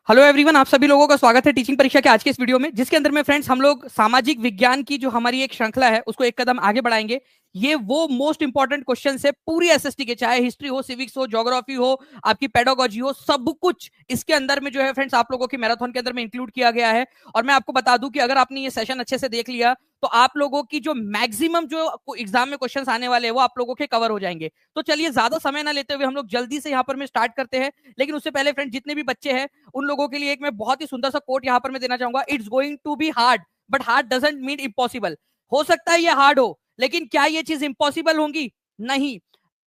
Hello everyone, आप सभी लोगों का स्वागत है टीचिंग परीक्षा के आज के इस वीडियो में, जिसके अंदर में फ्रेंड्स हम लोग सामाजिक विज्ञान की जो हमारी एक श्रृंखला है उसको एक कदम आगे बढ़ाएंगे। ये वो मोस्ट इंपॉर्टेंट क्वेश्चन है पूरी एसएसटी के, चाहे हिस्ट्री हो, सिविक्स हो, ज्योग्राफी हो, आपकी पेडागोजी हो, सब कुछ इसके अंदर में जो है फ्रेंड्स आप लोगों की मैराथन के अंदर में इंक्लूड किया गया है। और मैं आपको बता दूं कि अगर आपने ये सेशन अच्छे से देख लिया तो आप लोगों की जो मैक्सिमम जो एग्जाम में क्वेश्चंस आने वाले हैं वो आप लोगों के कवर हो जाएंगे। तो चलिए ज्यादा समय ना लेते हुए हम लोग जल्दी से यहाँ पर में स्टार्ट करते हैं। लेकिन उससे पहले फ्रेंड जितने भी बच्चे हैं उन लोगों के लिए एक मैं बहुत ही सुंदर सा कोट यहाँ पर मैं देना चाहूंगा। It's going to be hard but hard doesn't mean impossible. हो सकता है ये हार्ड हो, लेकिन क्या ये चीज इम्पॉसिबल होंगी? नहीं।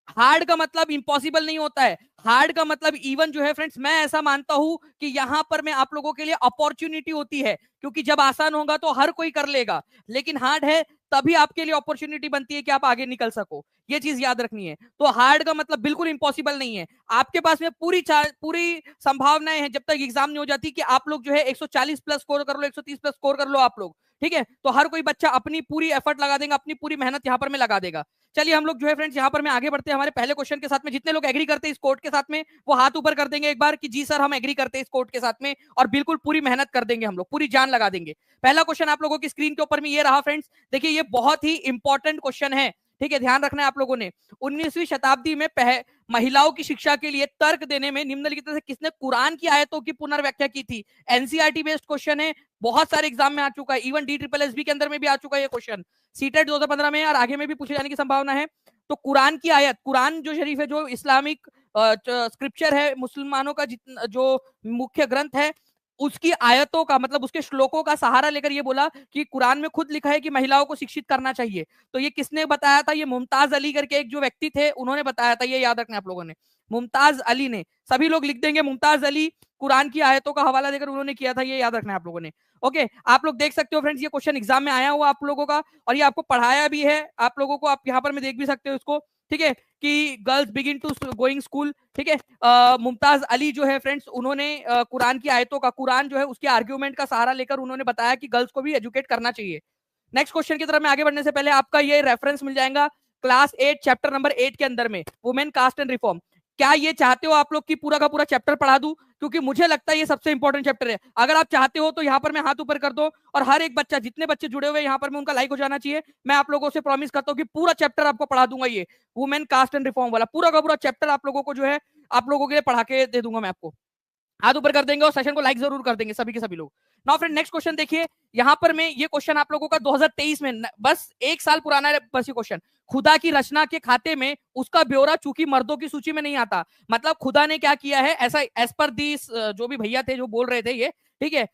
हार्ड का मतलब इम्पॉसिबल नहीं होता है। हार्ड का मतलब इवन जो है फ्रेंड्स, मैं ऐसा मानता हूं कि यहां पर मैं आप लोगों के लिए अपॉर्चुनिटी होती है, क्योंकि जब आसान होगा तो हर कोई कर लेगा, लेकिन हार्ड है तभी आपके लिए अपॉर्चुनिटी बनती है कि आप आगे निकल सको। ये चीज याद रखनी है। तो हार्ड का मतलब बिल्कुल इंपॉसिबल नहीं है। आपके पास में पूरी संभावनाएं हैं जब तक एग्जाम नहीं हो जाती कि आप लोग जो है 140 प्लस स्कोर कर लो, 130 प्लस स्कोर कर लो आप लोग। ठीक है, तो हर कोई बच्चा अपनी पूरी एफर्ट लगा देगा, अपनी पूरी मेहनत यहाँ पर में लगा देगा। चलिए हम लोग जो है फ्रेंड्स यहाँ पर मैं आगे बढ़ते हैं हमारे पहले क्वेश्चन के साथ में। जितने लोग एग्री करते हैं इस कोट के साथ में वो हाथ ऊपर कर देंगे एक बार कि जी सर हम एग्री करते हैं इस कोट के साथ में, और बिल्कुल पूरी मेहनत कर देंगे, हम लोग पूरी जान लगा देंगे। पहला क्वेश्चन आप लोगों की स्क्रीन के ऊपर में ये रहा फ्रेंड्स। देखिए ये बहुत ही इंपॉर्टेंट क्वेश्चन है। ठीक है, ध्यान रखना है आप लोगों ने। 19वीं शताब्दी में महिलाओं की शिक्षा के लिए तर्क देने में निम्नलिखित से किसने कुरान की आयतों की पुनर्व्याख्या की थी? एनसीईआरटी बेस्ड क्वेश्चन है, बहुत सारे एग्जाम में आ चुका है, इवन DSSB के अंदर में भी आ चुका है ये क्वेश्चन, सीटेट 2015 में और आगे में भी पूछे जाने की संभावना है। तो कुरान की आयत, कुरान जो शरीफ है, जो इस्लामिक स्क्रिप्चर है, मुसलमानों का जो मुख्य ग्रंथ है, उसकी आयतों का मतलब उसके श्लोकों का सहारा लेकर ये बोला कि कुरान में खुद लिखा है कि महिलाओं को शिक्षित करना चाहिए। तो ये किसने बताया था? ये मुमताज अली करके एक जो व्यक्ति थे उन्होंने बताया था। ये याद रखना आप लोगों ने, मुमताज अली ने। सभी लोग लिख देंगे मुमताज अली, कुरान की आयतों का हवाला देकर उन्होंने किया था। ये याद रखना है आप लोगों ने। ओके, आप लोग देख सकते हो फ्रेंड्स, ये क्वेश्चन एग्जाम में आया हुआ आप लोगों का, और ये आपको पढ़ाया भी है आप लोगों को, आप यहाँ पर मैं देख भी सकते हो इसको। ठीक है, कि girls begin to going school. ठीक है, मुमताज अली जो है फ्रेंड्स उन्होंने कुरान की आयतों का, कुरान जो है उसके आर्ग्यूमेंट का सहारा लेकर उन्होंने बताया कि गर्ल्स को भी एजुकेट करना चाहिए। नेक्स्ट क्वेश्चन की तरफ में आगे बढ़ने से पहले आपका ये रेफरेंस मिल जाएगा क्लास 8 चैप्टर नंबर 8 के अंदर में, वुमेन कास्ट एंड रिफॉर्म। क्या ये चाहते हो आप लोग की पूरा का पूरा चैप्टर पढ़ा दूं? क्योंकि मुझे लगता है ये सबसे इंपॉर्टेंट चैप्टर है। अगर आप चाहते हो तो यहाँ पर मैं हाथ ऊपर कर दो, और हर एक बच्चा, जितने बच्चे जुड़े हुए यहाँ पर मैं उनका लाइक हो जाना चाहिए। मैं आप लोगों से प्रॉमिस करता हूँ कि पूरा चैप्टर आपको पढ़ा दूंगा। ये वुमेन कास्ट एंड रिफॉर्म वाला पूरा का पूरा चैप्टर आप लोगों को जो है आप लोगों के लिए पढ़ा के दे दूंगा मैं आपको। हाथ ऊपर कर देंगे और सेशन को लाइक जरूर कर देंगे सभी के सभी लोग। नाउ फ्रेंड नेक्स्ट क्वेश्चन देखिए, यहां पर मैं ये क्वेश्चन आप लोगों का 2023 में, बस एक साल पुराना है बस ये क्वेश्चन। खुदा की रचना के खाते में उसका ब्यौरा चूंकि मर्दों की सूची में नहीं आता, मतलब खुदा ने क्या किया है ऐसा, एज पर दी जो भी भैया थे जो बोल रहे थे ये, ठीक है,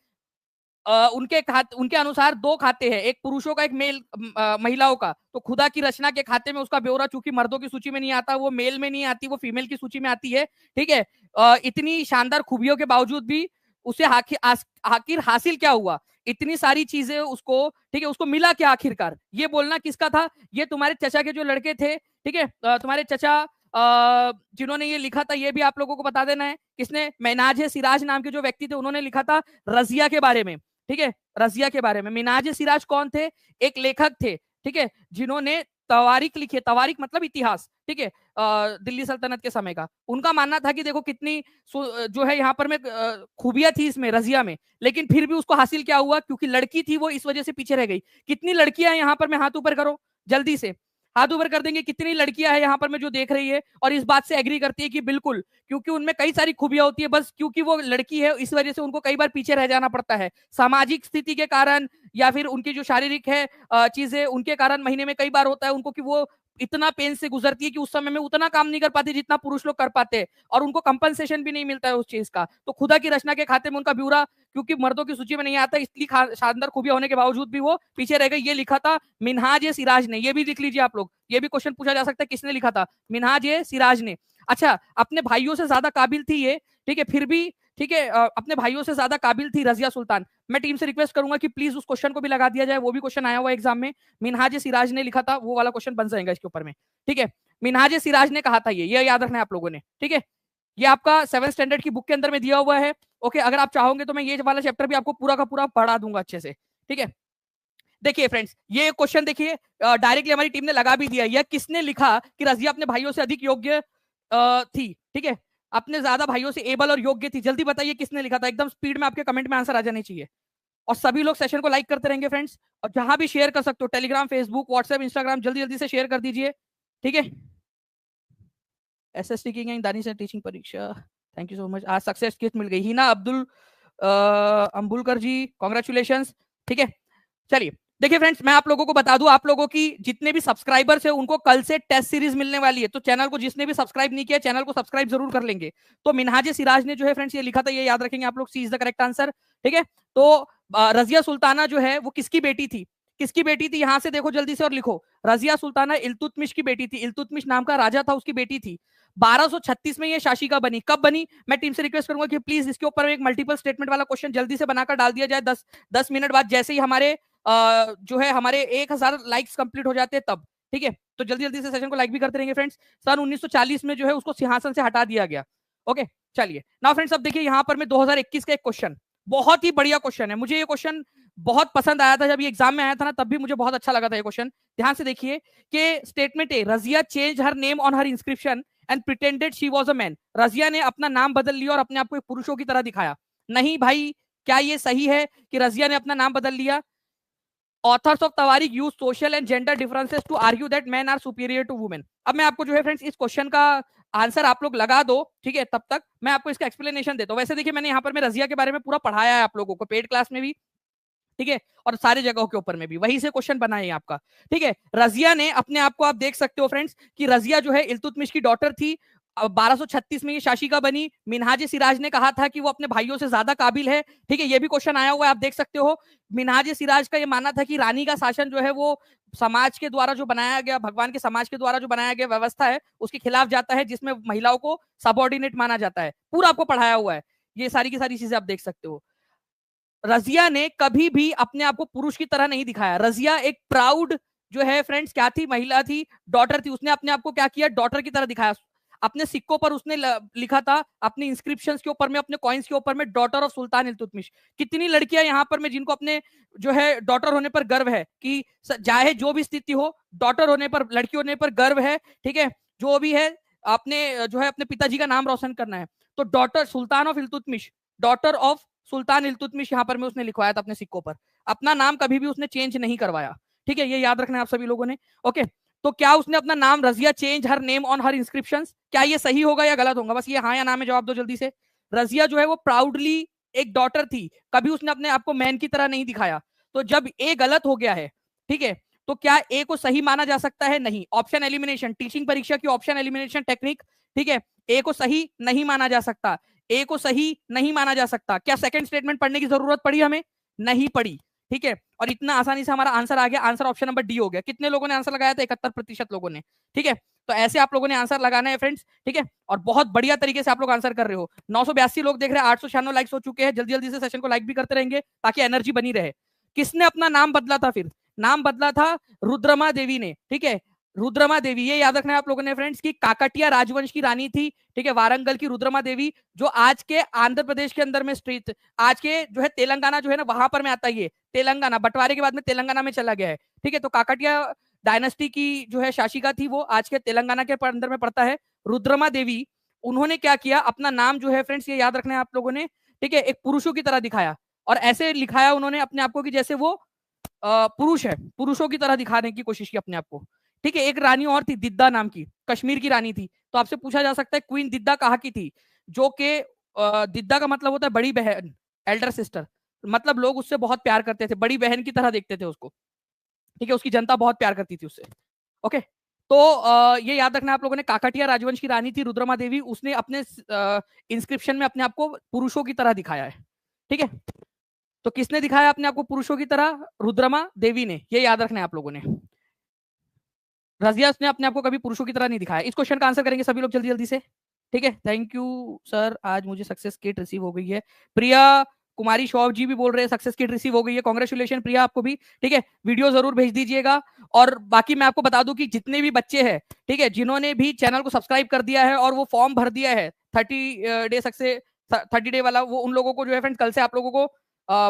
उनके अनुसार दो खाते हैं, एक पुरुषों का एक मेल महिलाओं का। तो खुदा की रचना के खाते में उसका ब्यौरा चूंकि मर्दों की सूची में नहीं आता, वो मेल में नहीं आती, वो फीमेल की सूची में आती है। ठीक है, इतनी शानदार खूबियों के बावजूद भी उसे आखिर हासिल क्या हुआ? इतनी सारी चीजें उसको, ठीक है, उसको मिला क्या आखिरकार? ये बोलना किसका था? ये तुम्हारे चचा के जो लड़के थे, ठीक है, तुम्हारे चचा जिन्होंने ये लिखा था, ये भी आप लोगों को बता देना है किसने। मिनाज सिराज नाम के जो व्यक्ति थे उन्होंने लिखा था रजिया के बारे में। ठीक है, रजिया के बारे में। मिनाज सिराज कौन थे? एक लेखक थे, ठीक है, जिन्होंने तवारीख लिखी है। तवारीख मतलब इतिहास, ठीक है, दिल्ली सल्तनत के समय का। उनका मानना था कि देखो कितनी जो है यहाँ पर में खूबियां थी इसमें रजिया में, लेकिन फिर भी उसको हासिल क्या हुआ? क्योंकि लड़की थी वो, इस वजह से पीछे रह गई। कितनी लड़कियां यहाँ पर में हाथ ऊपर करो जल्दी से, हाथ ऊपर कर देंगे कितनी लड़कियां हैं यहाँ पर में जो देख रही है और इस बात से एग्री करती है कि बिल्कुल, क्योंकि उनमें कई सारी खूबियां होती है, बस क्योंकि वो लड़की है इस वजह से उनको कई बार पीछे रह जाना पड़ता है, सामाजिक स्थिति के कारण, या फिर उनकी जो शारीरिक है चीजें उनके कारण। महीने में कई बार होता है उनको कि वो इतना पेन से गुजरती है कि उस समय में उतना काम नहीं कर पाती जितना पुरुष लोग कर पाते हैं, और उनको कंपनसेशन भी नहीं मिलता है उस चीज का। तो खुदा की रचना के खाते में उनका ब्यौरा क्योंकि मर्दों की सूची में नहीं आता, इसलिए शानदार खूबियां होने के बावजूद भी वो पीछे रह गई। ये लिखा था मिनहाज सिराज ने। ये भी लिख लीजिए आप लोग, ये भी क्वेश्चन पूछा जा सकता है किसने लिखा था? मिनहाज सिराज ने। अच्छा, अपने भाइयों से ज्यादा काबिल थी ये, ठीक है, फिर भी ठीक है, अपने भाइयों से ज्यादा काबिल थी रजिया सुल्तान। मैं टीम से रिक्वेस्ट करूंगा कि प्लीज उस क्वेश्चन को भी लगा दिया जाए, वो भी क्वेश्चन आया हुआ एग्जाम में। मिनहाज सिराज ने लिखा था, वो वाला क्वेश्चन बन जाएगा इसके ऊपर में। ठीक है, मिनहाज सिराज ने कहा था ये याद रखना है आप लोगों ने। ठीक है, ये आपका 7th स्टैंडर्ड की बुक के अंदर में दिया हुआ है। ओके, अगर आप चाहोगे तो मैं ये वाला चैप्टर भी आपको पूरा का पूरा पढ़ा दूंगा अच्छे से। ठीक है, देखिए फ्रेंड्स, ये क्वेश्चन देखिए डायरेक्टली हमारी टीम ने लगा भी दिया। यह किसने लिखा कि रजिया अपने भाइयों से अधिक योग्य थी? ठीक है, अपने ज्यादा भाइयों से एबल और योग्य थी? जल्दी बताइए किसने लिखा था, एकदम स्पीड में आपके कमेंट में आंसर आ जाने चाहिए। और सभी लोग सेशन को लाइक करते रहेंगे फ्रेंड्स, और जहां भी शेयर कर सकते हो, टेलीग्राम, फेसबुक, व्हाट्सएप, इंस्टाग्राम, जल्दी जल्दी से शेयर कर दीजिए, ठीक है। एसएसटी की दानी से टीचिंग परीक्षा, थैंक यू सो मच। आज सक्सेस किट मिल गई, हिना अब्दुल अंबुलकर जी, कॉन्ग्रेचुलेशन, ठीक है। चलिए देखिए फ्रेंड्स, मैं आप लोगों को बता दूं, आप लोगों की जितने भी सब्सक्राइबर्स है उनको कल से टेस्ट सीरीज मिलने वाली है, तो चैनल को जिसने भी सब्सक्राइब नहीं किया, चैनल को सब्सक्राइब जरूर कर लेंगे। तो मिनहाज सिराज ने जो है फ्रेंड्स ये लिखा था, ये याद रखेंगे आप लोग, सी इज द करेक्ट आंसर, ठीक है। तो रजिया सुल्ताना जो है वो किसकी बेटी थी? किसकी बेटी थी? यहां से देखो जल्दी से और लिखो, रजिया सुल्ताना इल्तुतमिश की बेटी थी। इल्तुतमिश नाम का राजा था, उसकी बेटी थी। 1236 में ये शाशिका बनी। कब बनी? मैं टीम से रिक्वेस्ट करूंगा कि प्लीज इसके ऊपर एक मल्टीपल स्टेटमेंट वाला क्वेश्चन जल्दी से बनाकर डाल दिया जाए, 10 मिनट बाद, जैसे ही हमारे जो है हमारे 1000 लाइक्स कंप्लीट हो जाते हैं तब, ठीक है। तो जल्दी जल्दी से सेशन को लाइक भी करते रहेंगे फ्रेंड्स। सन 1940 में जो है उसको सिंहासन से हटा दिया गया। ओके, चलिए नाउ फ्रेंड्स, अब देखिए यहाँ पर मैं 2021 का एक क्वेश्चन, बहुत ही बढ़िया क्वेश्चन है, मुझे ये क्वेश्चन बहुत पसंद आया था जब ये एग्जाम में आया था ना, तब भी मुझे बहुत अच्छा लगा था ये क्वेश्चन। ध्यान से देखिए कि statement A, Razia change her name on her inscription and pretended she was a man. Razia ने अपना नाम बदल लिया और अपने आप को एक पुरुषों की तरह दिखाया। नहीं भाई, क्या ये सही है कि रजिया ने अपना नाम बदल लिया? Authors of tawarikh use social and gender differences to argue that men are superior to women. अब मैं आपको जो है फ्रेंड्स इस क्वेश्चन का आंसर आप लोग लगा दो, ठीक है, तब तक मैं आपको इसका एक्सप्लेनेशन देता हूं। वैसे देखिए मैंने यहाँ पर मैं रजिया के बारे में पूरा पढ़ाया है आप लोगों को, पेड क्लास में भी, ठीक है, और सारे जगहों के ऊपर में भी वहीं से क्वेश्चन बना है आपका, ठीक है। रजिया ने अपने आप को, आप देख सकते हो फ्रेंड्स कि रजिया जो है इल्तुतमिश की डॉटर थी। 1236 में ये शाशिका बनी। मिनहाज सिराज ने कहा था कि वो अपने भाइयों से ज्यादा काबिल है, ठीक है, ये भी क्वेश्चन आया हुआ है, आप देख सकते हो। मिनहाज सिराज का ये मानना था कि रानी का शासन जो है वो समाज के द्वारा जो बनाया गया, भगवान के समाज के द्वारा जो बनाया गया व्यवस्था है उसके खिलाफ जाता है, जिसमें महिलाओं को सबऑर्डिनेट माना जाता है। पूरा आपको पढ़ाया हुआ है, ये सारी की सारी चीजें आप देख सकते हो। रजिया ने कभी भी अपने आप को पुरुष की तरह नहीं दिखाया। रजिया एक प्राउड जो है फ्रेंड्स क्या थी? महिला थी, डॉटर थी। उसने अपने आप को क्या किया? डॉटर की तरह दिखाया। अपने सिक्कों पर उसने लिखा था, अपने इंस्क्रिप्शन के ऊपर में, अपने कॉइन्स के ऊपर में, डॉटर ऑफ सुल्तान इल्तुतमिश। कितनी लड़कियां यहाँ पर में जिनको अपने जो है डॉटर होने पर गर्व है, कि चाहे जो भी स्थिति हो, डॉटर होने पर, लड़की होने पर गर्व है, ठीक है, जो भी है, अपने जो है अपने पिताजी का नाम रोशन करना है। तो daughter sultan of Iltutmish, daughter of sultan Iltutmish यहाँ पर में उसने लिखवाया था अपने सिक्कों पर। अपना नाम कभी भी उसने चेंज नहीं करवाया, ठीक है, ये याद रखना है आप सभी लोगों ने। ओके, तो क्या उसने अपना नाम Razia change her name on her inscription? क्या ये सही होगा या गलत होगा? बस ये हाँ या ना में जवाब दो जल्दी से। रजिया जो है वो प्राउडली एक डॉटर थी, कभी उसने अपने आप को मैन की तरह नहीं दिखाया। तो जब ए गलत हो गया है, ठीक है, तो क्या ए को सही माना जा सकता है? नहीं। ऑप्शन एलिमिनेशन, टीचिंग परीक्षा की ऑप्शन एलिमिनेशन टेक्निक, ठीक है, ए को सही नहीं माना जा सकता, ए को सही नहीं माना जा सकता। क्या सेकंड स्टेटमेंट पढ़ने की जरूरत पड़ी हमें? नहीं पड़ी, ठीक है। और इतना आसानी से हमारा आंसर आ गया, आंसर ऑप्शन नंबर डी हो गया। कितने लोगों ने आंसर लगाया था? 71% लोगों ने, ठीक है। तो ऐसे आप लोगों ने आंसर लगाना है फ्रेंड्स, ठीक है, और बहुत बढ़िया तरीके से आप लोग आंसर कर रहे हो। 982 लोग देख रहे हैं, 896 लाइक्स हो चुके हैं। जल्दी जल्दी से सेशन को लाइक भी करते रहेंगे ताकि एनर्जी बनी रहे। किसने अपना नाम बदला था? फिर नाम बदला था रुद्रमा देवी ने, ठीक है, रुद्रमा देवी। ये याद रखना है आप लोगों ने फ्रेंड्स की काकटिया राजवंश की रानी थी, ठीक है, वारंगल की रुद्रमा देवी, जो आज के आंध्र प्रदेश के अंदर में स्थित, आज के जो है तेलंगाना जो है ना, वहां पर में आता है। ये तेलंगाना बंटवारे के बाद में तेलंगाना में चला गया है, ठीक है। तो काकटिया डायनेस्टी की जो है शासिका थी, वो आज के तेलंगाना के अंदर में पड़ता है। रुद्रमा देवी, उन्होंने क्या किया? अपना नाम जो है फ्रेंड्स ये याद रखना है आप लोगों ने, ठीक है, एक पुरुषों की तरह दिखाया, और ऐसे लिखाया उन्होंने अपने आप को कि जैसे वो पुरुष है, पुरुषों की तरह दिखाने की कोशिश की अपने आप को, ठीक है। एक रानी और थी दिद्दा नाम की, कश्मीर की रानी थी। तो आपसे पूछा जा सकता है क्वीन दिद्दा कहाँ की थी? जो कि दिद्दा का मतलब होता है बड़ी बहन, एल्डर सिस्टर, मतलब लोग उससे बहुत प्यार करते थे, बड़ी बहन की तरह देखते थे उसको, ठीक है, उसकी जनता बहुत प्यार करती थी उससे। ओके, तो ये याद रखना आप लोगों ने, काकटिया राजवंश की रानी थी रुद्रमा देवी, उसने अपने इंस्क्रिप्शन में अपने आप को पुरुषों की तरह दिखाया है, ठीक है। तो किसने दिखाया अपने आप को पुरुषों की तरह? रुद्रमा देवी ने, ये याद रखना है आप लोगों ने। रजिया ने अपने आप को कभी पुरुषों की तरह नहीं दिखाया। इस क्वेश्चन का आंसर करेंगे सभी लोग जल्दी जल्दी से, ठीक है। थैंक यू सर, आज मुझे सक्सेस किट रिसीव हो गई है। प्रिया कुमारी शौब जी भी बोल रहे हैं सक्सेस किट रिसीव हो गई है, कांग्रेचुलेशन प्रिया आपको भी, ठीक है। वीडियो जरूर भेज दीजिएगा। और बाकी मैं आपको बता दूं कि जितने भी बच्चे हैं, ठीक है, जिन्होंने भी चैनल को सब्सक्राइब कर दिया है और वो फॉर्म भर दिया है 30 डे वाला, वो उन लोगों को जो है फ्रेंड कल से आप लोगों को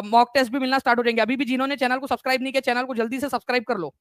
मॉक टेस्ट भी मिलना स्टार्ट हो जाएंगे। अभी भी जिन्होंने चैनल को सब्सक्राइब नहीं किया, चैनल को जल्दी से सब्सक्राइब कर लो,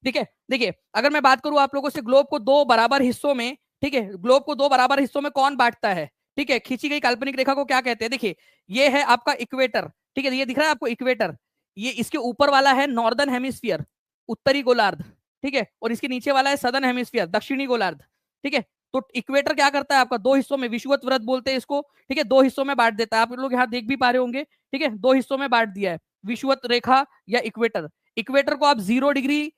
ठीक है। देखिए अगर मैं बात करूं आप लोगों से, ग्लोब को 2 बराबर हिस्सों में ठीक है, ग्लोब को दो बराबर हिस्सों में कौन बांटता है? ठीक है, खींची गई काल्पनिक रेखा को क्या कहते हैं? देखिए, ये है आपका इक्वेटर, ठीक है, ये दिख रहा है आपको इक्वेटर, ये इसके ऊपर वाला है नॉर्दर्न हेमिस्फीयर, उत्तरी गोलार्ध, ठीक है, और इसके नीचे वाला है सदर्न हेमिस्फीयर, दक्षिणी गोलार्ध, ठीक है। तो इक्वेटर क्या करता है आपका? दो हिस्सों में, विषुवत व्रत बोलते हैं इसको, ठीक है, दो हिस्सों में बांट देता है। आप लोग यहाँ देख भी पा रहे होंगे, ठीक है, दो हिस्सों में बांट दिया है, विषुवत रेखा या इक्वेटर। इक्वेटर को आप 0 डिग्री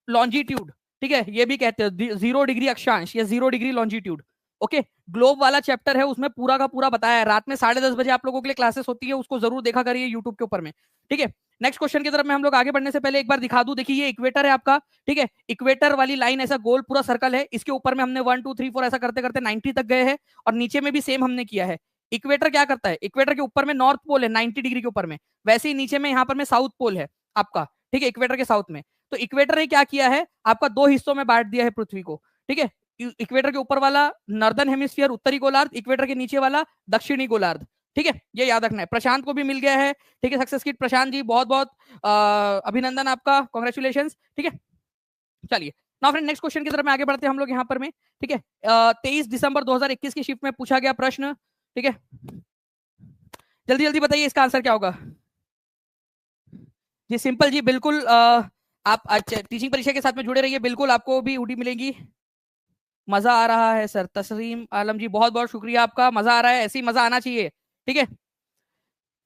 लॉन्जिट्यूड, ठीक है, ये भी कहते हैं 0 डिग्री अक्षांश या 0 डिग्री लॉन्जिट्यूड। ओके, ग्लोब वाला चैप्टर है, उसमें पूरा का पूरा बताया है। रात में 10:30 बजे आप लोगों के लिए क्लासेस होती है, उसको जरूर देखा करिए यूट्यूब के ऊपर में, ठीक है। नेक्स्ट क्वेश्चन की तरफ में हम लोग आगे बढ़ने से पहले एक बार दिखा दूं, देखिए ये इक्वेटर है आपका, ठीक है, इक्वेटर वाली लाइन ऐसा गोल पूरा सर्कल है, इसके ऊपर में हमने 1 2 3 4 ऐसा करते करते 90 तक गए हैं, और नीचे में भी सेम हमने किया है। इक्वेटर क्या करता है? इक्वेटर के ऊपर में नॉर्थ पोल है 90 डिग्री के ऊपर में, वैसे ही नीचे में यहाँ पर में साउथ पोल है आपका, ठीक है, इक्वेटर के साउथ में। तो इक्वेटर ने क्या किया है आपका? दो हिस्सों में बांट दिया है पृथ्वी को, ठीक है। इक्वेटर के ऊपर वाला नॉर्दर्न हेमिस्फीयर उत्तरी गोलार्ध, इक्वेटर के नीचे वाला दक्षिणी गोलार्ध, ठीक है, ये याद रखना है। प्रशांत को भी मिल गया है, ठीक है, सक्सेस किट प्रशांत जी, बहुत बहुत अभिनंदन आपका, कॉन्ग्रेचुलेशन, ठीक है। चलिए नाउ फ्रेंड, नेक्स्ट क्वेश्चन की तरफ में आगे बढ़ते हैं हम लोग यहाँ पर में, ठीक है। 23 दिसंबर 2021 की शिफ्ट में पूछा गया प्रश्न, ठीक है, जल्दी जल्दी बताइए इसका आंसर क्या होगा जी? सिंपल जी, बिल्कुल आप टीचिंग परीक्षा के साथ में जुड़े रहिए, बिल्कुल आपको भी हुडी मिलेगी। मजा आ रहा है सर, तस्लीम आलम जी, बहुत बहुत शुक्रिया आपका, मजा आ रहा है, ऐसे ही मजा आना चाहिए, ठीक है।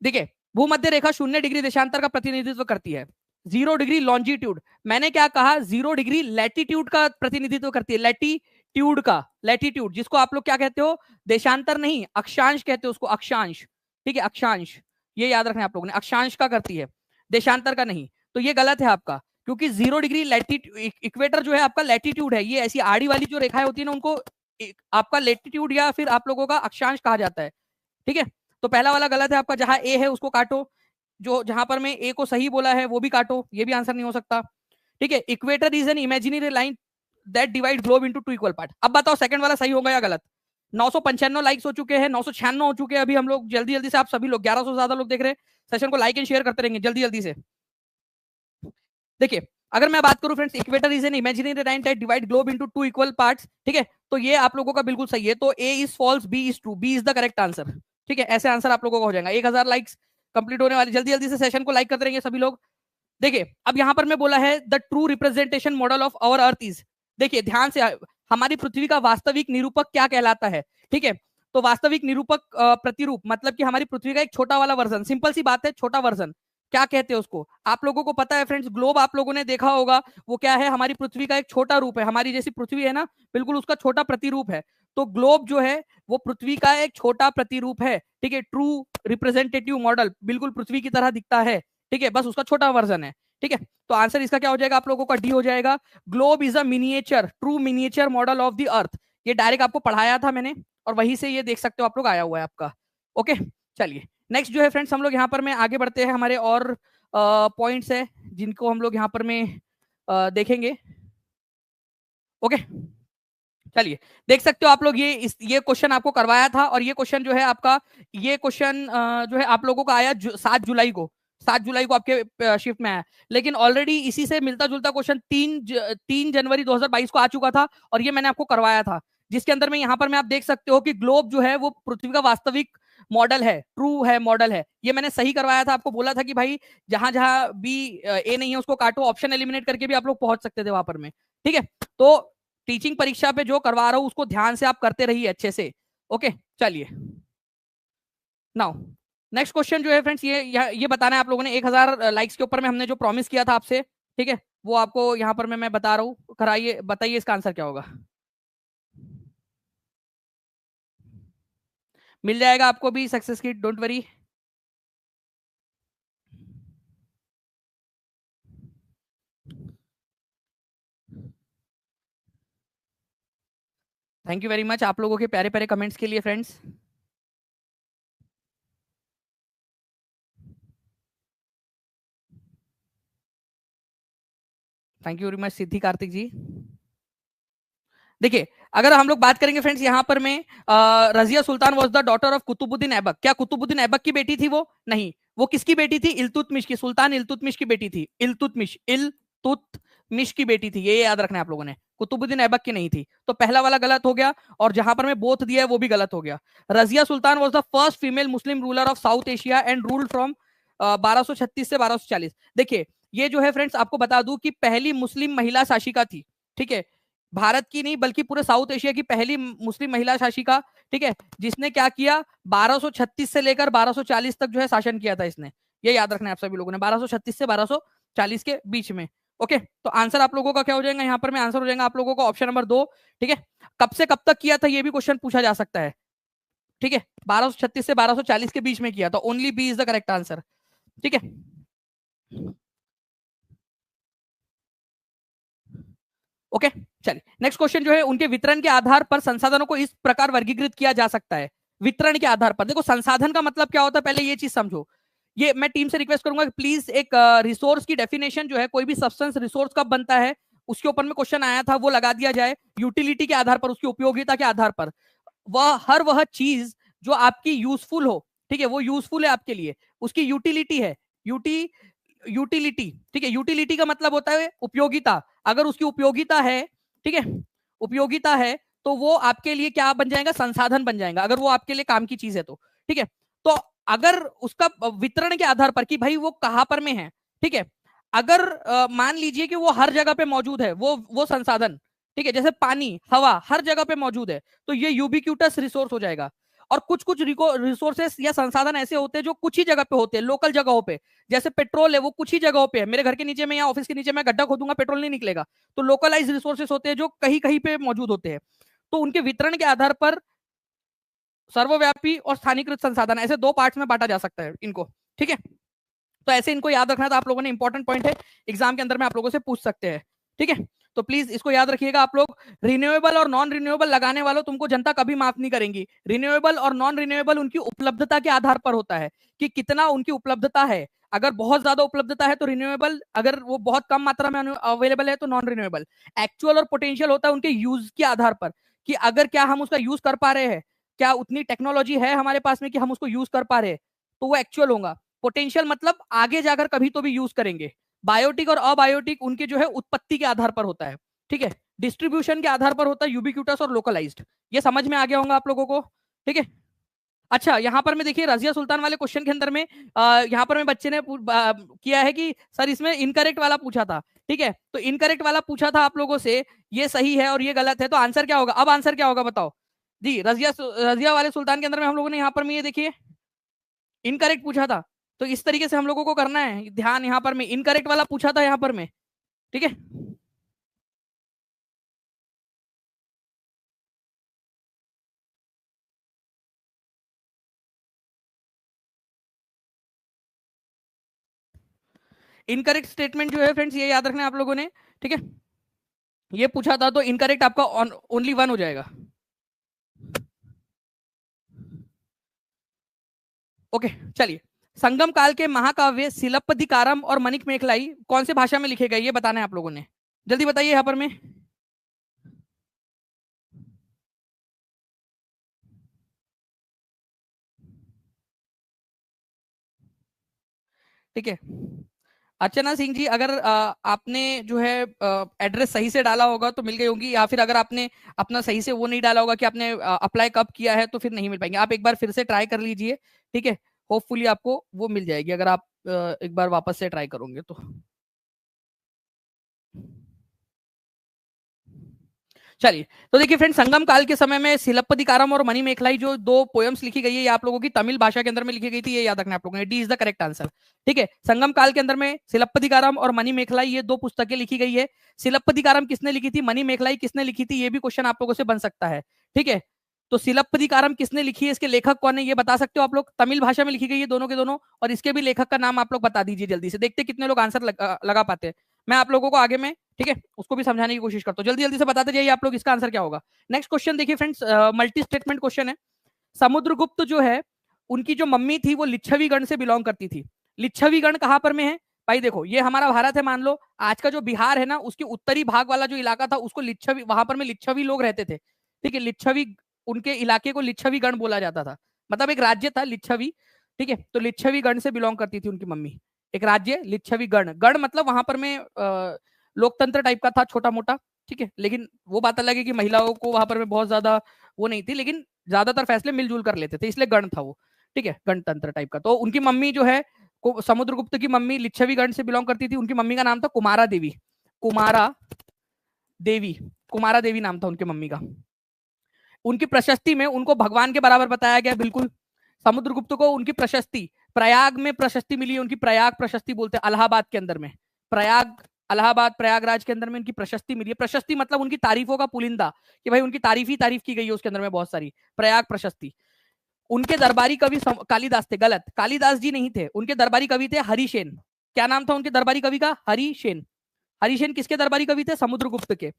देखिए, भूमध्य रेखा 0 डिग्री देशांतर का प्रतिनिधित्व करती है, 0 डिग्री लॉन्जिट्यूड, मैंने क्या कहा? 0 डिग्री लैटिट्यूड का प्रतिनिधित्व करती है, लैटिट्यूड का, लैटिट्यूड जिसको आप लोग क्या कहते हो? देशांतर नहीं, अक्षांश कहते हो उसको, अक्षांश, ठीक है, अक्षांश, ये याद रखना है आप लोगों ने, अक्षांश का करती है, देशांतर का नहीं। तो ये गलत है आपका, क्योंकि 0 डिग्री लैटिट्यूड, इक्वेटर जो है आपका लैटिट्यूड है, ये ऐसी आड़ी वाली जो रेखाएं होती है ना, उनको आपका लैटिट्यूड या फिर आप लोगों का अक्षांश कहा जाता है, ठीक है। तो पहला वाला गलत है आपका, जहां ए है उसको काटो, जो जहां पर मैं ए को सही बोला है वो भी काटो, ये भी आंसर नहीं हो सकता, ठीक है। Equator is an imaginary line that divide globe into 2 equal part. अब बताओ सेकंड वाला सही होगा या गलत? 995 लाइक्स हो चुके हैं, 996 हो चुके हैं अभी हम लोग, जल्दी जल्दी से आप सभी लोग, 1100 से ज्यादा लोग देख रहे हैं, सेशन को लाइक एंड शेयर करते रहेंगे जल्दी जल्दी से। देखिए, अगर मैं बात करूं friends, equator is an imaginary line that divide globe into 2 equal parts, ठीक है, तो ये आप लोगों का बिल्कुल सही है। तो A is false, B is true, B is the correct answer, ठीक है, ऐसे आंसर आप लोगों का हो जाएगा। 1000 लाइक्स कंप्लीट होने वाले, जल्दी जल्दी से सेशन को लाइक करते रहेंगे सभी लोग। देखिए, अब यहां पर मैं बोला है the true representation model of our earth is, देखिए ध्यान से, हमारी पृथ्वी का वास्तविक निरूपक क्या कहलाता है, ठीक है। तो वास्तविक निरूपक प्रतिरूप मतलब कि हमारी पृथ्वी का एक छोटा वाला वर्जन, सिंपल सी बात है, छोटा वर्जन, क्या कहते हैं उसको? आप लोगों को पता है फ्रेंड्स, ग्लोब आप लोगों ने देखा होगा, वो क्या है? हमारी पृथ्वी का एक छोटा रूप है, हमारी जैसी पृथ्वी है ना, बिल्कुल उसका छोटा प्रतिरूप है। तो ग्लोब जो है वो पृथ्वी का एक छोटा प्रतिरूप है, ठीक है, ट्रू रिप्रेजेंटेटिव मॉडल, बिल्कुल पृथ्वी की तरह दिखता है, ठीक है, बस उसका छोटा वर्जन है, ठीक है। तो आंसर इसका क्या हो जाएगा आप लोगों का? डी हो जाएगा। Globe is a miniature, true miniature model of the earth, ये डायरेक्ट आपको पढ़ाया था मैंने, और वहीं से ये देख सकते हो आप लोग, आया हुआ है आपका। ओके, चलिए नेक्स्ट जो है फ्रेंड्स, हम लोग यहाँ पर में आगे बढ़ते हैं, हमारे और पॉइंट्स है जिनको हम लोग यहाँ पर में देखेंगे। ओके, चलिए देख सकते हो आप लोग, ये क्वेश्चन आपको करवाया था, और ये क्वेश्चन जो है आपका, ये क्वेश्चन जो है आप लोगों का आया 7 जुलाई को, 7 जुलाई को आपके शिफ्ट में आया, लेकिन ऑलरेडी इसी से मिलता जुलता क्वेश्चन 3 जनवरी 2022 को आ चुका था, और ये मैंने आपको करवाया था, जिसके अंदर में यहाँ पर मैं आप देख सकते हो कि ग्लोब जो है वो पृथ्वी का वास्तविक मॉडल है, ट्रू है, मॉडल है, ये मैंने सही करवाया था। आपको बोला था कि भाई जहां जहां बी ए नहीं है उसको काटो, ऑप्शन एलिमिनेट करके भी आप लोग पहुंच सकते थे वहां पर में, ठीक है। तो टीचिंग परीक्षा पे जो करवा रहा हूं उसको ध्यान से आप करते रहिए अच्छे से। ओके, चलिए नाउ नेक्स्ट क्वेश्चन जो है फ्रेंड्स, ये बताना है आप लोगों ने, 1000 लाइक्स के ऊपर में हमने जो प्रॉमिस किया था आपसे, ठीक है, वो आपको यहाँ पर मैं बता रहा हूँ, कराइए, बताइए इसका आंसर क्या होगा। मिल जाएगा आपको भी success kit, don't worry. Thank you very much आप लोगों के प्यारे प्यारे कमेंट्स के लिए friends. Thank you very much Siddhi Kartik ji. देखिए, अगर हम लोग बात करेंगे फ्रेंड्स यहाँ पर में, Razia Sultan was the daughter of Qutubuddin Aibak, क्या कुतुबुद्दीन ऐबक की बेटी थी वो? नहीं, वो किसकी बेटी थी? इल्तुतमिश की, सुल्तान इल्तुतमिश की बेटी थी, इल्तुतमिश, इल्तुतमिश, मिश की बेटी थी, ये याद रखना है आप लोगों ने, कुतुबुद्दीन ऐबक की नहीं थी। तो पहला वाला गलत हो गया, और जहां पर मैं बोथ दिया है वो भी गलत हो गया। Razia Sultan was the first female Muslim ruler of South Asia and ruled from 1236 से 1240। देखिए ये जो है फ्रेंड्स, आपको बता दूं कि पहली मुस्लिम महिला शासिका थी, ठीक है, भारत की नहीं बल्कि पूरे साउथ एशिया की पहली मुस्लिम महिला शासिका, ठीक है, जिसने क्या किया, 1236 से लेकर 1240 तक जो है शासन किया था इसने। ये याद रखना है आप सभी लोगों ने, 1236 से 1240 के बीच में। ओके, तो आंसर आप लोगों का क्या हो जाएगा यहाँ पर, में आंसर हो जाएगा आप लोगों का ऑप्शन नंबर 2, ठीक है। कब से कब तक किया था ये भी क्वेश्चन पूछा जा सकता है, ठीक है, 1236 से 1240 के बीच में किया था, only B is the correct answer, ठीक है। ओके, चलिए नेक्स्ट क्वेश्चन जो है, उनके वितरण के आधार पर संसाधनों को इस प्रकार वर्गीकृत किया जा सकता है। वितरण के आधार पर, देखो संसाधन का मतलब क्या होता है, पहले ये चीज समझो। ये मैं टीम से रिक्वेस्ट करूंगा कि प्लीज एक रिसोर्स की डेफिनेशन जो है, कोई भी सब्सटेंस रिसोर्स कब बनता है उसके ऊपर में क्वेश्चन आया था, वो लगा दिया जाए। यूटिलिटी के आधार पर, उसकी उपयोगिता के आधार पर, वह चीज जो आपकी यूजफुल हो, ठीक है, वो यूजफुल है आपके लिए, उसकी यूटिलिटी है। यूटिलिटी, ठीक है, यूटिलिटी का मतलब होता है उपयोगिता। अगर उसकी उपयोगिता है, ठीक है, उपयोगिता है, तो वो आपके लिए क्या बन जाएगा, संसाधन बन जाएगा, अगर वो आपके लिए काम की चीज है तो, ठीक है। तो अगर उसका वितरण के आधार पर कि भाई वो कहां पर में है, ठीक है, अगर मान लीजिए कि वो हर जगह पे मौजूद है, वो संसाधन, ठीक है, जैसे पानी हवा हर जगह पे मौजूद है, तो ये यूबिक्यूटस रिसोर्स हो जाएगा। और कुछ कुछ रिसोर्सेस या संसाधन ऐसे होते हैं जो कुछ ही जगह पे होते हैं, लोकल जगहों पे, जैसे पेट्रोल है वो कुछ ही जगहों पे है, मेरे घर के नीचे में या ऑफिस के नीचे में गड्ढा खोदूंगा पेट्रोल नहीं निकलेगा। तो लोकलाइज रिसोर्सेस होते हैं जो कहीं कहीं पे मौजूद होते हैं। तो उनके वितरण के आधार पर सर्वव्यापी और स्थानीकृत संसाधन, ऐसे दो पार्ट्स में बांटा जा सकता है इनको, ठीक है। तो ऐसे इनको याद रखना था आप लोगों ने, इंपॉर्टेंट पॉइंट है, एग्जाम के अंदर में आप लोगों से पूछ सकते हैं, ठीक है। तो प्लीज इसको याद रखिएगा आप लोग। रिन्यूएबल और नॉन रिन्यूएबल लगाने वालों, तुमको जनता कभी माफ नहीं करेंगी। रिन्यूएबल और नॉन रिन्यूएबल उनकी उपलब्धता के आधार पर होता है कि कितना उनकी उपलब्धता है। अगर बहुत ज्यादा उपलब्धता है तो रिन्यूएबल, अगर वो बहुत कम मात्रा में अवेलेबल है तो नॉन रिन्यूएबल। एक्चुअल और पोटेंशियल होता है उनके यूज के आधार पर, कि अगर क्या हम उसका यूज कर पा रहे हैं, क्या उतनी टेक्नोलॉजी है हमारे पास में कि हम उसको यूज कर पा रहे हैं, तो वो एक्चुअल होगा। पोटेंशियल मतलब आगे जाकर कभी तो भी यूज करेंगे। बायोटिक और अबायोटिक उनके जो है उत्पत्ति के आधार पर होता है, ठीक है, डिस्ट्रीब्यूशन के आधार पर होता है यूबिक्यूटस और लोकलाइज्ड। ये समझ में आ गया होगा आप लोगों को, ठीक है। अच्छा, यहाँ पर मैं देखिए रजिया सुल्तान वाले क्वेश्चन के अंदर में यहाँ पर मैं बच्चे ने किया है कि सर इसमें इनकरेक्ट वाला पूछा था, ठीक है, तो इनकरेक्ट वाला पूछा था आप लोगों से, ये सही है और ये गलत है, तो आंसर क्या होगा, अब आंसर क्या होगा बताओ जी। रजिया वाले सुल्तान के अंदर में हम लोगों ने यहाँ पर में ये देखिए इनकरेक्ट पूछा था, तो इस तरीके से हम लोगों को करना है ध्यान, यहाँ पर में इनकरेक्ट वाला पूछा था यहाँ पर में, ठीक है। इनकरेक्ट स्टेटमेंट जो है फ्रेंड्स, ये याद रखना है आप लोगों ने, ठीक है, ये पूछा था तो इनकरेक्ट आपका ओनली वन हो जाएगा। ओके, चलिए, संगम काल के महाकाव्य सिलप्पदिकारम और मणिक मेखलाई कौन से भाषा में लिखे गए, ये बताना है आप लोगों ने, जल्दी बताइए यहाँ पर में, ठीक है। अर्चना सिंह जी, अगर आपने जो है एड्रेस सही से डाला होगा तो मिल गई होंगी, या फिर अगर आपने अपना सही से वो नहीं डाला होगा कि आपने अप्लाई कब किया है, तो फिर नहीं मिल पाएंगे। आप एक बार फिर से ट्राई कर लीजिए, ठीक है, होपफुली आपको वो मिल जाएगी अगर आप एक बार वापस से ट्राई करोगे तो। चलिए, तो देखिए फ्रेंड, संगम काल के समय में सिलप्पदिकारम और मणिमेखलाई जो दो पोएम्स लिखी गई है, ये आप लोगों की तमिल भाषा के अंदर में लिखी गई थी, ये याद रखना आप लोगों ने, D is the correct answer, ठीक है। संगम काल के अंदर में सिलप्पदिकारम और मणिमेखलाई ये दो पुस्तकें लिखी गई है। सिलप्पदिकारम किसने लिखी थी, मणिमेखलाई किसने लिखी थी, ये भी क्वेश्चन आप लोगों से बन सकता है, ठीक है। तो सिलप्पदिकारम किसने लिखी है, इसके लेखक कौन है, ये बता सकते हो आप लोग, तमिल भाषा में लिखी गई है दोनों के दोनों, और इसके भी लेखक का नाम आप लोग बता दीजिए जल्दी से, देखते कितने लोग आंसर लगा पाते हैं। मैं आप लोगों को आगे में, ठीक है, उसको भी समझाने की कोशिश करता हूँ, जल्दी जल्दी से बताते जाइए आप लोग इसका आंसर क्या होगा। नेक्स्ट क्वेश्चन देखिए फ्रेंड्स, मल्टी स्टेटमेंट क्वेश्चन है। समुद्रगुप्त जो है, उनकी जो मम्मी थी वो लिच्छवी गण से बिलोंग करती थी। लिच्छवी गण कहां पर में है भाई, देखो ये हमारा भारत है, मान लो आज का जो बिहार है ना, उसके उत्तरी भाग वाला जो इलाका था उसको लिच्छवी, वहां पर में लिच्छवी लोग रहते थे, ठीक है, लिच्छवी, उनके इलाके को लिच्छवी गण बोला जाता था, मतलब एक राज्य था लिच्छवी, ठीक है। तो लिच्छवी गण से बिलोंग करती थी उनकी मम्मी, एक राज्य लिच्छवी गण, गण मतलब वहां पर में लोकतंत्र टाइप का था, छोटा मोटा, ठीक है। लेकिन वो बात अलग है कि महिलाओं को वहां पर बहुत ज्यादा वो नहीं थी, लेकिन ज्यादातर फैसले मिलजुल कर लेते थे, इसलिए गण था वो, ठीक है, गणतंत्र टाइप का। तो उनकी मम्मी जो है, समुद्रगुप्त की मम्मी लिच्छवी गण से बिलोंग करती थी। उनकी मम्मी का नाम था कुमारा देवी, कुमारा देवी, कुमारा देवी नाम था उनकी मम्मी का। उनकी प्रशस्ति में उनको भगवान के बराबर बताया गया, बिल्कुल। समुद्रगुप्त को उनकी प्रशस्ति, प्रयाग में प्रशस्ति मिली है, उनकी प्रयाग प्रशस्ति बोलते हैं, इलाहाबाद के अंदर में, प्रयाग, इलाहाबाद प्रयागराज के अंदर में उनकी प्रशस्ति मिली है। प्रशस्ति मतलब उनकी तारीफों का पुलिंदा, कि भाई उनकी तारीफ ही तारीफ की गई है उसके अंदर में बहुत सारी, प्रयाग प्रशस्ति। उनके दरबारी कवि कालिदास थे, गलत, कालिदास जी नहीं थे, उनके दरबारी कवि थे हरिसेन। क्या नाम था उनके दरबारी कवि का? हरिसेन। हरिसेन किसके दरबारी कवि थे? समुद्रगुप्त के।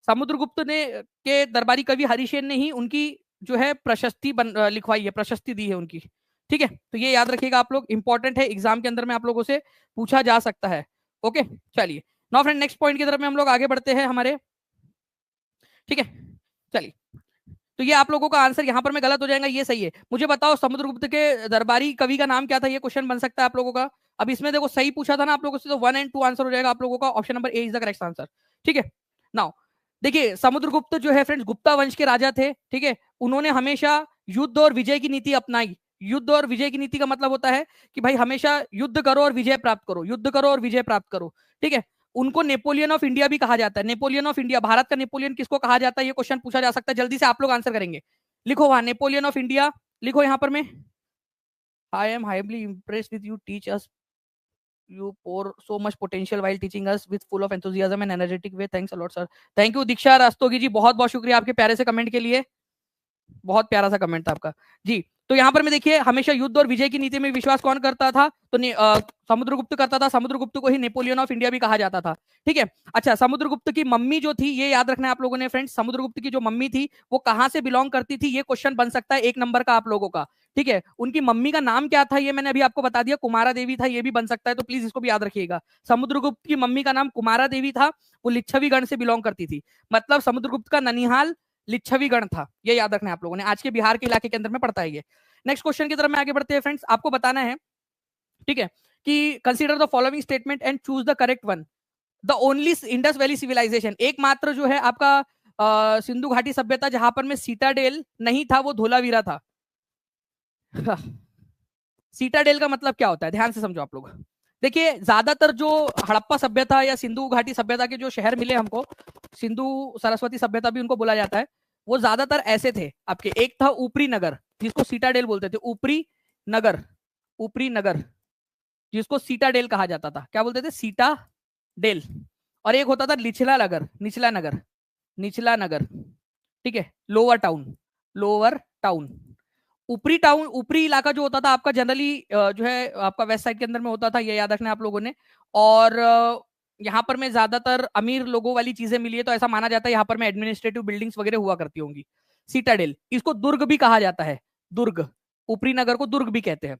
समुद्रगुप्त ने के दरबारी कवि हरिसेन ने ही उनकी जो है प्रशस्ति लिखवाई है, प्रशस्ति दी है उनकी, ठीक है। तो ये याद रखिएगा आप लोग, इंपॉर्टेंट है, एग्जाम के अंदर में आप लोगों से पूछा जा सकता है। ओके, चलिए नाउ फ्रेंड नेक्स्ट पॉइंट की तरफ में हम लोग आगे बढ़ते हैं हमारे, ठीक है। चलिए, तो ये आप लोगों का आंसर यहाँ पर में गलत हो जाएगा, ये सही है। मुझे बताओ समुद्रगुप्त के दरबारी कवि का नाम क्या था? ये क्वेश्चन बन सकता है आप लोगों का। अब इसमें देखो सही पूछा था ना आप लोगों से, तो 1 और 2 आंसर हो जाएगा आप लोगों का। Option number A is the correct answer, ठीक है। नाउ देखिए, समुद्रगुप्त जो है फ्रेंड्स गुप्ता वंश के राजा थे, ठीक है। उन्होंने हमेशा युद्ध और विजय की नीति अपनाई। युद्ध और विजय की नीति का मतलब होता है कि भाई हमेशा युद्ध करो और विजय प्राप्त करो, युद्ध करो और विजय प्राप्त करो, ठीक है। उनको नेपोलियन ऑफ इंडिया भी कहा जाता है। नेपोलियन ऑफ इंडिया, भारत का नेपोलियन किसको कहा जाता है? ये क्वेश्चन पूछा जा सकता है, जल्दी से आप लोग आंसर करेंगे। लिखो वहां नेपोलियन ऑफ इंडिया, लिखो यहां पर में। I am highly impressed with you teach us, you pour so much potential while teaching us with full of enthusiasm and energetic way, thanks a lot sir। Thank you Diksha Rastogi ji, बहुत बहुत शुक्रिया आपके प्यारे से कमेंट के लिए, बहुत प्यारा सा कमेंट था आपका जी। तो यहाँ पर मैं देखिए, हमेशा युद्ध और विजय की नीति में विश्वास कौन करता था? तो समुद्रगुप्त करता था। समुद्रगुप्त को ही नेपोलियन ऑफ इंडिया भी कहा जाता था, ठीक है। अच्छा, समुद्रगुप्त की मम्मी जो थी, ये याद रखना है आप लोगों ने फ्रेंड्स, समुद्रगुप्त की जो मम्मी थी वो कहां से बिलोंग करती थी? ये क्वेश्चन बन सकता है 1 नंबर का आप लोगों का, ठीक है। उनकी मम्मी का नाम क्या था? ये मैंने अभी आपको बता दिया, कुमारा देवी था, ये भी बन सकता है, तो प्लीज इसको भी याद रखिएगा। समुद्रगुप्त की मम्मी का नाम कुमारा देवी था, वो लिच्छवी गण से बिलोंग करती थी, मतलब समुद्रगुप्त का ननिहाल लिच्छवी गण था, ये याद रखना है आप लोगों ने। आज के बिहार के इलाके के अंदर में पड़ता है ये। नेक्स्ट क्वेश्चन की तरफ में आगे बढ़ते हैं फ्रेंड्स। आपको बताना है, ठीक है, कि consider the following statement and choose the correct one. The only Indus valley civilization, एकमात्र जो है आपका सिंधु घाटी सभ्यता जहां पर में सीटाडेल नहीं था, वो धोलावीरा था। सीटाडेल का मतलब क्या होता है? ध्यान से समझो आप लोग। देखिए, ज्यादातर जो हड़प्पा सभ्यता या सिंधु घाटी सभ्यता के जो शहर मिले हमको, सिंधु सरस्वती सभ्यता भी उनको बोला जाता है, वो ज्यादातर ऐसे थे आपके। एक था ऊपरी नगर, जिसको सीटाडेल बोलते थे, ऊपरी नगर, ऊपरी नगर, जिसको सीटाडेल कहा जाता था। क्या बोलते थे? सीटाडेल। और एक होता था निचला नगर, निचला नगर, निचला नगर, ठीक है, लोअर टाउन, लोअर टाउन। ऊपरी टाउन, ऊपरी इलाका जो होता था आपका जनरली जो है आपका वेस्ट साइड के अंदर में होता था, ये याद रखना आप लोगों ने। और यहाँ पर में ज्यादातर अमीर लोगों वाली चीजें मिली है, तो ऐसा माना जाता है यहाँ पर में एडमिनिस्ट्रेटिव बिल्डिंग्स वगैरह हुआ करती होंगी। सीटाडेल, इसको दुर्ग भी कहा जाता है, दुर्ग, ऊपरी नगर को दुर्ग भी कहते हैं।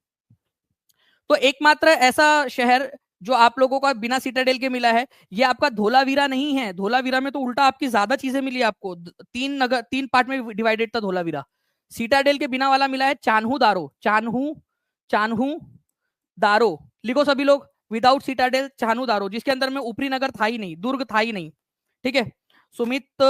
तो एकमात्र ऐसा शहर जो आप लोगों का बिना सीटाडेल के मिला है, ये आपका धोलावीरा नहीं है। धोलावीरा में तो उल्टा आपकी ज्यादा चीजें मिली आपको, 3 नगर, 3 पार्ट में डिवाइडेड था धोलावीरा। सीटाडेल के बिना वाला मिला है चान्हू दारो, चान्हू, चान्हू दारो, लिखो सभी लोग, विदाउट सीटाडेल चान्हू दारो, जिसके अंदर में ऊपरी नगर था ही नहीं, दुर्ग था ही नहीं, ठीक है। सुमित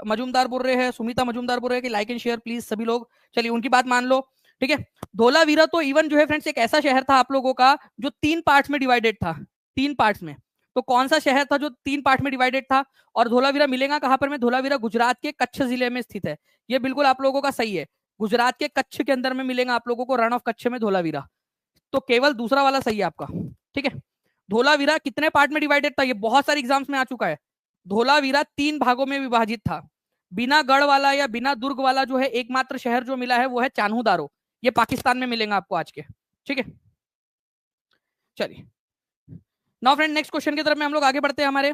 मजूमदार बोल रहे हैं, सुमिता मजूमदार बोल रहे हैं कि लाइक एंड शेयर प्लीज सभी लोग। चलिए उनकी बात मान लो, ठीक है। धोलावीरा तो इवन जो है फ्रेंड्स एक ऐसा शहर था आप लोगों का जो 3 पार्ट्स में डिवाइडेड था, 3 पार्ट्स में। तो कौन सा शहर था जो 3 पार्ट में डिवाइडेड था? और धोलावीरा मिलेगा कहां पर में? धोलावीरा गुजरात के कच्छ जिले में स्थित है। ये बिल्कुल आप लोगों का सही है, गुजरात के कच्छ के अंदर में मिलेगा आप लोगों को, रण ऑफ कच्छ में धोलावीरा। तो केवल दूसरा वाला सही है आपका, ठीक है। धोलावीरा कितने पार्ट में डिवाइडेड था? ये बहुत सारे एग्जाम्स में आ चुका है। धोलावीरा 3 भागों में विभाजित था। बिना गढ़ वाला या बिना दुर्ग वाला जो है एकमात्र शहर जो मिला है वो है चान्हू दारो, ये पाकिस्तान में मिलेगा आपको आज के, ठीक है। चलिए नाउ फ्रेंड नेक्स्ट क्वेश्चन की तरफ में हम लोग आगे बढ़ते हैं हमारे।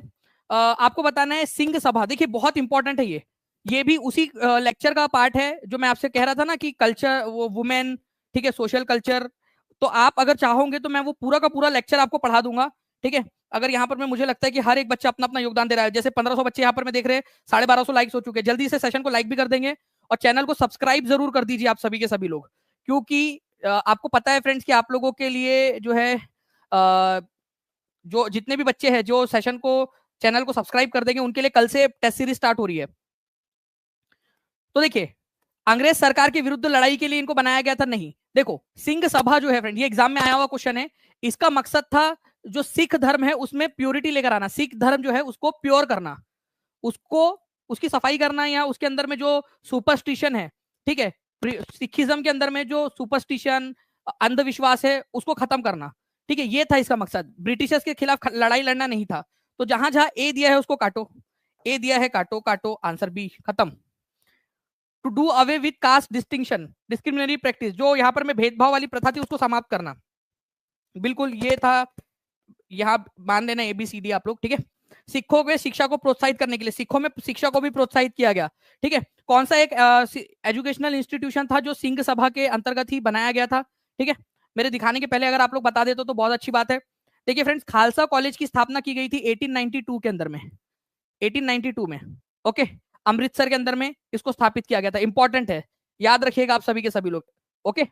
आपको बताना है सिंह सभा, देखिए बहुत इंपॉर्टेंट है ये भी उसी लेक्चर का पार्ट है जो मैं आपसे कह रहा था ना कि कल्चर, वो वुमेन, ठीक है, सोशल कल्चर। तो आप अगर चाहोगे तो मैं वो पूरा का पूरा लेक्चर आपको पढ़ा दूंगा, ठीक है। अगर यहाँ पर मैं, मुझे लगता है कि हर एक बच्चा अपना अपना योगदान दे रहा है। जैसे 1500 बच्चे यहाँ पर मैं देख रहे हैं, 1250 लाइक्स हो चुके हैं। जल्दी से सेशन को लाइक भी कर देंगे और चैनल को सब्सक्राइब जरूर कर दीजिए आप सभी के सभी लोग, क्योंकि आपको पता है फ्रेंड्स कि आप लोगों के लिए जो है जो जितने भी बच्चे हैं जो सेशन को चैनल को सब्सक्राइब कर देंगे, उनके लिए कल से टेस्ट सीरीज स्टार्ट हो रही है। तो देखिए, अंग्रेज सरकार के विरुद्ध लड़ाई के लिए इनको बनाया गया था, नहीं। देखो, सिंह सभा जो है फ्रेंड, ये एग्जाम में आया हुआ क्वेश्चन है। इसका मकसद था जो सिख धर्म है उसमें प्योरिटी लेकर आना, सिख धर्म जो है उसको प्योर करना, उसको उसकी सफाई करना, या उसके अंदर में जो सुपरस्टिशन है, ठीक है, सिखिज्म के अंदर में जो सुपरस्टिशन अंधविश्वास है उसको खत्म करना, ठीक है, ये था इसका मकसद। ब्रिटिशर्स के खिलाफ लड़ाई लड़ना नहीं था। तो जहां जहां ए दिया है उसको काटो, ए दिया है काटो, काटो, आंसर बी, खत्म। To do away with caste distinction, discriminatory practice, जो यहाँ पर मैं भेदभाव वाली प्रथा थी उसको समाप्त करना, बिल्कुल ये था। यहाँ मान लेना एबीसीडी आप लोग, ठीक है। सिखों के शिक्षा को प्रोत्साहित करने के लिए, सिखों में शिक्षा को भी प्रोत्साहित किया गया, ठीक है। कौन सा एक एजुकेशनल इंस्टीट्यूशन था जो सिंह सभा के अंतर्गत ही बनाया गया था, ठीक है। मेरे दिखाने के पहले अगर आप लोग बता देते तो बहुत अच्छी बात है। देखिए फ्रेंड्स, खालसा कॉलेज की स्थापना की गई थी 1892 के अंदर में, 1892 में, ओके। अमृतसर के अंदर में इसको स्थापित किया गया था, इंपॉर्टेंट है, याद रखिएगा आप सभी के सभी लोग, ओके।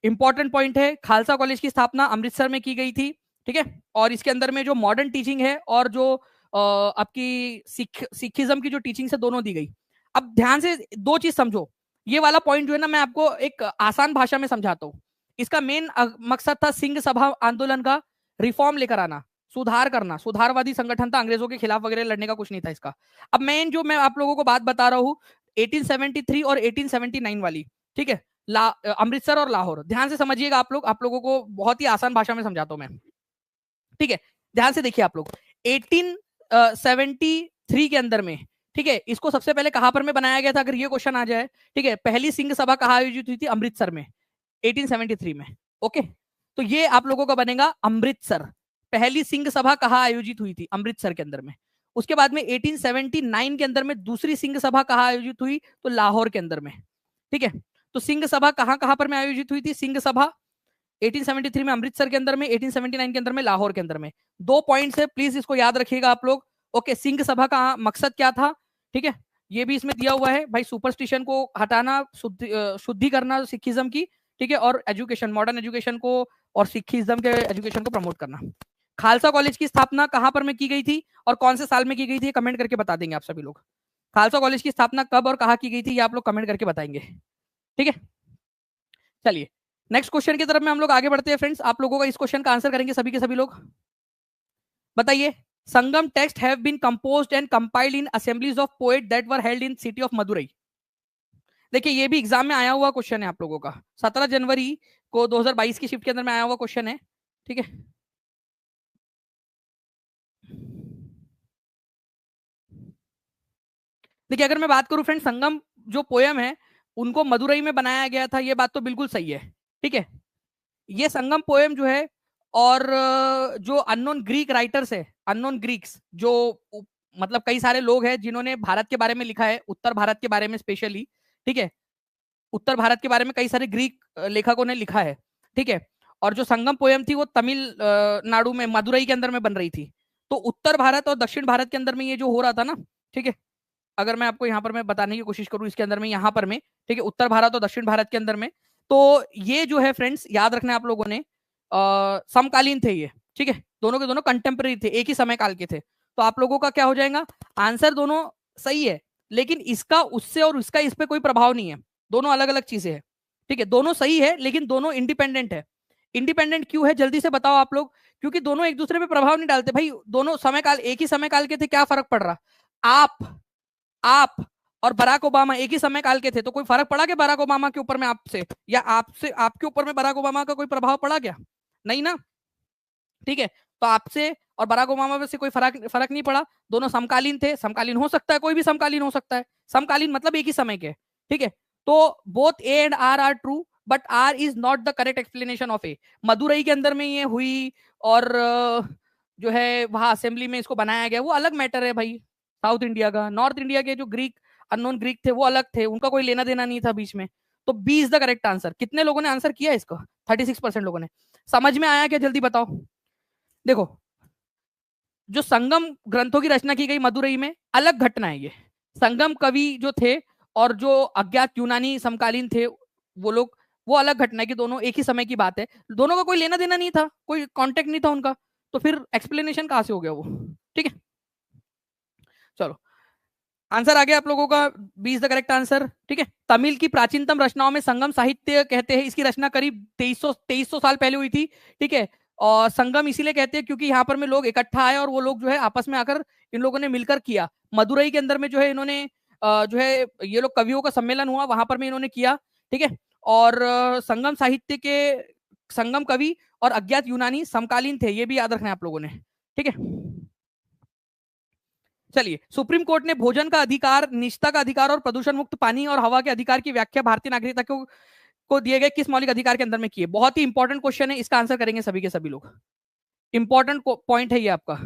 इंपॉर्टेंट पॉइंट है, खालसा कॉलेज की स्थापना अमृतसर में की गई थी, ठीक है। और इसके अंदर में जो मॉडर्न टीचिंग है और जो आपकी सिखिज्म की जो टीचिंग है दोनों दी गई। अब ध्यान से दो चीज समझो, ये वाला पॉइंट जो है ना मैं आपको एक आसान भाषा में समझाता हूँ। इसका मेन मकसद था सिंह सभा आंदोलन का रिफॉर्म लेकर आना, सुधार करना, सुधारवादी संगठन था, अंग्रेजों के खिलाफ वगैरह लड़ने का कुछ नहीं था इसका। अब मेन जो मैं आप लोगों को बात बता रहा हूँ 1873 और 1879 वाली, ठीक है, अमृतसर और लाहौर, ध्यान से समझिएगा आप लोग, आप लोगों को बहुत ही आसान भाषा में समझाता हूं मैं, ठीक है। ध्यान से देखिए आप लोग, 1873 के अंदर में, ठीक है, इसको सबसे पहले कहां पर में बनाया गया था, अगर ये क्वेश्चन आ जाए, ठीक है। पहली सिंह सभा कहां आयोजित हुई थी, अमृतसर में, 1873 में, ओके। तो ये आप लोगों का बनेगा अमृतसर, पहली सिंह सभा कहां आयोजित हुई थी, अमृतसर के अंदर में। उसके बाद में 1879 के अंदर में दूसरी सिंह सभा कहां आयोजित हुई, तो लाहौर के अंदर में, ठीक है। तो सिंह सभा कहां कहां पर में आयोजित हुई थी, सिंह सभा 1873 में अमृतसर के अंदर में, 1879 के अंदर में लाहौर के अंदर में। दो पॉइंट्स है, प्लीज इसको याद रखिएगा आप लोग, ओके। सिंह सभा का मकसद क्या था, ठीक है, ये भी इसमें दिया हुआ है भाई, सुपरस्टिशन को हटाना, शुद्धि करना सिखिज्म की, ठीक है, और एजुकेशन, मॉडर्न एजुकेशन को और सिखिज्म के एजुकेशन को प्रमोट करना। खालसा कॉलेज की स्थापना कहां पर में की गई थी और कौन से साल में की गई थी, कमेंट करके बता देंगे आप सभी लोग। खालसा कॉलेज की स्थापना कब और कहां की गई थी, ये आप लोग कमेंट करके बताएंगे, ठीक है। चलिए नेक्स्ट क्वेश्चन की तरफ में हम लोग आगे बढ़ते हैं फ्रेंड्स। आप लोगों का इस क्वेश्चन का आंसर करेंगे सभी के सभी लोग। बताइए, Sangam text have been composed and compiled in assemblies of poet that were held in city of Madurai. देखिए ये भी एग्जाम में आया हुआ क्वेश्चन है आप लोगों का, 17 जनवरी को 2022 की शिफ्ट के अंदर में आया हुआ क्वेश्चन है, ठीक है। देखिए अगर मैं बात करूं फ्रेंड, संगम जो पोयम है उनको मदुरई में बनाया गया था, ये बात तो बिल्कुल सही है, ठीक है। ये संगम पोएम जो है, और जो अननोन ग्रीक राइटर्स है, अननोन ग्रीक्स जो मतलब कई सारे लोग हैं जिन्होंने भारत के बारे में लिखा है, उत्तर भारत के बारे में स्पेशली, ठीक है, उत्तर भारत के बारे में कई सारे ग्रीक लेखकों ने लिखा है, ठीक है। और जो संगम पोयम थी वो तमिलनाडु में मदुरई के अंदर में बन रही थी। तो उत्तर भारत और दक्षिण भारत के अंदर में ये जो हो रहा था ना, ठीक है, अगर मैं आपको यहाँ पर मैं बताने की कोशिश करूँ इसके अंदर में, यहाँ पर में, ठीक है, उत्तर भारत और दक्षिण भारत के अंदर में, तो ये जो है फ्रेंड्स याद रखना आप लोगों ने, समकालीन थे ये, ठीक है, दोनों के दोनों कंटेम्प्रेरी थे, एक ही समय काल के थे। तो आप लोगों का क्या हो जाएगा, आंसर दोनों सही है, लेकिन इसका उससे और इसका इस पर कोई प्रभाव नहीं है, दोनों अलग अलग चीजें हैं, ठीक है। दोनों सही है लेकिन दोनों इंडिपेंडेंट है। इंडिपेंडेंट क्यों है जल्दी से बताओ आप लोग, क्योंकि दोनों एक दूसरे पे प्रभाव नहीं डालते भाई, दोनों समय काल, एक ही समय काल के थे, क्या फर्क पड़ रहा। आप और बराक ओबामा एक ही समय काल के थे, तो कोई फर्क पड़ा क्या बराक ओबामा के ऊपर में आपसे, या आपसे आपके ऊपर में बराक ओबामा का कोई प्रभाव पड़ा क्या, नहीं ना, ठीक है। तो आपसे और बराक ओबामा से कोई फर्क नहीं पड़ा, दोनों समकालीन थे, समकालीन हो सकता है, कोई भी समकालीन हो सकता है, समकालीन मतलब एक ही समय के, ठीक है। तो both A and R true, but R is not the correct explanation of A. Madurai के अंदर में ये हुई और जो है वहां असेंबली में इसको बनाया गया, वो अलग मैटर है भाई, साउथ इंडिया का। नॉर्थ इंडिया के जो ग्रीक अननोन ग्रीक थे वो अलग थे, उनका कोई लेना देना नहीं था बीच में। तो B is the correct answer. कितने लोगों ने आंसर किया इसका, 36% लोगों ने। समझ में आया क्या, जल्दी बताओ। देखो जो संगम ग्रंथों की रचना की गई मदुरई में, अलग घटना है ये। संगम कवि जो थे और जो अज्ञात यूनानी समकालीन थे वो लोग, वो अलग घटना है कि दोनों एक ही समय की बात है, दोनों का कोई लेना देना नहीं था, कोई कांटेक्ट नहीं था उनका, तो फिर एक्सप्लेनेशन कहां से हो गया वो, ठीक है। चलो आंसर आ गया आप लोगों का, 20 द करेक्ट आंसर। ठीक है, तमिल की प्राचीनतम रचनाओं में संगम साहित्य कहते हैं। इसकी रचना करीब 2300 साल पहले हुई थी। ठीक है, और संगम इसीलिए कहते हैं क्योंकि यहाँ पर में लोग इकट्ठा आए और वो लोग जो है आपस में आकर इन लोगों ने मिलकर किया। मदुरई के अंदर में जो है इन्होंने जो है ये लोग कवियों का सम्मेलन हुआ, वहां पर में इन्होंने किया। ठीक है, और संगम साहित्य के संगम कवि और अज्ञात यूनानी समकालीन थे, ये भी याद रखना है आप लोगों ने। ठीक है, चलिए, सुप्रीम कोर्ट ने भोजन का अधिकार, निजता का अधिकार और प्रदूषण मुक्त पानी और हवा के अधिकार की व्याख्या भारतीय नागरिकता को दिए गए किस मौलिक अधिकार के अंदर में की है? बहुत ही इंपॉर्टेंट क्वेश्चन है, इसका आंसर करेंगे सभी के सभी लोग। इंपॉर्टेंट पॉइंट है ये आपका।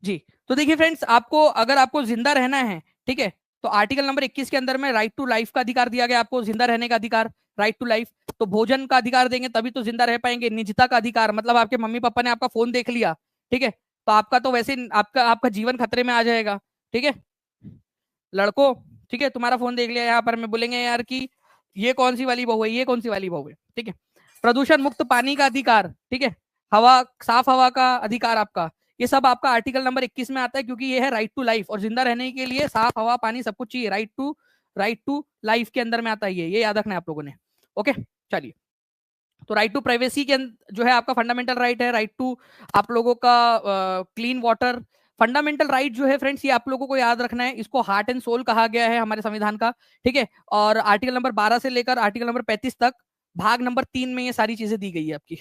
जी, तो देखिए फ्रेंड्स, आपको अगर आपको जिंदा रहना है, ठीक है, तो आर्टिकल नंबर 21 के अंदर में राइट टू लाइफ का अधिकार दिया गया आपको, जिंदा रहने का अधिकार, राइट टू लाइफ। तो भोजन का अधिकार देंगे तभी तो जिंदा रह पाएंगे। निजता का अधिकार मतलब आपके मम्मी पापा ने आपका फोन देख लिया, ठीक है, तो आपका तो वैसे आपका आपका जीवन खतरे में आ जाएगा। ठीक है, लड़कों, ठीक है, तुम्हारा फोन देख लिया यहाँ पर, मैं बोलेंगे यार कि ये कौन सी वाली बहू है, ये कौन सी वाली बहू है। ठीक है, प्रदूषण मुक्त पानी का अधिकार, ठीक है, हवा, साफ हवा का अधिकार आपका, ये सब आपका आर्टिकल नंबर 21 में आता है, क्योंकि ये है राइट टू लाइफ और जिंदा रहने के लिए साफ हवा पानी सब कुछ चाहिए। राइट टू लाइफ के अंदर में आता है ये याद रखना है आप लोगों ने। ओके, चलिए, तो राइट टू प्राइवेसी के जो है आपका फंडामेंटल राइट है, राइट टू आप लोगों का क्लीन वाटर। फंडामेंटल राइट जो है फ्रेंड्स, ये आप लोगों को याद रखना है, इसको हार्ट एंड सोल कहा गया है हमारे संविधान का। ठीक है, और आर्टिकल नंबर 12 से लेकर आर्टिकल नंबर 35 तक भाग नंबर 3 में ये सारी चीजें दी गई है आपकी।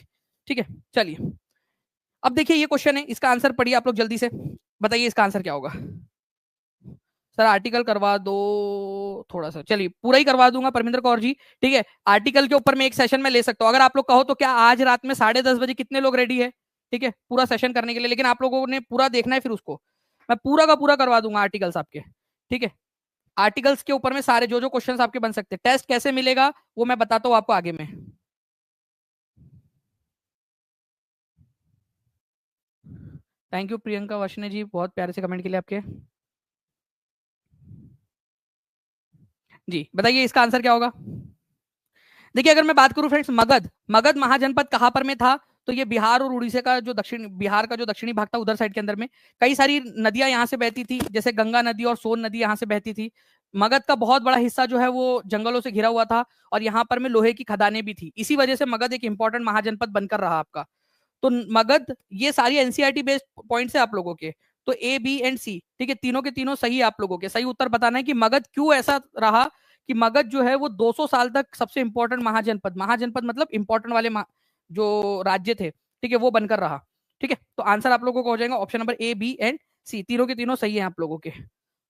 ठीक है, चलिए, अब देखिए ये क्वेश्चन है, इसका आंसर पढ़िए आप लोग जल्दी से, बताइए इसका आंसर क्या होगा। सर आर्टिकल करवा दो थोड़ा सा, चलिए पूरा ही करवा दूंगा परमिंदर कौर जी। ठीक है, आर्टिकल के ऊपर मैं एक सेशन में ले सकता हूँ, अगर आप लोग कहो तो। क्या आज रात में 10:30 बजे कितने लोग रेडी है, ठीक है, पूरा सेशन करने के लिए? लेकिन आप लोगों ने पूरा देखना है, फिर उसको मैं पूरा का पूरा करवा दूंगा आर्टिकल्स आपके। ठीक है, आर्टिकल्स के ऊपर में सारे जो जो क्वेश्चन आपके बन सकते हैं। टेस्ट कैसे मिलेगा वो मैं बताता हूँ आपको आगे में। थैंक यू प्रियंका वशने जी, बहुत प्यारे से कमेंट के लिए आपके। जी, बताइए इसका आंसर क्या होगा। देखिए अगर मैं बात करूं फ्रेंड्स, मगध मगध महाजनपद कहां पर में था? तो ये बिहार और उड़ीसा का जो दक्षिण, बिहार का जो दक्षिणी भाग था उधर साइड के अंदर में कई सारी नदियां यहाँ से बहती थी, जैसे गंगा नदी और सोन नदी यहाँ से बहती थी। मगध का बहुत बड़ा हिस्सा जो है वो जंगलों से घिरा हुआ था, और यहाँ पर में लोहे की खदानें भी थी। इसी वजह से मगध एक इंपॉर्टेंट महाजनपद बनकर रहा आपका। तो मगध, ये सारी एनसीईआरटी बेस्ड पॉइंट्स है आप लोगों के। तो ए बी एंड सी, ठीक है, तीनों के तीनों सही है आप लोगों के। सही उत्तर बताना है कि मगध क्यों ऐसा रहा, कि मगध जो है वो 200 साल तक सबसे इंपॉर्टेंट महाजनपद, महाजनपद मतलब इंपॉर्टेंट वाले जो राज्य थे, ठीक है, वो बनकर रहा। ठीक है, तो आंसर आप लोगों को हो जाएगा option number A B and C, तीनों के तीनों सही है आप लोगों के।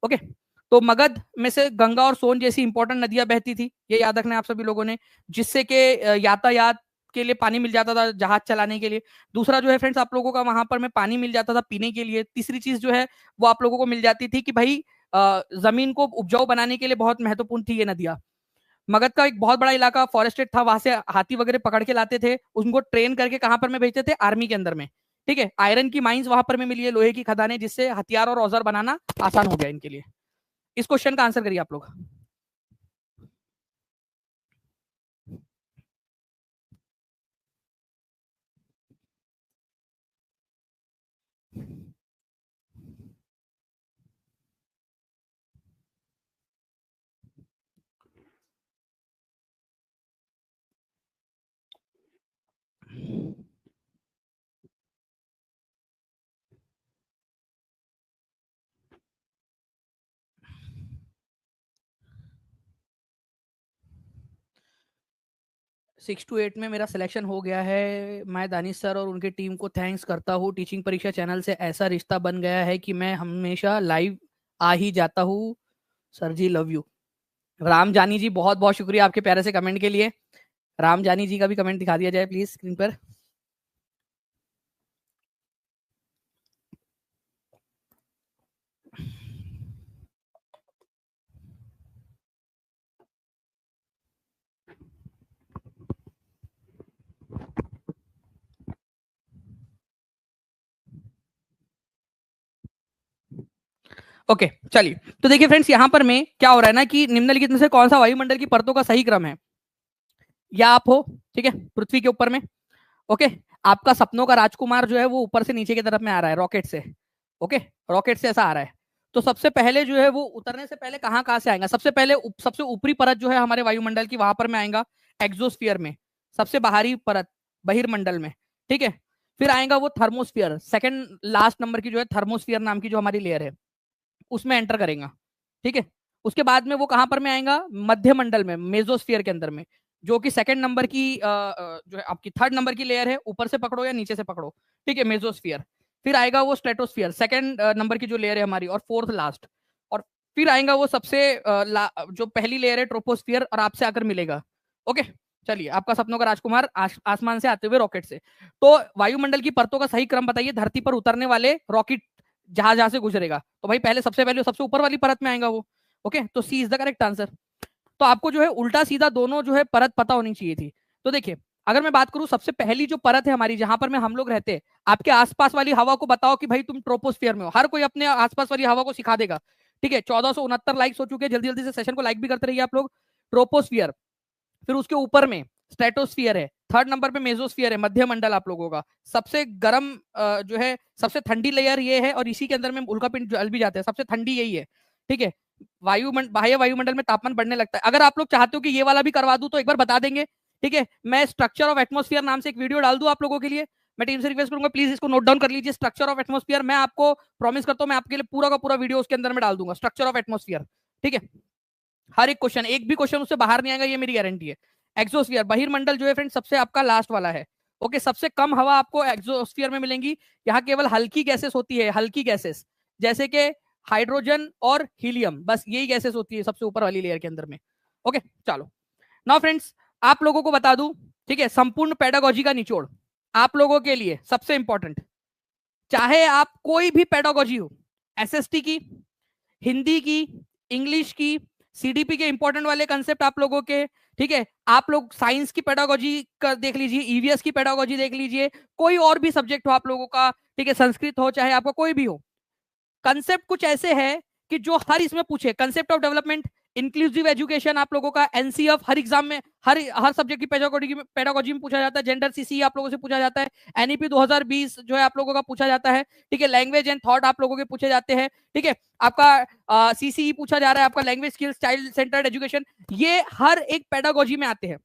ओके, तो मगध में से गंगा और सोन जैसी इंपॉर्टेंट नदियां बहती थी, ये याद रखना है आप सभी लोगों ने, जिससे के यातायात के लिए पानी मिल जाता था, जहाज चलाने के लिए। दूसरा जो है फ्रेंड्स, आप लोगों का वहां पर में पानी मिल जाता था पीने के लिए। तीसरी चीज जो है वो आप लोगों को मिल जाती थी कि भाई जमीन को उपजाऊ बनाने के लिए बहुत महत्वपूर्ण थी ये नदियां। मगध का एक बहुत बड़ा इलाका फॉरेस्टेड था, वहां से हाथी वगैरह पकड़ के लाते थे, उनको ट्रेन करके कहां पर में भेजते थे, आर्मी के अंदर में। ठीक है, आयरन की माइंस वहां पर में मिली है, लोहे की खदानें, जिससे हथियार और औजार बनाना आसान हो गया इनके लिए। इस क्वेश्चन का आंसर करिए आप लोग। 6 to 8 में मेरा सिलेक्शन हो गया है। मैं दानिश सर और उनकी टीम को थैंक्स करता हूँ। टीचिंग परीक्षा चैनल से ऐसा रिश्ता बन गया है कि मैं हमेशा लाइव आ ही जाता हूँ। Sir ji love you. Ram Jani ji, बहुत बहुत शुक्रिया आपके प्यारे से कमेंट के लिए। राम जानी जी का भी कमेंट दिखा दिया जाए प्लीज स्क्रीन पर। ओके चलिए, तो देखिए फ्रेंड्स, यहाँ पर में क्या हो रहा है ना कि निम्नलिखित में से कौन सा वायुमंडल की परतों का सही क्रम है। या आप हो, ठीक है, पृथ्वी के ऊपर में, ओके, आपका सपनों का राजकुमार जो है वो ऊपर से नीचे की तरफ में आ रहा है रॉकेट से, ओके, रॉकेट से ऐसा आ रहा है। तो सबसे पहले जो है वो उतरने से पहले कहाँ कहाँ से आएगा, सबसे पहले सबसे ऊपरी परत जो है हमारे वायुमंडल की, वहां पर में आएगा एक्सोस्फीयर में, सबसे बाहरी परत बहिर्मंडल में, ठीक है। फिर आएगा वो थर्मोस्फीयर, सेकंड लास्ट नंबर की जो है थर्मोस्फीयर नाम की जो हमारी लेयर है, उसमें एंटर करेगा, ठीक है। उसके बाद में वो कहां पर में आएगा, मध्य मंडल में, मेजोस्फीयर के अंदर में, जो कि सेकंड नंबर की जो है आपकी थर्ड नंबर की लेयर है, ऊपर से पकड़ो या नीचे से पकड़ो, ठीक है, मेजोस्फीयर। फिर आएगा वो स्ट्रेटोस्फीयर, सेकंड नंबर की जो लेयर है हमारी, और फोर्थ लास्ट। और फिर आएगा वो सबसे जो पहली लेयर है ट्रोपोस्फीयर, और आपसे आकर मिलेगा, ओके। चलिए, आपका सपनों का राजकुमार आसमान से आते हुए रॉकेट से। तो वायुमंडल की परतों का सही क्रम बताइए, धरती पर उतरने वाले रॉकेट जहां जहां से गुजरेगा। तो भाई सबसे पहले सबसे ऊपर वाली परत में आएगा वो, ओके। तो सी इज द करेक्ट आंसर। तो आपको जो है उल्टा सीधा दोनों जो है परत पता होनी चाहिए थी। तो देखिए, अगर मैं बात करूं सबसे पहली जो परत है हमारी, जहां पर में हम लोग रहते हैं, आपके आसपास वाली हवा को बताओ कि भाई तुम ट्रोपोस्फियर में हो। हर कोई अपने आसपास वाली हवा को सिखा देगा, ठीक है। 1469 लाइक्स हो चुके हैं, जल्दी जल्दी से सेशन को लाइक भी करते रहिए आप लोग। ट्रोपोस्फियर, फिर उसके ऊपर में स्ट्रेटोस्फियर है, थर्ड नंबर पे मेजोस्फियर है, मध्य मंडल आप लोगों का, सबसे गर्म जो है सबसे ठंडी लेयर ये है, और इसी के अंदर में उल्कापिंड जल भी जाते हैं, सबसे ठंडी यही है, ठीक है। बाह्य वायुमंडल में तापमान बढ़ने लगता है। अगर आप लोग चाहते हो कि ये वाला भी करवा दूं तो एक बार बता देंगे, ठीक है। मैं स्ट्रक्चर ऑफ एटमोस्फियर नाम से एक वीडियो डाल दूं आप लोगों के लिए। मैं टीम से रिक्वेस्ट करूंगा, प्लीज इसको नोट डाउन कर लीजिए, स्ट्रक्चर ऑफ एटमोस्फियर। मैं आपको प्रॉमिस करता हूं, मैं आपके लिए पूरा का पूरा वीडियो उसके अंदर में डाल दूंगा, स्ट्रक्चर ऑफ एटमोस्फियर, ठीक है। हर एक क्वेश्चन, एक भी क्वेश्चन उससे बाहर नहीं आएगा, ये मेरी गारंटी है। एक्सोस्फीयर बहिर्मंडल जो है फ्रेंड सबसे आपका लास्ट वाला है, ओके। सबसे कम हवा आपको एक्सोस्फीयर में मिलेंगी। यहाँ केवल हल्की गैसेस होती है, हल्की गैसेस, जैसे कि हाइड्रोजन और हीलियम, बस यही गैसेस होती है सबसे ऊपर वाली लेयर के अंदर में, ओके। चलो, नाउ फ्रेंड्स, आप लोगों को बता दूं, ठीक है, संपूर्ण पेडागोजी का निचोड़ आप लोगों के लिए सबसे इंपॉर्टेंट, चाहे आप कोई भी पेडागोजी हो, एसएसटी की, हिंदी की, इंग्लिश की, सीडीपी के इंपॉर्टेंट वाले कंसेप्ट आप लोगों के, ठीक है। आप लोग साइंस की पेडागोजी का देख लीजिए, ईवीएस की पेडागोजी देख लीजिए, कोई और भी सब्जेक्ट हो आप लोगों का, ठीक है, संस्कृत हो चाहे आपका कोई भी हो, कंसेप्ट कुछ ऐसे है कि जो हर इसमें पूछे, concept of development, inclusive education आप लोगों का, एनसीएफ हर एग्जाम में, हर सब्जेक्ट की पेडागोजी में पूछा जाता है, जेंडर सीसी आप लोगों से पूछा जाता है, एनईपी 2020 जो है आप लोगों का पूछा जाता है, ठीक है। लैंग्वेज एंड थॉट आप लोगों के पूछे जाते हैं, ठीक है। आपका सीसीई पूछा जा रहा है, आपका language skills, child centred education, ये हर एक पेडागोजी में आते हैं।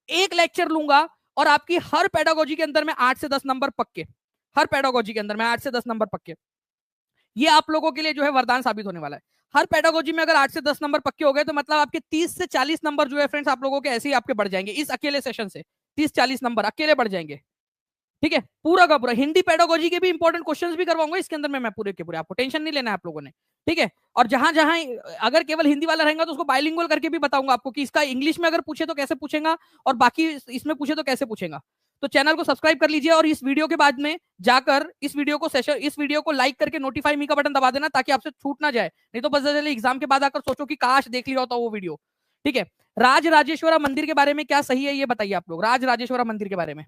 एक लेक्चर लूंगा और आपकी हर पेडागोजी के अंदर में 8 से 10 नंबर पक्के, हर पेडागोजी के अंदर में 8 से 10 नंबर पक्के। ये आप लोगों के लिए जो है वरदान साबित होने वाला है। हर पेडागोजी में अगर 8 से 10 नंबर पक्के हो गए तो मतलब आपके 30 से 40 नंबर जो है फ्रेंड्स आप लोगों के ऐसे ही आपके बढ़ जाएंगे इस अकेले सेशन से। 30-40 नंबर अकेले बढ़ जाएंगे, ठीक है। पूरा का पूरा हिंदी पेडागोजी के भी इंपॉर्टेंट क्वेश्चंस भी करवाऊंगा इसके अंदर में, मैं पूरे के पूरे, आपको टेंशन नहीं लेना है आप लोगों ने, ठीक है। और जहां जहां अगर केवल हिंदी वाला रहेगा तो उसको बाइलिंगुअल करके भी बताऊंगा आपको कि इसका इंग्लिश में अगर पूछे तो कैसे पूछेगा और बाकी इसमें पूछे तो कैसे पूछेगा। तो चैनल को सब्सक्राइब कर लीजिए और इस वीडियो के बाद में जाकर इस वीडियो को लाइक करके नोटिफाई मी का बटन दबा देना ताकि आपसे छूट ना जाए, नहीं तो बस एग्जाम के बाद आकर सोचो कि काश देख लिया होता वो वीडियो, ठीक है। राज राजेश्वरा मंदिर के बारे में क्या सही है ये बताइए आप लोग, राज राजेश्वरा मंदिर के बारे में।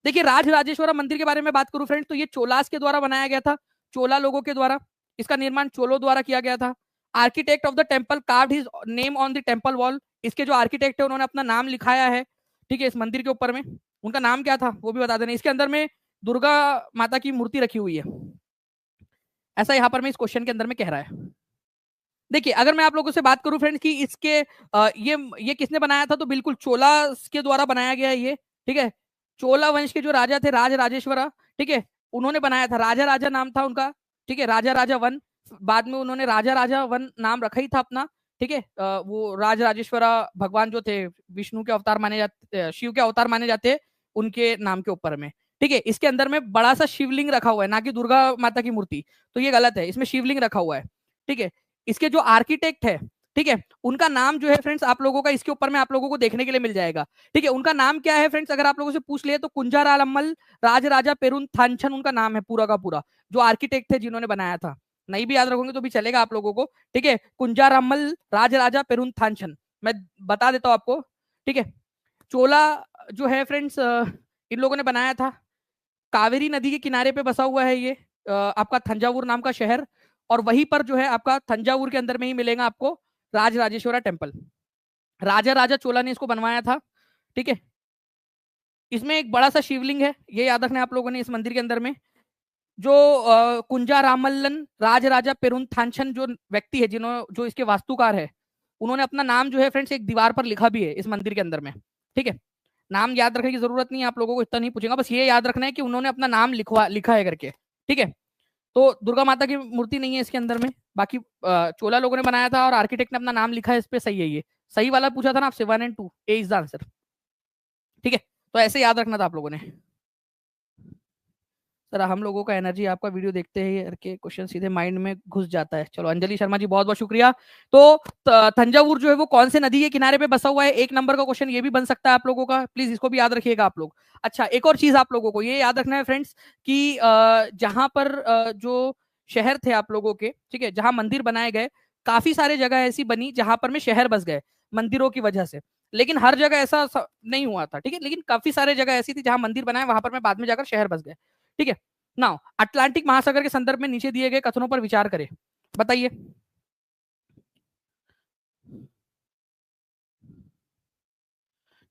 देखिए, राज राजेश्वरा मंदिर के बारे में बात करूं फ्रेंड तो ये चोलास के द्वारा बनाया गया था, चोला लोगों के द्वारा, इसका निर्माण चोलों द्वारा किया गया था। Architect of the temple carved his name on the temple wall, इसके जो आर्किटेक्ट है उन्होंने अपना नाम लिखाया है, ठीक है, इस मंदिर के ऊपर में। उनका नाम क्या था वो भी बता देना। इसके अंदर में दुर्गा माता की मूर्ति रखी हुई है, ऐसा यहाँ पर मैं इस क्वेश्चन के अंदर में कह रहा है। देखिए, अगर मैं आप लोगों से बात करूं फ्रेंड्स कि इसके ये किसने बनाया था, तो बिल्कुल चोला के द्वारा बनाया गया है ये, ठीक है। चोला वंश के जो राजा थे राज राजेश्वरा, ठीक है, उन्होंने बनाया था, राजा राजा नाम था उनका, ठीक है, राजा राजा वन, बाद में उन्होंने राजा राजा वन नाम रखा ही था अपना, ठीक है। वो राज राजेश्वरा भगवान जो थे विष्णु के अवतार माने जाते, शिव के अवतार माने जाते, उनके नाम के ऊपर में, ठीक है। इसके अंदर में बड़ा सा शिवलिंग रखा हुआ है, ना कि दुर्गा माता की मूर्ति, तो ये गलत है, इसमें शिवलिंग रखा हुआ है, ठीक है। इसके जो आर्किटेक्ट है, ठीक है, उनका नाम जो है फ्रेंड्स आप लोगों का इसके ऊपर में आप लोगों को देखने के लिए मिल जाएगा, ठीक है। उनका नाम क्या है फ्रेंड्स, अगर आप लोगों से पूछ लिए तो कुंजारालम्मल राजराजा पेरुन थानचन उनका नाम है पूरा का पूरा, जो आर्किटेक्ट थे जिन्होंने बनाया था। नहीं भी याद रखोगे तो भी चलेगा आप लोगों को, ठीक है। कुंजारामल राजराजा पेरुन थानचन, मैं बता देता हूं आपको, ठीक है। चोला जो है फ्रेंड्स इन लोगों ने बनाया था, कावेरी नदी के किनारे पे बसा हुआ है ये आपका थंजावुर नाम का शहर, और वहीं पर जो है आपका थंजावुर के अंदर में ही मिलेगा आपको राजराजेश्वरा टेम्पल। राजा राजा चोला ने इसको बनवाया था, ठीक है। इसमें एक बड़ा सा शिवलिंग है, ये याद रखना है आप लोगों ने इस मंदिर के अंदर में। जो कुंजा रामल्लन राजराजा पेरुंथांचन जो व्यक्ति है, जिन्होंने जो इसके वास्तुकार है, उन्होंने अपना नाम जो है फ्रेंड्स एक दीवार पर लिखा भी है इस मंदिर के अंदर में, ठीक है। नाम याद रखने की जरूरत नहीं है आप लोगों को, इतना नहीं पूछेगा, बस ये याद रखना है कि उन्होंने अपना नाम लिखा है करके, ठीक है। तो दुर्गा माता की मूर्ति नहीं है इसके अंदर में, बाकी चोला लोगों ने बनाया था और आर्किटेक्ट ने अपना नाम लिखा है इस पे, सही है। ये सही वाला पूछा था ना आपसे, 1 and 2 A is the answer, ठीक है। तो ऐसे याद रखना था आप लोगों ने। सर हम लोगों का एनर्जी आपका वीडियो देखते ही करके क्वेश्चन सीधे माइंड में घुस जाता है। चलो अंजलि शर्मा जी बहुत बहुत शुक्रिया। तो थंजावुर जो है वो कौन से नदी के किनारे पे बसा हुआ है, 1 नंबर का क्वेश्चन ये भी बन सकता है आप लोगों का, प्लीज इसको भी याद रखिएगा आप लोग। अच्छा एक और चीज आप लोगों को ये याद रखना है फ्रेंड्स कि जहां पर जो शहर थे आप लोगों के, ठीक है, जहां मंदिर बनाए गए, काफी सारे जगह ऐसी बनी जहां पर में शहर बस गए मंदिरों की वजह से, लेकिन हर जगह ऐसा नहीं हुआ था, ठीक है। लेकिन काफी सारे जगह ऐसी थी जहां मंदिर बनाए, वहां पर में बाद में जाकर शहर बस गए, ठीक है। नाउ अटलांटिक महासागर के संदर्भ में नीचे दिए गए कथनों पर विचार करें, बताइए।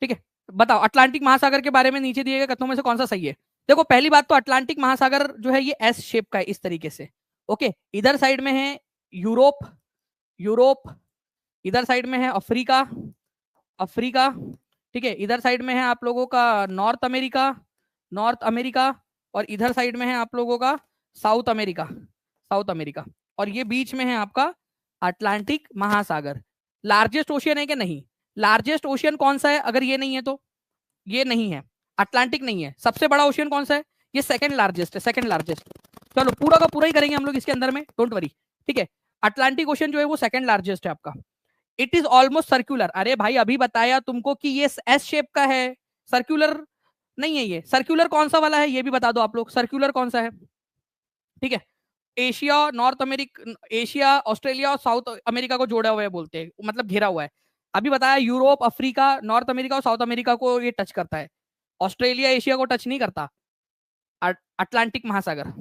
ठीक है, बताओ अटलांटिक महासागर के बारे में नीचे दिए गए कथनों में से कौन सा सही है। देखो पहली बात तो अटलांटिक महासागर जो है ये एस शेप का है, इस तरीके से, ओके। इधर साइड में है यूरोप, यूरोप, इधर साइड में है अफ्रीका, अफ्रीका, ठीक है। इधर साइड में है आप लोगों का नॉर्थ अमेरिका, नॉर्थ अमेरिका, और इधर साइड में है आप लोगों का साउथ अमेरिका, साउथ अमेरिका, और ये बीच में है आपका अटलांटिक महासागर। लार्जेस्ट ओशियन है कि नहीं, लार्जेस्ट ओशियन कौन सा है, अगर ये नहीं है तो ये नहीं है, अटलांटिक नहीं है। सबसे बड़ा ओशियन कौन सा है, ये सेकंड लार्जेस्ट है, सेकंड लार्जेस्ट। चलो पूरा का पूरा ही करेंगे हम लोग इसके अंदर में, डोंट वरी, ठीक है। अटलांटिक ओशियन जो है वो सेकंड लार्जेस्ट है आपका। इट इज ऑलमोस्ट सर्कुलर, अरे भाई अभी बताया तुमको कि ये एस शेप का है, सर्कुलर नहीं है। ये सर्कुलर कौन सा वाला है ये भी बता दो आप लोग, सर्कुलर कौन सा है, ठीक है। Asia, north America, Asia, Australia और साउथ अमेरिका को जोड़ा हुआ है बोलते हैं, मतलब घेरा हुआ है। अभी बताया यूरोप, अफ्रीका, नॉर्थ अमेरिका और साउथ अमेरिका को ये टच करता है, ऑस्ट्रेलिया एशिया को टच नहीं करता। अटलांटिक महासागर,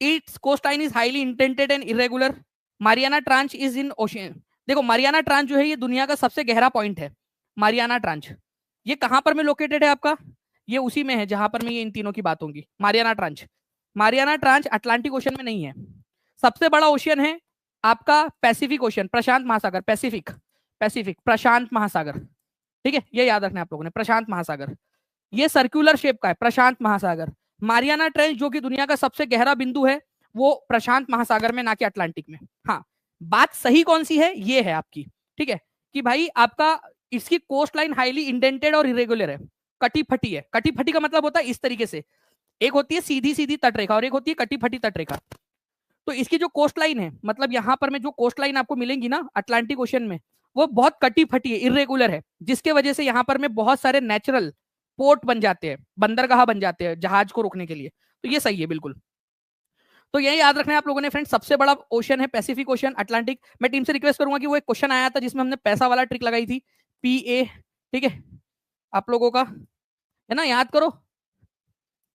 it's coastline is highly intended and irregular. Mariana tranche is in ocean, देखो मारियाना ट्रांच जो है ये दुनिया का सबसे गहरा पॉइंट है, मारियाना ट्रांच। ये कहां पर में लोकेटेड है आपका, ये उसी में है जहां पर में ये इन तीनों की बात होगी। Mariana tranche, Mariana tranche Atlantic ocean में नहीं है। सबसे बड़ा ओशियन है आपका पैसिफिक ओशन, प्रशांत महासागर, पैसिफिक, पैसिफिक प्रशांत महासागर, ठीक है। ये याद रखना है आप लोगों ने, प्रशांत महासागर। ये सर्कुलर शेप का है प्रशांत महासागर। मारियाना ट्रेंच जो कि दुनिया का सबसे गहरा बिंदु है वो प्रशांत महासागर में, ना कि अटलांटिक में। हाँ, बात सही कौन सी है, ये है आपकी, ठीक है, कि भाई आपका इसकी कोस्ट लाइन हाईली इंडेंटेड और इरेगुलर है, कटी फटी है। कटी फटी का मतलब होता है इस तरीके से, एक होती है सीधी सीधी तटरेखा और एक होती है कटी फटी तटरेखा। तो इसकी जो कोस्ट लाइन है, मतलब यहां पर में जो कोस्ट लाइन आपको मिलेंगी ना अटलांटिक ओशन में, वो बहुत कटी फटी है, इरेगुलर है, जिसके वजह से यहाँ पर में बहुत सारे नेचुरल पोर्ट बन जाते हैं, बंदरगाह बन जाते हैं जहाज को रोकने के लिए। तो ये सही है बिल्कुल। तो यही याद रखना है आप लोगों ने फ्रेंड्स, सबसे बड़ा ओशन है पैसिफिक ओशन, अटलांटिक। मैं टीम से रिक्वेस्ट करूंगा कि वो एक क्वेश्चन आया था जिसमें हमने पैसा वाला ट्रिक लगाई थी, PA, ठीक है, आप लोगों का है ना, याद करो,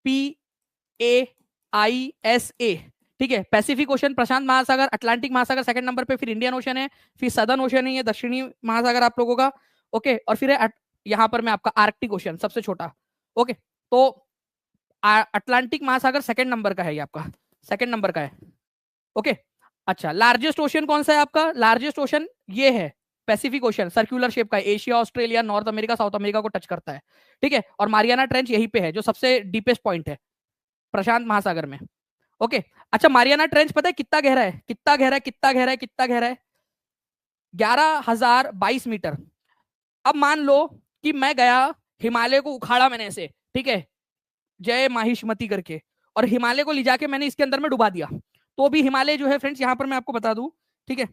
PAISA, ठीक है। पैसिफिक ओशन, प्रशांत महासागर, अटलांटिक महासागर सेकंड नंबर पे, फिर इंडियन ओशन है, फिर सदर्न ओशन है, ये दक्षिणी महासागर आप लोगों का, ओके। और फिर है यहां पर मैं आपका आर्कटिक ओशन सबसे छोटा, ओके। तो अटलांटिक महासागर सेकंड नंबर का है, ये आपका सेकंड नंबर का है, ओके। अच्छा लार्जेस्ट ओशन कौन सा है आपका, लार्जेस्ट ओशन ये है पैसिफिक ओशन, सर्कुलर शेप का है, Asia, Australia, north America, south America को टच करता है, ठीक है। और मारियाना ट्रेंच यहीं पे है जो सबसे डीपेस्ट पॉइंट है प्रशांत महासागर में, ओके। अच्छा मारियाना ट्रेंच पता है कितना गहरा है, कितना गहरा है, कितना गहरा है, कितना गहरा है, 11,022 मीटर। अब मान लो कि मैं गया, हिमालय को उखाड़ा मैंने ऐसे, ठीक है, जय माहिष्मती करके, और हिमालय को ले जाके मैंने इसके अंदर में डुबा दिया, तो भी हिमालय जो है फ्रेंड्स यहाँ पर मैं आपको बता दूं, ठीक है,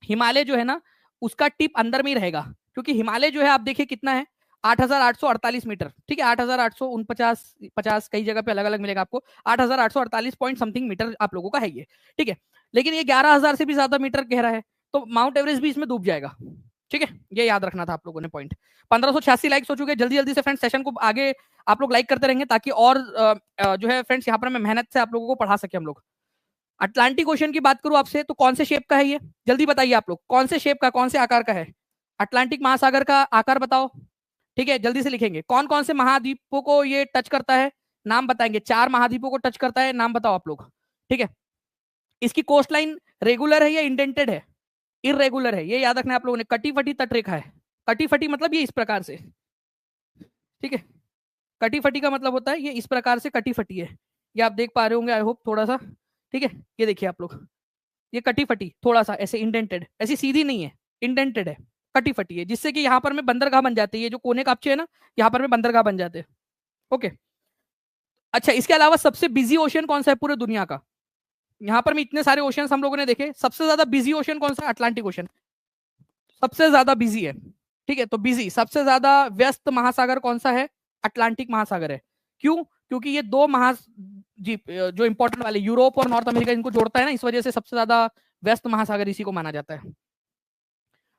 हिमालय जो है ना उसका टिप अंदर में ही रहेगा, क्योंकि हिमालय जो है आप देखिए कितना है, 8,848 मीटर, ठीक है, 8,849, 50 कई जगह पे अलग अलग मिलेगा आपको, 8,848 पॉइंट समथिंग मीटर आप लोगों का है ये, ठीक है। लेकिन ये 11,000 से भी ज्यादा मीटर गहरा है, तो माउंट एवरेस्ट भी इसमें डूब जाएगा, ठीक है। ये याद रखना था आप लोगों ने पॉइंट। 1586 लाइक्स हो चुके हैं, जल्दी जल्दी से फ्रेंड्स सेशन को आगे आप लोग लाइक करते रहेंगे ताकि और जो है फ्रेंड्स यहाँ पर मैं मेहनत से आप लोगों को पढ़ा सके हम लोग। अटलांटिक ओशन की बात करूं आपसे तो कौन से शेप का है ये, जल्दी बताइए आप लोग, कौन से शेप का, कौन से आकार का है? अटलांटिक महासागर का आकार बताओ। ठीक है, जल्दी से लिखेंगे। कौन कौन से महाद्वीपों को ये टच करता है, नाम बताएंगे। 4 महाद्वीपों को टच करता है, नाम बताओ आप लोग। ठीक है, इसकी कोस्ट लाइन रेगुलर है या इंडेंटेड है? इरेगुलर है, ये याद रखना है आप लोगों ने। कटी फटी तटरेखा है। कटी फटी मतलब ये इस प्रकार से, ठीक है, कटी फटी का मतलब होता है ये इस प्रकार से कटी फटी है। ये आप देख पा रहे होंगे आई होप थोड़ा सा। ठीक है, ये देखिए आप लोग, ये कटी फटी थोड़ा सा ऐसे इंडेंटेड, ऐसी सीधी नहीं है, इंडेंटेड है, कटी फटी है, जिससे कि यहाँ पर में बंदरगाह बन जाते हैं। ये जो कोने कापचे है ना, यहाँ पर में बंदरगाह बन जाते हैं। ओके, अच्छा, इसके अलावा सबसे बिजी ओशन कौन सा है पूरे दुनिया का? यहाँ पर में इतने सारे ओशन हम लोगों ने देखे, सबसे ज्यादा बिजी ओशन कौन सा है? अटलांटिक ओशन सबसे ज्यादा बिजी है। ठीक है, तो बिजी सबसे ज्यादा व्यस्त महासागर कौन सा है? अटलांटिक महासागर है। क्यों? क्योंकि ये दो जी जो इंपॉर्टेंट वाले यूरोप और नॉर्थ अमेरिका इनको जोड़ता है ना, इस वजह से सबसे ज्यादा व्यस्त महासागर इसी को माना जाता है।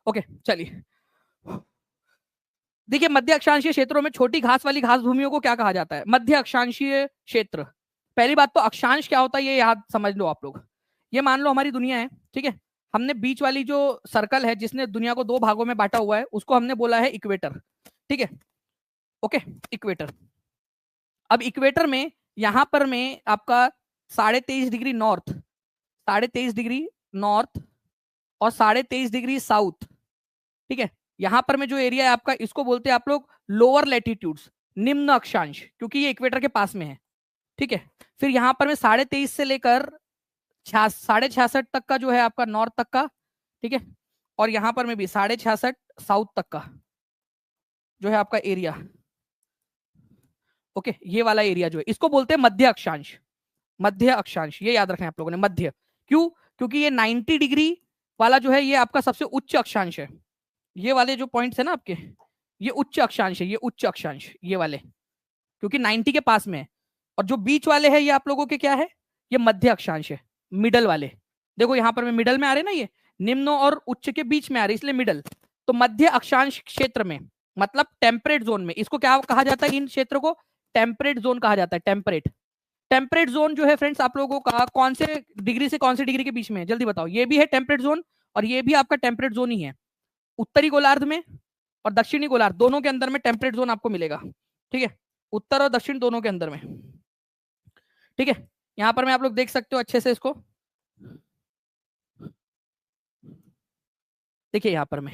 ओके, चलिए देखिए, मध्य अक्षांशीय क्षेत्रों में छोटी घास वाली घास भूमियों को क्या कहा जाता है? मध्य अक्षांशीय क्षेत्र। पहली बात तो अक्षांश क्या होता है ये याद समझ लो आप लोग। ये मान लो हमारी दुनिया है, ठीक है, हमने बीच वाली जो सर्कल है जिसने दुनिया को 2 भागों में बांटा हुआ है उसको हमने बोला है इक्वेटर। ठीक है, ओके, इक्वेटर। अब इक्वेटर में यहां पर में आपका 23.5 डिग्री नॉर्थ, 23.5 डिग्री नॉर्थ और 23.5 डिग्री साउथ। ठीक है, यहां पर में जो एरिया है आपका, इसको बोलते हैं आप लोग लोअर लैटिट्यूड्स, निम्न अक्षांश, क्योंकि ये इक्वेटर के पास में है। ठीक है, फिर यहां पर में 23.5 से लेकर 66.5 तक का जो है आपका नॉर्थ तक का। ठीक है, और यहां पर में भी 66.5 साउथ तक का जो है आपका एरिया। ओके, ये वाला एरिया जो है इसको बोलते हैं मध्य अक्षांश। मध्य अक्षांश, ये याद रखें आप लोगों ने, मध्य। क्यों? क्योंकि ये 90 डिग्री वाला जो है ये आपका सबसे उच्च अक्षांश है। ये वाले जो पॉइंट्स है ना आपके, ये उच्च अक्षांश है, ये उच्च अक्षांश ये वाले, क्योंकि 90 के पास में है। और जो बीच वाले हैं ये आप लोगों के क्या है? ये मध्य अक्षांश है, मिडल वाले। देखो यहाँ पर में मिडल में आ रहे ना, ये निम्न और उच्च के बीच में आ रहे, इसलिए मिडल। तो मध्य अक्षांश क्षेत्र में मतलब टेम्परेट जोन में, इसको क्या कहा जाता है? इन क्षेत्र को टेम्परेट जोन कहा जाता है। टेम्परेट, टेम्परेट जोन जो है फ्रेंड्स आप लोगों का कौन से डिग्री से कौन से डिग्री के बीच में है? जल्दी बताओ। ये भी है टेम्परेट जोन और ये भी आपका टेम्परेट जोन ही है। उत्तरी गोलार्ध में और दक्षिणी गोलार्ध दोनों के अंदर में टेम्परेट जोन आपको मिलेगा। ठीक है, उत्तर और दक्षिण दोनों के अंदर में। ठीक है, यहां पर मैं आप लोग देख सकते हो अच्छे से इसको, देखिए यहां पर में,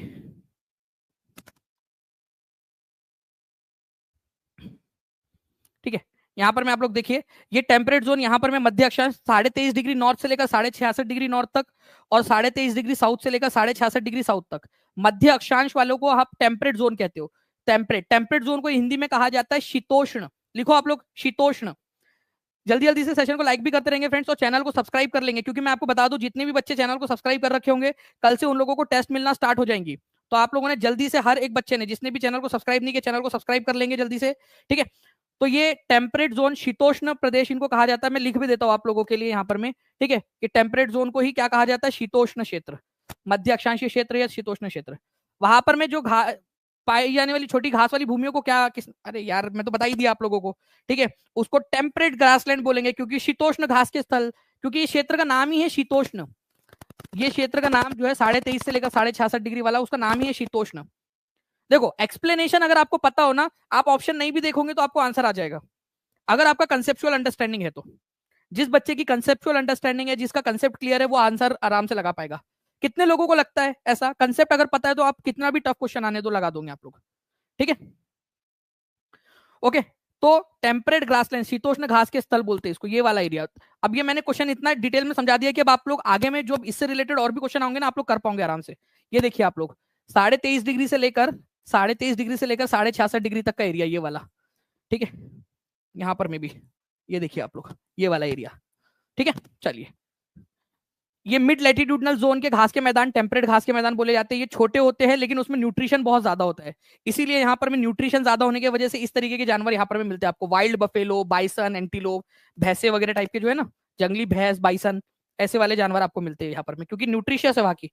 ठीक है, यहां पर में आप लोग देखिए, ये टेम्परेट जोन यहां पर में मध्य अक्षांश 23.5 डिग्री नॉर्थ से लेकर 66.5 डिग्री नॉर्थ तक और 23.5 डिग्री साउथ से लेकर 66.5 डिग्री साउथ तक। मध्य अक्षांश वालों को आप टेम्परेट जोन कहते हो। टेम्परेट, टेम्परेट जोन को हिंदी में कहा जाता है शीतोष्ण। लिखो आप लोग, शीतोष्ण। जल्दी जल्दी से सेशन को लाइक भी करते रहेंगे फ्रेंड्स और चैनल को सब्सक्राइब कर लेंगे, क्योंकि मैं आपको बता दूं जितने भी बच्चे चैनल को सब्सक्राइब कर रखे होंगे कल से उन लोगों को टेस्ट मिलना स्टार्ट हो जाएंगी। तो आप लोगों ने जल्दी से, हर एक बच्चे ने जिसने भी चैनल को सब्सक्राइब नहीं किया चैनल को सब्सक्राइब कर लेंगे जल्दी से। ठीक है, तो ये टेम्परेट जोन शीतोष्ण प्रदेश इनको कहा जाता है। मैं लिख भी देता हूँ आप लोगों के लिए यहाँ पर में। ठीक है, कि टेम्परेट जोन को ही क्या कहा जाता है? शीतोष्ण क्षेत्र, मध्य अक्षांशीय क्षेत्र या शीतोष्ण क्षेत्र। वहां पर में जो पाई जाने वाली छोटी घास वाली भूमियों को क्या अरे यार मैं तो बता ही दिया आप लोगों को। ठीक है, उसको टेम्परेट ग्रासलैंड बोलेंगे, क्योंकि शीतोष्ण घास के स्थल, क्योंकि ये क्षेत्र का नाम ही है शीतोष्ण। ये क्षेत्र का नाम जो है 23.5 से लेकर 66.5 डिग्री वाला, उसका नाम ही है शीतोष्ण। देखो एक्सप्लेनेशन अगर आपको पता हो ना, आप ऑप्शन नहीं भी देखोगे तो आपको आंसर आ जाएगा, अगर आपका कंसेप्चुअल अंडरस्टैंडिंग है तो। जिस बच्चे की कंसेप्चुअल अंडरस्टैंडिंग है, जिसका कंसेप्ट क्लियर है, वो आंसर आराम से लगा पाएगा। कितने लोगों को लगता है ऐसा? कंसेप्ट अगर पता है तो आप कितना भी टफ क्वेश्चन आने तो लगा दोगे आप लोग। ठीक है, ओके, तो टेम्परेट ग्रासलैंड, शीतोष्ण घास के स्थल बोलते हैं इसको, ये वाला एरिया। अब ये मैंने क्वेश्चन इतना डिटेल में समझा दिया कि अब आप लोग आगे में जो इससे रिलेटेड और भी क्वेश्चन आएंगे ना, आप लोग कर पाओगे आराम से। ये देखिए आप लोग, 23.5 डिग्री से लेकर 66.5 डिग्री तक का एरिया ये वाला। ठीक है, यहां पर में भी ये देखिए आप लोग, ये वाला एरिया। ठीक है, चलिए, ये मिड लैटिट्यूडनल जोन के घास के मैदान टेम्परेट घास के मैदान बोले जाते हैं। ये छोटे होते हैं लेकिन उसमें न्यूट्रिशन बहुत ज्यादा होता है, इसीलिए यहाँ पर में न्यूट्रिशन ज्यादा होने की वजह से इस तरीके के जानवर यहाँ पर में मिलते हैं आपको। वाइल्ड बफेलो, बाइसन, एंटीलोप, भैंसे वगैरह टाइप के जो है ना, जंगली भैंस, बाइसन, ऐसे वाले जानवर आपको मिलते हैं यहाँ पर में, क्योंकि न्यूट्रिशियस है वहाँ की।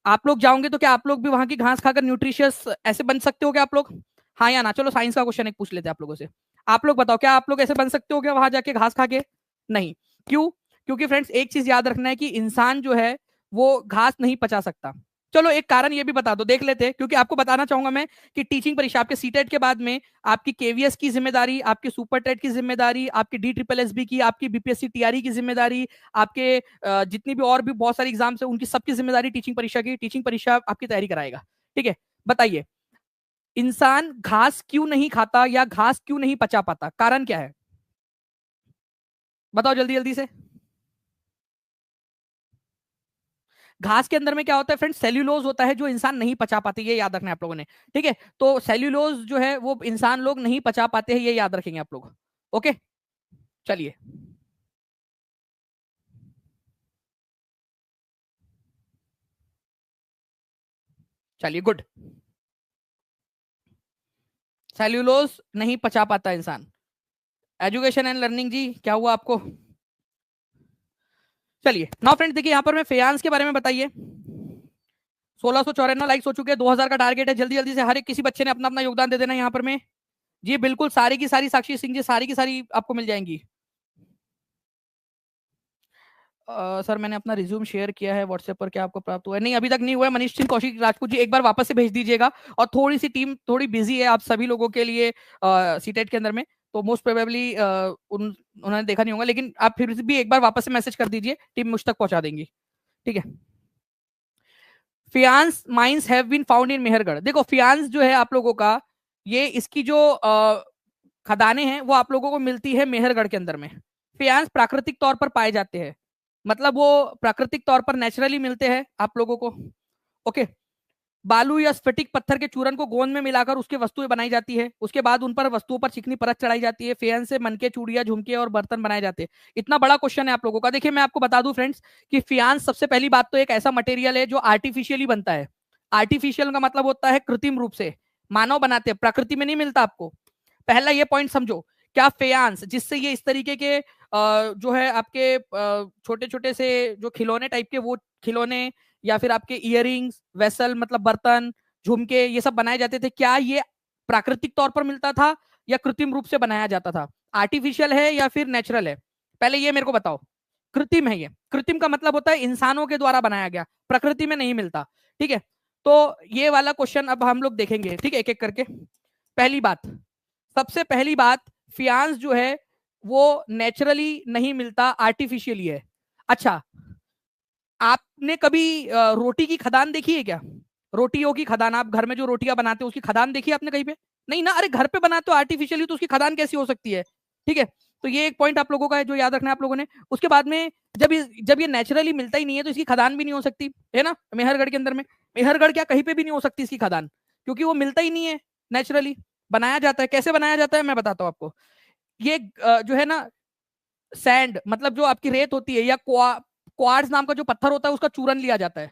आप लोग जाओगे तो क्या आप लोग भी वहां की घास खाकर न्यूट्रिशियस ऐसे बन सकते हो क्या आप लोग? हाँ या ना? चलो साइंस का क्वेश्चन एक पूछ लेते हैं आप लोगों से। आप लोग बताओ, क्या आप लोग ऐसे बन सकते हो क्या वहां जाके घास खा के? नहीं। क्यों? क्योंकि फ्रेंड्स एक चीज याद रखना है कि इंसान जो है वो घास नहीं पचा सकता। चलो एक कारण ये भी बता दो, देख लेते हैं, क्योंकि आपको बताना चाहूंगा मैं कि टीचिंग परीक्षा आपके सीटेट के बाद में आपकी केवीएस की जिम्मेदारी, आपकी सुपर टेट की जिम्मेदारी, आपकी डी ट्रिपल एस बी की, आपकी बीपीएससी टीआरई की जिम्मेदारी, आपके जितनी भी और भी बहुत सारी एग्जाम्स है उनकी सबकी जिम्मेदारी टीचिंग परीक्षा की। टीचिंग परीक्षा आपकी तैयारी कराएगा। ठीक है, बताइए इंसान घास क्यों नहीं खाता या घास क्यों नहीं पचा पाता, कारण क्या है? बताओ जल्दी जल्दी से। घास के अंदर में क्या होता है फ्रेंड्स? सेल्यूलोज होता है जो इंसान नहीं पचा पाते, ये याद रखना है आप लोगों ने। ठीक है, तो सेल्यूलोज जो है वो इंसान लोग नहीं पचा पाते हैं, ये याद रखेंगे आप लोग। ओके, चलिए। चलिए गुड। सेल्यूलोज नहीं पचा पाता इंसान। एजुकेशन एंड लर्निंग जी, क्या हुआ आपको? चलिए नाउ फ्रेंड्स देखिए यहाँ पर मैं फेयांस के बारे में बताइए। 1694 लाइक्स हो चुके हैं, 2000 का टारगेट है। जल्दी जल्दी से हर एक किसी बच्चे ने अपना अपना योगदान दे देना यहाँ पर में। जी बिल्कुल, सारी की सारी साक्षी सिंह जी, सारी की सारी आपको मिल जाएंगी। सर मैंने अपना रिज्यूम शेयर किया है व्हाट्सएप पर, क्या आपको प्राप्त हुआ है? नहीं अभी तक नहीं हुआ है। मनीष सिंह कौशिक राजपूत जी एक बार वापस से भेज दीजिएगा। और थोड़ी सी टीम थोड़ी बिजी है आप सभी लोगों के लिए सीटेट के अंदर में, तो मोस्ट प्रोबेबली उन्होंने देखा नहीं होगा, लेकिन आप फिर भी एक बार वापस से मैसेज कर दीजिए, टीम मुझ तक पहुंचा देंगी। ठीक है। Faience mines have been found in Mehrgarh. देखो फियांस जो है आप लोगों का, ये इसकी जो खदानें हैं वो आप लोगों को मिलती है मेहरगढ़ के अंदर में। फियांस प्राकृतिक तौर पर पाए जाते हैं, मतलब वो प्राकृतिक तौर पर नेचुरली मिलते हैं आप लोगों को। ओके, बालू या स्फटिक पत्थर के चूरन को गोंद में मिलाकर उसकी वस्तुएं बनाई जाती है, उसके बाद उन पर वस्तुओं पर चिकनी परत चढ़ाई जाती है। फेयन से मनके, चूड़िया, झुमके और बर्तन बनाए जाते हैं। इतना बड़ा क्वेश्चन है आप लोगों का। देखिए मैं आपको बता दूं फ्रेंड्स कि फियांस सबसे पहली बात तो एक ऐसा मटेरियल है जो आर्टिफिशियली बनता है। आर्टिफिशियल का मतलब होता है कृत्रिम रूप से, मानव बनाते हैं, प्रकृति में नहीं मिलता आपको। पहला ये पॉइंट समझो। क्या फेयांस जिससे ये इस तरीके के जो है आपके छोटे छोटे से जो खिलौने टाइप के, वो खिलौने या फिर आपके इयरिंग्स, वेसल मतलब बर्तन, झुमके, ये सब बनाए जाते थे, क्या ये प्राकृतिक तौर पर मिलता था या कृत्रिम रूप से बनाया जाता था? आर्टिफिशियल है या फिर नेचुरल है? पहले ये मेरे को बताओ। कृत्रिम है। ये कृत्रिम का मतलब होता है इंसानों के द्वारा बनाया गया, प्रकृति में नहीं मिलता। ठीक है, तो ये वाला क्वेश्चन अब हम लोग देखेंगे, ठीक है, एक एक करके। पहली बात, सबसे पहली बात, फियांस जो है वो नेचुरली नहीं मिलता, आर्टिफिशियली है। अच्छा, आपने कभी रोटी की खदान देखी है क्या? रोटियों की खदान, आप घर में जो रोटियां बनाते हो उसकी खदान देखी है आपने कहीं पे? नहीं ना। अरे घर पे बनाते हो आर्टिफिशियली, तो उसकी खदान कैसी हो सकती है? ठीक है, तो ये एक पॉइंट आप लोगों का है जो याद रखना है आप लोगों ने। उसके बाद में जब ये नेचुरली मिलता ही नहीं है तो इसकी खदान भी नहीं हो सकती है ना। मेहरगढ़ के अंदर में, मेहरगढ़ क्या कहीं पे भी नहीं हो सकती इसकी खदान, क्योंकि वो मिलता ही नहीं है। नेचुरली बनाया जाता है। कैसे बनाया जाता है मैं बताता हूँ आपको। ये जो है ना, सैंड मतलब जो आपकी रेत होती है, या क्वार्ट्ज नाम का जो पत्थर होता है उसका चूरन लिया जाता है।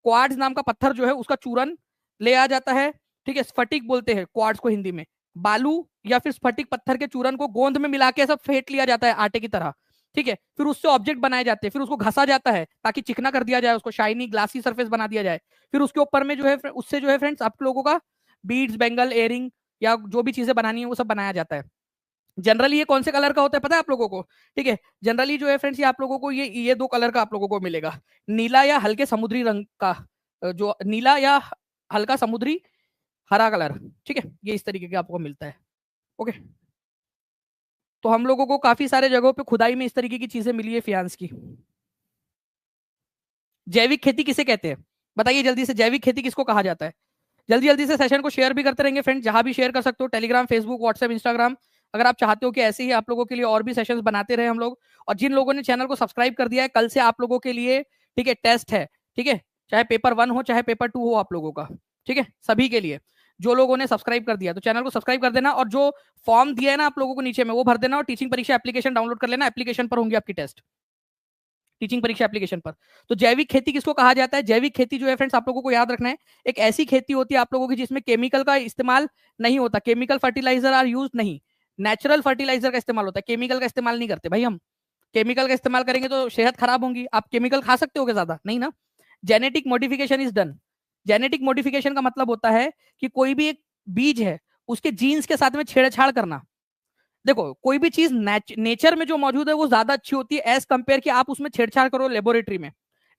क्वार्ट्ज नाम का पत्थर जो है उसका चूरन ले आ जाता है। ठीक है, स्फटिक बोलते हैं क्वार्ट्ज को हिंदी में। बालू या फिर स्फटिक पत्थर के चूरन को गोंद में मिला के सब फेंट लिया जाता है आटे की तरह। ठीक है, फिर उससे ऑब्जेक्ट बनाए जाते हैं, फिर उसको घसा जाता है ताकि चिकना कर दिया जाए, उसको शाइनी ग्लासी सरफेस बना दिया जाए। फिर उसके ऊपर में जो है उससे जो है फ्रेंड्स आप लोगों का बीड्स, बेंगल, एयरिंग या जो भी चीजें बनानी है वो सब बनाया जाता है। जनरली ये कौन से कलर का होता है पता है आप लोगों को? ठीक है, जनरली जो है फ्रेंड्स ये आप लोगों को ये दो कलर का आप लोगों को मिलेगा। नीला या हल्के समुद्री रंग का, जो नीला या हल्का समुद्री हरा कलर। ठीक है, ये इस तरीके का आपको मिलता है। ओके, तो हम लोगों को काफी सारे जगहों पे खुदाई में इस तरीके की चीजें मिली है फियांस की। जैविक खेती किसे कहते हैं बताइए जल्दी से, जैविक खेती किसको कहा जाता है? जल्दी जल्दी से सेशन को शेयर भी करते रहेंगे फ्रेंड, जहां भी शेयर कर सकते हो, टेलीग्राम, फेसबुक, व्हाट्सएप, इंस्टाग्राम। अगर आप चाहते हो कि ऐसे ही आप लोगों के लिए और भी सेशंस बनाते रहे हम लोग। और जिन लोगों ने चैनल को सब्सक्राइब कर दिया है, कल से आप लोगों के लिए ठीक है टेस्ट है। ठीक है, चाहे पेपर 1 हो चाहे पेपर 2 हो आप लोगों का। ठीक है, सभी के लिए जो लोगों ने सब्सक्राइब कर दिया तो चैनल को सब्सक्राइब कर देना, और जो फॉर्म दिया है ना आप लोगों को नीचे में वो भर देना, और टीचिंग परीक्षा एप्लीकेशन डाउनलोड कर लेना। एप्लीकेशन पर होंगे आपकी टेस्ट, टीचिंग परीक्षा एप्लीकेशन पर। तो जैविक खेती किसको कहा जाता है? जैविक खेती जो है फ्रेंड्स आप लोगों को याद रखना है, एक ऐसी खेती होती है आप लोगों की जिसमें केमिकल का इस्तेमाल नहीं होता, केमिकल फर्टिलाइजर आर यूज नहीं, नेचुरल फर्टिलाइजर का इस्तेमाल होता है। केमिकल का इस्तेमाल नहीं करते भाई हम। केमिकल का इस्तेमाल करेंगे तो सेहत खराब होगी। आप केमिकल खा सकते हो ज्यादा नहीं ना। Genetic modification is done. Genetic modification का मतलब होता है कि कोई भी एक बीज है उसके जीन्स के साथ में छेड़छाड़ करना। देखो कोई भी चीज नेचर में जो मौजूद है वो ज्यादा अच्छी होती है एज कंपेयर कि आप उसमें छेड़छाड़ करो लेबोरेटरी में।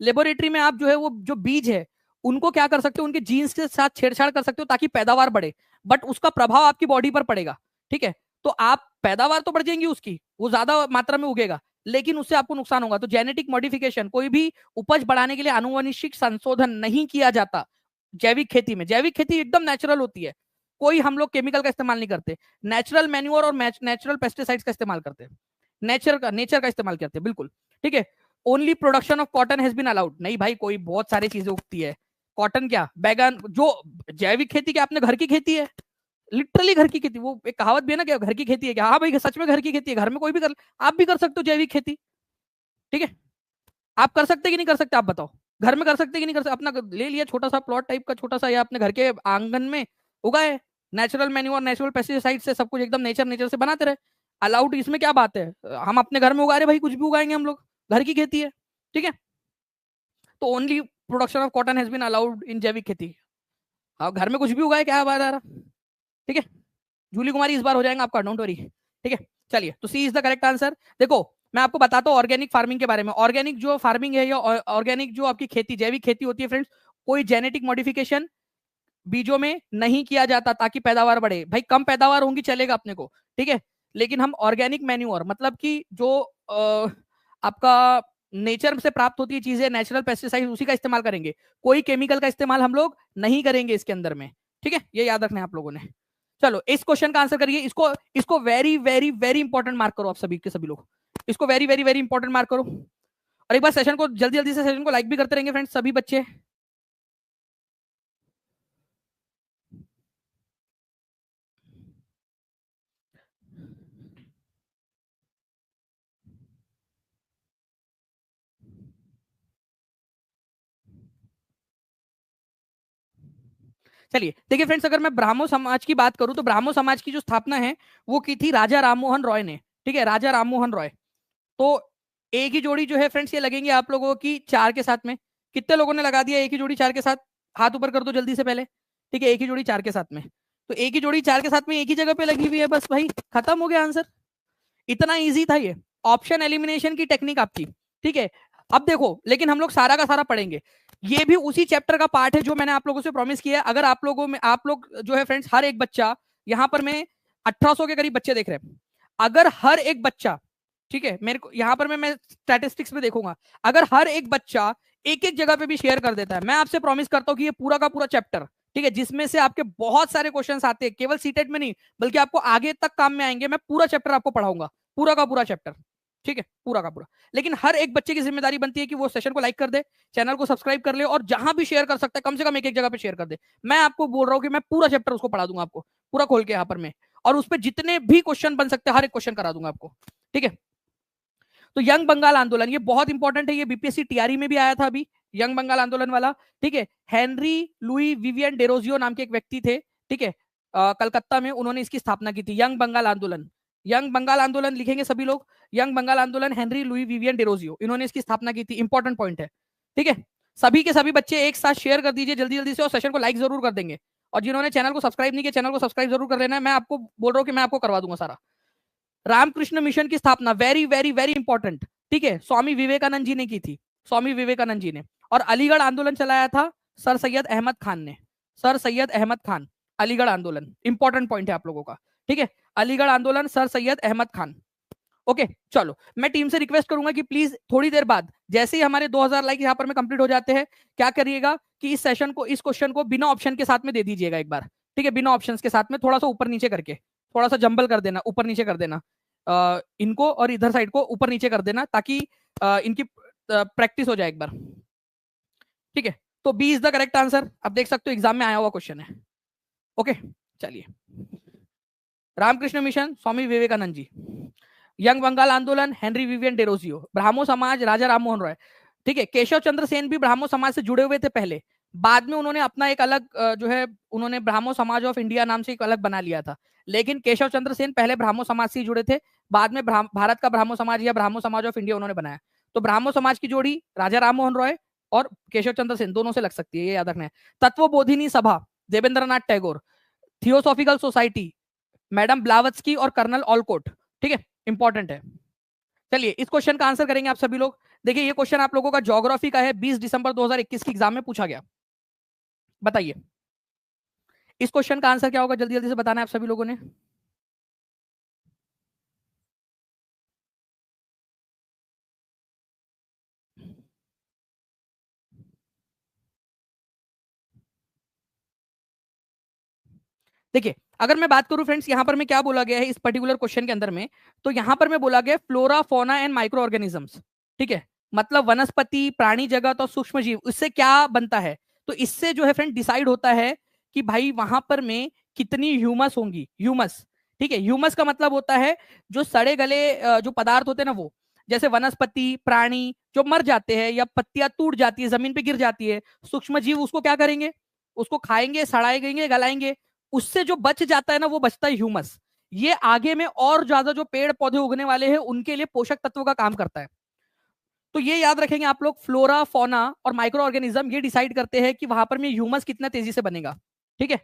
लेबोरेटरी में आप जो है वो जो बीज है उनको क्या कर सकते हो, उनके जीन्स के साथ छेड़छाड़ कर सकते हो ताकि पैदावार बढ़े, बट उसका प्रभाव आपकी बॉडी पर पड़ेगा। ठीक है, तो आप पैदावार तो बढ़ जाएंगी उसकी, वो ज्यादा मात्रा में उगेगा, लेकिन उससे आपको नुकसान होगा। तो जेनेटिक मॉडिफिकेशन, कोई भी उपज बढ़ाने के लिए आनुवंशिक संशोधन नहीं किया जाता जैविक खेती में। जैविक खेती एकदम नेचुरल होती है, कोई हम लोग केमिकल का इस्तेमाल नहीं करते, नेचुरल मैन्योर और नेचुरल पेस्टिसाइड्स का इस्तेमाल करते हैं, नेचर का इस्तेमाल करते हैं, बिल्कुल। ठीक है, only production of cotton has been allowed. नहीं भाई, कोई बहुत सारी चीजें उगती है, कॉटन क्या, बैगन, जो जैविक खेती क्या आपने घर की खेती है, लिटरली घर की खेती। वो एक कहावत भी है ना कि घर की खेती है क्या, हाँ भाई सच में घर की खेती है, घर में कोई भी कर, आप भी कर सकते हो जैविक खेती। ठीक है, आप कर सकते कि नहीं कर सकते, आप बताओ, घर में कर सकते कि नहीं कर सकते, अपना ले लिया छोटा सा प्लॉट टाइप का, छोटा सा, या अपने घर के आंगन में उगाए, नेचुरल मैन्योर नेचुरल पेस्टिसाइड से सब कुछ एकदम नेचर नेचर से बनाते रहे, अलाउड, इसमें क्या बात है, हम अपने घर में उगा रहे भाई, कुछ भी उगाएंगे हम लोग, घर की खेती है। ठीक है, तो only production of cotton has been allowed in जैविक खेती। आप घर में कुछ भी उगाए, क्या बात आ रहा। ठीक है, जूली कुमारी इस बार हो जाएगा आपका, डोंट वरी। ठीक है, चलिए, तो सी इज द करेक्ट आंसर। देखो मैं आपको बताता हूँ ऑर्गेनिक फार्मिंग के बारे में। ऑर्गेनिक जो फार्मिंग है या ऑर्गेनिक जो आपकी खेती, जैविक खेती होती है फ्रेंड्स, कोई जेनेटिक मॉडिफिकेशन बीजों में नहीं किया जाता ताकि पैदावार बढ़े। भाई कम पैदावार होंगी चलेगा अपने को, ठीक है, लेकिन हम ऑर्गेनिक मैन्योर, मतलब कि जो आपका नेचर से प्राप्त होती है चीजें, नेचुरल पेस्टिसाइड, उसी का इस्तेमाल करेंगे, कोई केमिकल का इस्तेमाल हम लोग नहीं करेंगे इसके अंदर में। ठीक है, ये याद रखना है आप लोगों ने। चलो इस क्वेश्चन का आंसर करिए, इसको इसको very very very important mark करो आप सभी के सभी लोग, इसको very very very important mark करो। और एक बार सेशन को जल्दी जल्दी से सेशन को लाइक भी करते रहेंगे फ्रेंड्स, सभी बच्चे। चलिए देखिए फ्रेंड्स, अगर मैं ब्राह्मो समाज की बात करूं तो ब्राह्मो समाज की जो स्थापना है वो की थी राजा राममोहन रॉय ने। ठीक है, राजा राममोहन रॉय। तो एक ही जोड़ी जो है फ्रेंड्स ये लगेंगे आप लोगों की चार के साथ में। कितने लोगों ने लगा दिया एक ही जोड़ी चार के साथ, हाथ ऊपर कर दो जल्दी से पहले। ठीक है, एक ही जोड़ी चार के साथ में, तो एक ही जोड़ी चार के साथ में एक ही जगह पे लगी हुई है, बस भाई खत्म हो गया आंसर। इतना इजी था ये, ऑप्शन एलिमिनेशन की टेक्निक आपकी। ठीक है, अब देखो, लेकिन हम लोग सारा का सारा पढ़ेंगे, ये भी उसी चैप्टर का पार्ट है जो मैंने आप लोगों से प्रॉमिस किया है। अगर आप लोगों में, आप लोग जो है फ्रेंड्स, हर एक बच्चा, यहाँ पर मैं 1800 के करीब बच्चे देख रहे हैं, अगर हर एक बच्चा, ठीक है, मेरे को यहाँ पर मैं स्टैटिस्टिक्स में देखूंगा, अगर हर एक बच्चा एक एक जगह पे भी शेयर कर देता है, मैं आपसे प्रॉमिस करता हूँ कि ये पूरा का पूरा चैप्टर, ठीक है, जिसमें से आपके बहुत सारे क्वेश्चंस आते हैं, केवल सीटेट में नहीं बल्कि आपको आगे तक काम में आएंगे, मैं पूरा चैप्टर आपको पढ़ाऊंगा, पूरा का पूरा चैप्टर। ठीक है, पूरा का पूरा। लेकिन हर एक बच्चे की जिम्मेदारी बनती है कि वो सेशन को लाइक कर दे, चैनल को सब्सक्राइब कर ले, और जहां भी शेयर कर सकता है कम से कम एक एक जगह पे शेयर कर दे। मैं आपको बोल रहा हूँ कि मैं पूरा चैप्टर उसको पढ़ा दूंगा आपको, पूरा खोल के यहाँ पर मैं, और उस पर जितने भी क्वेश्चन बन सकते हैं हर एक क्वेश्चन करा दूंगा आपको। ठीक है, तो यंग बंगाल आंदोलन ये बहुत इंपॉर्टेंट है, ये बीपीएससी टीआरई में भी आया था अभी, यंग बंगाल आंदोलन वाला। ठीक है, हेनरी लुई विवियन डेरोजियो नाम के एक व्यक्ति थे, ठीक है, कलकत्ता में, उन्होंने इसकी स्थापना की थी, यंग बंगाल आंदोलन। यंग बंगाल आंदोलन लिखेंगे सभी लोग, यंग बंगाल आंदोलन, हेनरी लुई विवियन डेरोजियो, इन्होंने इसकी स्थापना की थी, इंपॉर्टेंट पॉइंट है। ठीक है, सभी के सभी बच्चे एक साथ शेयर कर दीजिए जल्दी जल्दी से, और सेशन को लाइक जरूर कर देंगे, और जिन्होंने चैनल को सब्सक्राइब नहीं किया चैनल को सब्सक्राइब जरूर कर लेना है, मैं आपको बोल रहा हूँ कि मैं आपको करवा दूंगा सारा। रामकृष्ण मिशन की स्थापना, वेरी वेरी वेरी इंपॉर्टेंट, ठीक है, स्वामी विवेकानंद जी ने की थी, स्वामी विवेकानंद जी ने। और अलीगढ़ आंदोलन चलाया था सर सैयद अहमद खान ने, सर सैयद अहमद खान, अलीगढ़ आंदोलन, इंपॉर्टेंट पॉइंट है आप लोगों का। ठीक है, अलीगढ़ आंदोलन, सर सैयद अहमद खान। ओके, चलो मैं टीम से रिक्वेस्ट करूंगा कि प्लीज थोड़ी देर बाद जैसे ही हमारे 2000 लाइक यहाँ पर में कंप्लीट हो जाते हैं, क्या करिएगा कि इस सेशन को, इस क्वेश्चन को बिना ऑप्शन के साथ में दे दीजिएगा एक बार। ठीक है, बिना ऑप्शंस के साथ में, थोड़ा सा ऊपर नीचे करके, थोड़ा सा जंबल कर देना, ऊपर नीचे कर देना, इनको और इधर साइड को ऊपर नीचे कर देना, ताकि इनकी प्रैक्टिस हो जाए एक बार। ठीक है, तो B is the correct answer, आप देख सकते हो एग्जाम में आया हुआ क्वेश्चन है। ओके, चलिए, रामकृष्ण मिशन, स्वामी विवेकानंद जी, यंग बंगाल आंदोलन, हेनरी विवियन डेरोजियो, ब्राह्मो समाज, राजा राममोहन रॉय। ठीक है, केशव चंद्र सेन भी ब्राह्मो समाज से जुड़े हुए थे पहले, बाद में उन्होंने अपना एक अलग जो है, उन्होंने ब्राह्मो समाज ऑफ इंडिया नाम से एक अलग बना लिया था, लेकिन केशव चंद्र सेन पहले ब्राह्मो समाज से जुड़े थे, बाद में भारत का ब्राह्मो समाज या ब्राह्मो समाज ऑफ इंडिया उन्होंने बनाया। तो ब्राह्मो समाज की जोड़ी राजा राममोहन रॉय और केशव चंद्र सेन दोनों से लग सकती है, ये याद रखना है। Tattvabodhini Sabha, Devendra Nath Tagore, Theosophical Society, madam Blavatsky और कर्नल ऑलकोट। ठीक है, इंपॉर्टेंट है। चलिए इस क्वेश्चन का आंसर करेंगे आप सभी लोग। देखिए ये क्वेश्चन आप लोगों का ज्योग्राफी का है, 20 दिसंबर 2021 की एग्जाम में पूछा गया। बताइए इस क्वेश्चन का आंसर क्या होगा, जल्दी जल्दी से बताना है आप सभी लोगों ने। देखिए अगर मैं बात करूं फ्रेंड्स, यहां पर मैं क्या बोला गया है इस पर्टिकुलर क्वेश्चन के अंदर में, तो यहां पर मैं बोला गया flora fauna and micro organisms. ठीक है, मतलब वनस्पति, प्राणी जगत और सूक्ष्म जीव, इससे क्या बनता है, तो इससे जो है फ्रेंड डिसाइड होता है कि भाई वहां पर में कितनी ह्यूमस होंगी, ह्यूमस। ठीक है, ह्यूमस का मतलब होता है जो सड़े गले जो पदार्थ होते हैं ना वो, जैसे वनस्पति प्राणी जो मर जाते हैं या पत्तियां टूट जाती है, जमीन पे गिर जाती है, सूक्ष्म जीव उसको क्या करेंगे, उसको खाएंगे, सड़ाएंगे, गलाएंगे, उससे जो बच जाता है ना वो बचता है ह्यूमस। ये आगे में और ज्यादा जो पेड़ पौधे उगने वाले हैं उनके लिए पोषक तत्व का काम करता है। तो ये याद रखेंगे आप लोग, फ्लोरा फोना और माइक्रो ऑर्गेनिज्म ये डिसाइड करते हैं कि वहां पर में ह्यूमस कितना तेजी से बनेगा। ठीक है,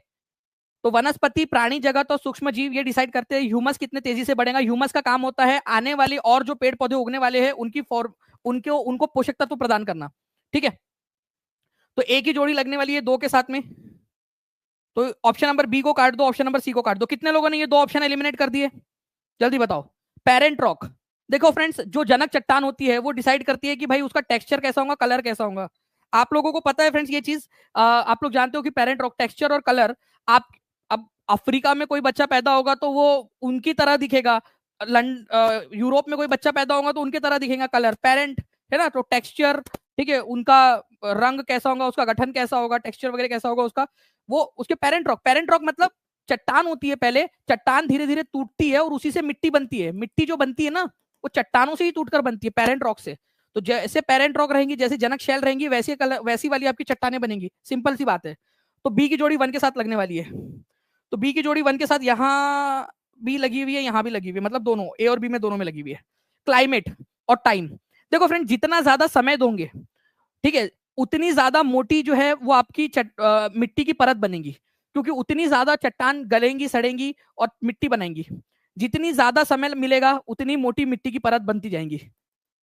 तो वनस्पति प्राणी जगत और सूक्ष्म जीव ये डिसाइड करते हैं ह्यूमस कितने तेजी से बढ़ेगा। ह्यूमस का काम होता है आने वाले और जो पेड़ पौधे उगने वाले हैं उनकी फॉर्म, उनको पोषक तत्व प्रदान करना। ठीक है, तो एक ही जोड़ी लगने वाली है दो के साथ में, तो ऑप्शन नंबर बी को काट दो, ऑप्शन नंबर सी को काट दो। कितने लोगों ने ये दो ऑप्शन एलिमिनेट कर दिए, जल्दी बताओ। पेरेंट रॉक, देखो फ्रेंड्स जो जनक चट्टान होती है वो डिसाइड करती है कि भाई उसका टेक्सचर कैसा होगा, कलर कैसा होगा। आप लोगों को पता है फ्रेंड्स ये चीज, आप लोग जानते हो कि पेरेंट रॉक टेक्सचर और कलर, आप अब अफ्रीका में कोई बच्चा पैदा होगा तो वो उनकी तरह दिखेगा, यूरोप में कोई बच्चा पैदा होगा तो उनके तरह दिखेगा कलर, पेरेंट है ना, तो टेक्सचर, ठीक है, उनका रंग कैसा होगा, उसका गठन कैसा होगा, टेक्सचर वगैरह कैसा होगा उसका, वो उसके पेरेंट रॉक। पेरेंट रॉक मतलब चट्टान होती है, पहले चट्टान धीरे धीरे टूटती है और उसी से मिट्टी बनती है, मिट्टी जो बनती है ना वो चट्टानों से ही टूटकर बनती है, पेरेंट रॉक से। तो जैसे पेरेंट रॉक रहेंगी, जैसे जनक शैल रहेंगी, वैसी वैसी वाली आपकी चट्टाने बनेंगी, सिंपल सी बात है। तो बी की जोड़ी वन के साथ लगने वाली है, तो बी की जोड़ी वन के साथ यहाँ भी लगी हुई है, यहाँ भी लगी हुई है, मतलब दोनों ए और बी में दोनों में लगी हुई है। क्लाइमेट और टाइम, देखो फ्रेंड जितना ज्यादा समय दोगे, ठीक है, उतनी ज्यादा मोटी जो है वो आपकी मिट्टी की परत बनेगी, क्योंकि उतनी ज्यादा चट्टान गलेंगी, सड़ेंगी और मिट्टी बनाएंगी। जितनी ज्यादा समय मिलेगा उतनी मोटी मिट्टी की परत बनती जाएंगी।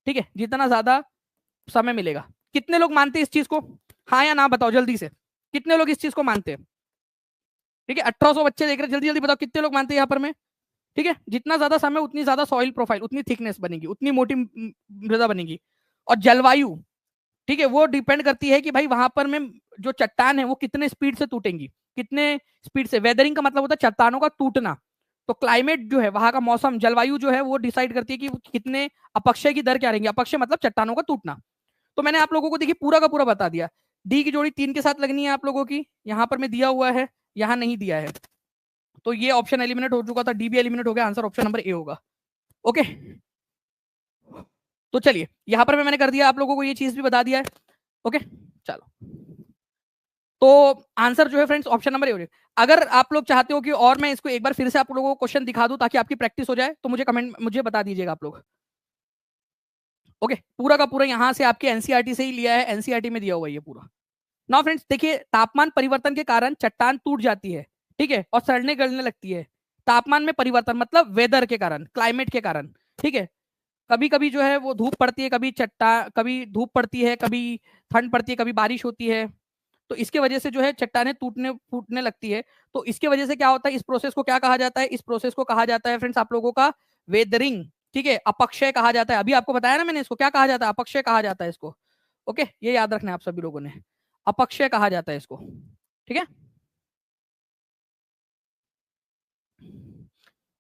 ठीक है, जितना ज्यादा समय मिलेगा। कितने लोग मानते हैं इस चीज को, हाँ या ना बताओ जल्दी से, कितने लोग इस चीज को मानते हैं। ठीक है, 1800 बच्चे देख रहे हैं, जल्दी जल्दी बताओ कितने लोग मानते हैं यहाँ पर में। ठीक है, जितना ज्यादा समय उतनी ज्यादा सॉइल प्रोफाइल, उतनी थिकनेस बनेगी, उतनी मोटी मृदा बनेगी। और जलवायु, ठीक है, वो डिपेंड करती है कि भाई वहां पर में जो चट्टान है वो कितने स्पीड से टूटेंगी, कितने स्पीड से। वेदरिंग का मतलब होता है चट्टानों का टूटना। तो क्लाइमेट जो है, वहां का मौसम, जलवायु जो है वो डिसाइड करती है कि कितने अपक्षय की दर क्या रहेंगी। अपक्षय मतलब चट्टानों का टूटना। तो मैंने आप लोगों को देखिए पूरा का पूरा बता दिया। डी की जोड़ी तीन के साथ लगनी है आप लोगों की, यहाँ पर मैं दिया हुआ है, यहाँ नहीं दिया है, तो ये ऑप्शन एलिमिनेट हो चुका था, डी भी एलिमिनेट हो गया, आंसर ऑप्शन नंबर ए होगा। ओके, तो चलिए यहां पर मैंने कर दिया, आप लोगों को ये चीज भी बता दिया है। ओके, चलो, तो आंसर जो है फ्रेंड्स ऑप्शन नंबर ए हो जाएगा। अगर आप लोग चाहते हो कि और मैं इसको एक बार फिर से आप लोगों को क्वेश्चन दिखा दूं ताकि आपकी प्रैक्टिस हो जाए, तो मुझे कमेंट, मुझे बता दीजिएगा आप लोग। ओके, पूरा का पूरा यहां से आपके एनसीईआरटी से ही लिया है, एनसीईआरटी में दिया हुआ है ये पूरा। नाउ फ्रेंड्स देखिए, तापमान परिवर्तन के कारण चट्टान टूट जाती है, ठीक है, और सड़ने गलने लगती है। तापमान में परिवर्तन मतलब वेदर के कारण, क्लाइमेट के कारण। ठीक है, कभी कभी जो है वो धूप पड़ती है, कभी धूप पड़ती है, कभी ठंड पड़ती है, कभी बारिश होती है, तो इसके वजह से जो है चट्टाने टूटने फूटने लगती है। तो इसके वजह से क्या होता है, इस प्रोसेस को क्या कहा जाता है, इस प्रोसेस को कहा जाता है फ्रेंड्स आप लोगों का वेदरिंग। ठीक है, अपक्षय कहा जाता है, अभी आपको बताया ना मैंने, इसको क्या कहा जाता है, अपक्षय कहा जाता है इसको। ओके, ये याद रखना है आप सभी लोगों ने, अपक्षय कहा जाता है इसको। ठीक है,